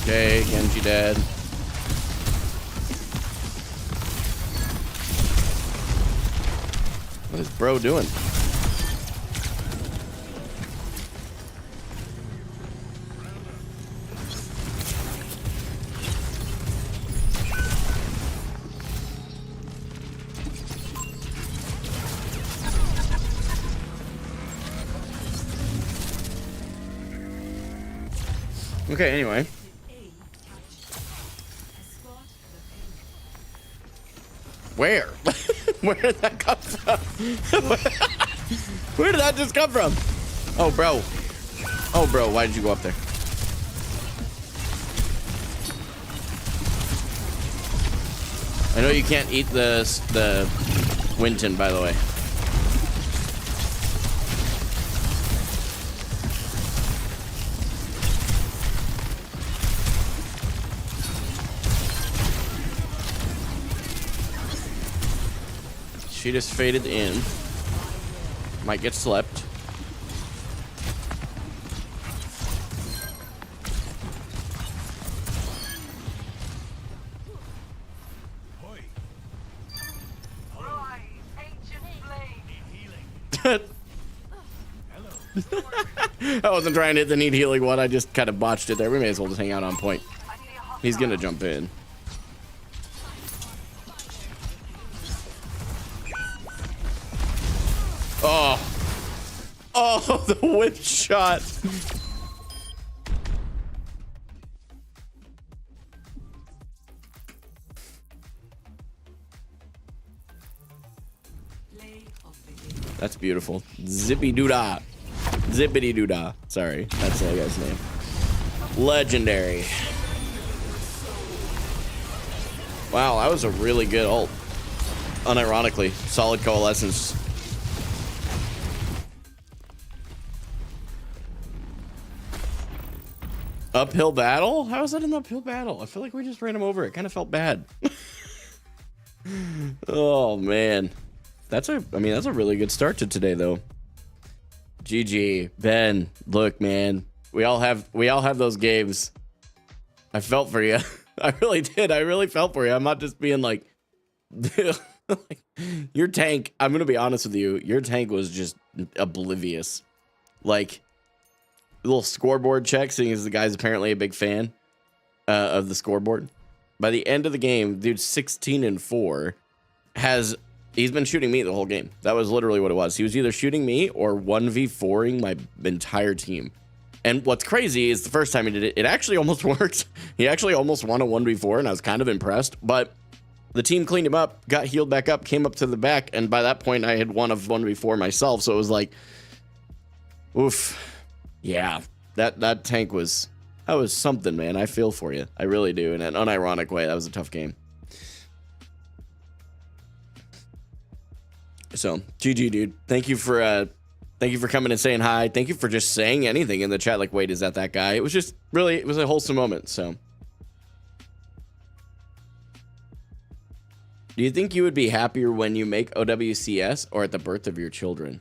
Okay, Genji dead. What is bro doing? Okay, anyway. Where? Where did that come from? Where did that just come from? Oh, bro. Oh, bro, why did you go up there? I know you can't eat the Winton, by the way. She just faded in. Might get slept. Roy, ancient flame. Hello. I wasn't trying to hit the need healing one. I just kind of botched it there. We may as well just hang out on point. He's gonna jump in. Oh. Oh, the whip shot. That's beautiful. Zippy doodah. Zippity doodah. Sorry, that's that guy's name. Legendary. Wow, that was a really good ult. Unironically, solid coalescence. Uphill battle? How is that an uphill battle? I feel like we just ran him over. It kind of felt bad. Oh man. That's a really good start to today though. GG. Ben, look, man. We all have those games. I felt for you. I really did. I really felt for you. I'm not just being like your tank, I'm gonna be honest with you, your tank was just oblivious. Like little scoreboard check, seeing as the guy's apparently a big fan of the scoreboard. By the end of the game, dude, 16-4 he's been shooting me the whole game. That was literally what it was. He was either shooting me or 1v4ing my entire team. And what's crazy is the first time he did it, it actually almost worked. He actually almost won a 1v4, and I was kind of impressed. But the team cleaned him up, got healed back up, came up to the back, and by that point, I had won a 1v4 myself. So it was like, oof. Yeah, that tank was something, man. I feel for you. I really do. In an unironic way, that was a tough game. So, GG, dude. Thank you for coming and saying hi. Thank you for just saying anything in the chat. Like, wait, is that guy? It was just really, it was a wholesome moment. So, do you think you would be happier when you make OWCS or at the birth of your children?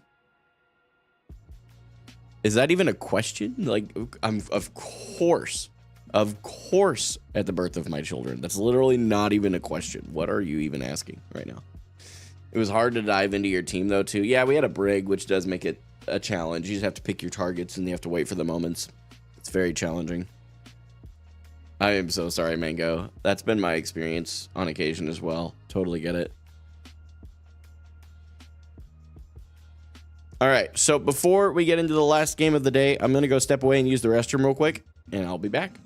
Is that even a question? Like, I'm of course at the birth of my children. That's literally not even a question. What are you even asking right now? It was hard to dive into your team though too. Yeah, we had a brig, which does make it a challenge. You just have to pick your targets and you have to wait for the moments. It's very challenging. I am so sorry, Mango. That's been my experience on occasion as well. Totally get it. All right, so before we get into the last game of the day, I'm going to go step away and use the restroom real quick, and I'll be back.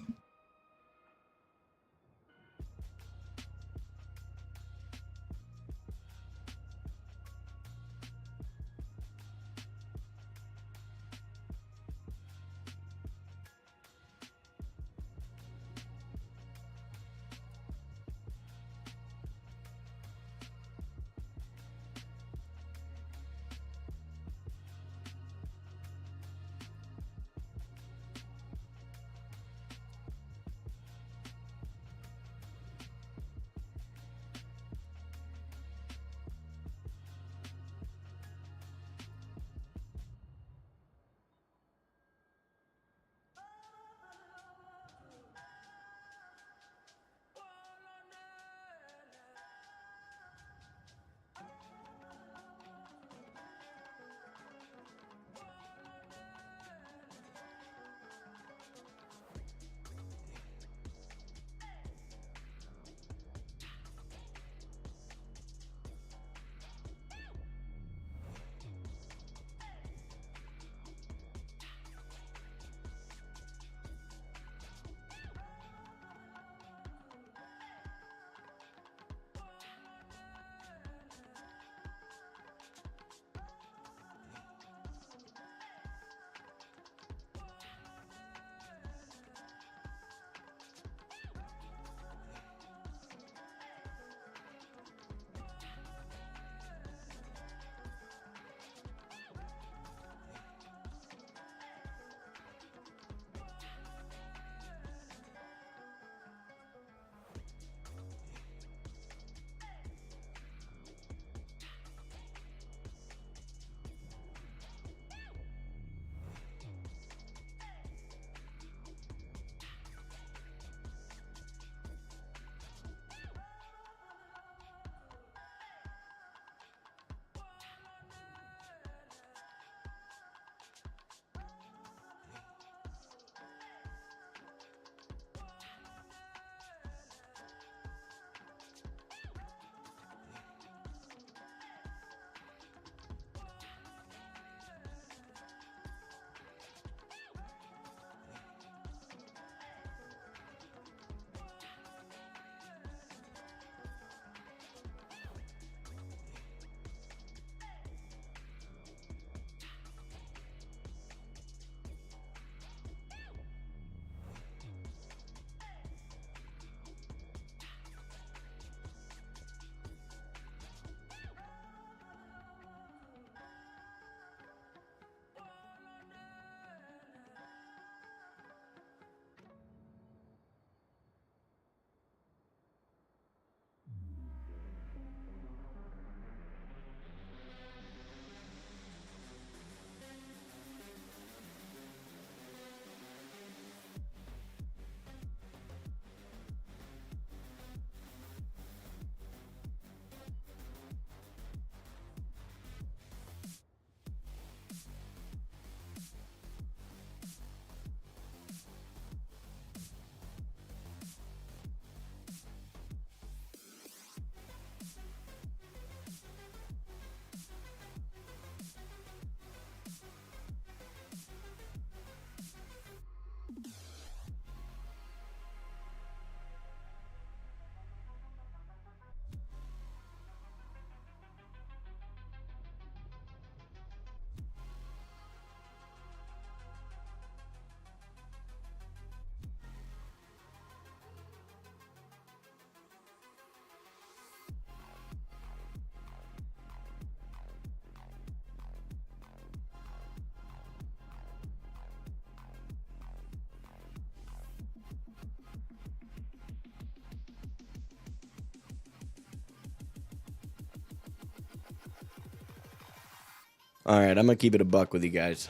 All right, I'm gonna keep it a buck with you guys.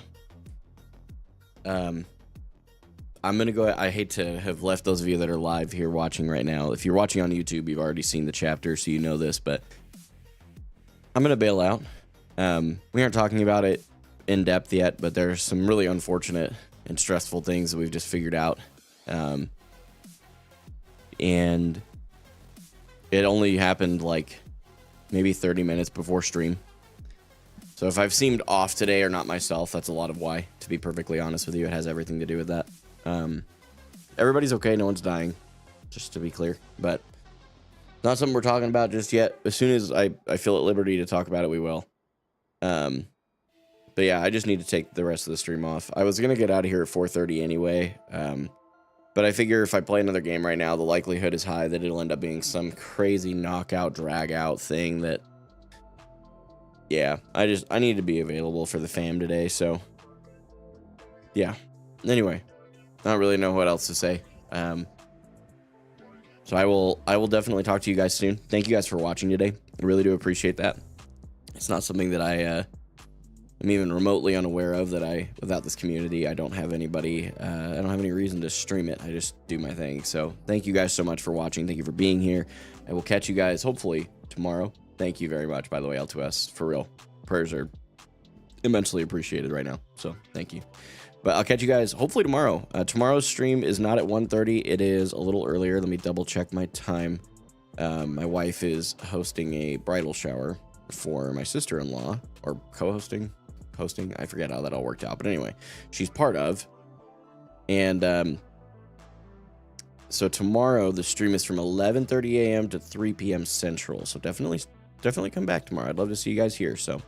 I'm gonna go. I hate to have left those of you that are live here watching right now. If you're watching on YouTube, you've already seen the chapter, so you know this. But I'm gonna bail out. We aren't talking about it in depth yet, but there's some really unfortunate and stressful things that we've just figured out. And it only happened like maybe 30 minutes before stream. So if I've seemed off today or not myself, that's a lot of why. To be perfectly honest with you, it has everything to do with that. Everybody's okay. No one's dying, just to be clear. But not something we're talking about just yet. As soon as I feel at liberty to talk about it, we will. But yeah, I just need to take the rest of the stream off. I was going to get out of here at 4:30 anyway. But I figure if I play another game right now, the likelihood is high that it'll end up being some crazy knockout, drag out thing that... Yeah, I need to be available for the fam today, so... Yeah. Anyway, I don't really know what else to say. So I will definitely talk to you guys soon. Thank you guys for watching today. I really do appreciate that. It's not something that I'm even remotely unaware of, that without this community, I don't have anybody, I don't have any reason to stream it. I just do my thing. So thank you guys so much for watching. Thank you for being here. I will catch you guys hopefully tomorrow. Thank you very much, by the way, L2S. For real. Prayers are immensely appreciated right now. So thank you. But I'll catch you guys hopefully tomorrow. Tomorrow's stream is not at 1:30. It is a little earlier. Let me double check my time. My wife is hosting a bridal shower for my sister-in-law, or co-hosting, I forget how that all worked out, but anyway, she's part of. And so tomorrow the stream is from 11:30 a.m. to 3 p.m. Central. So definitely come back tomorrow. I'd love to see you guys here. So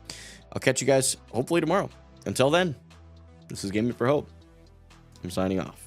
I'll catch you guys hopefully tomorrow. Until then, this is Gaming for Hope. I'm signing off.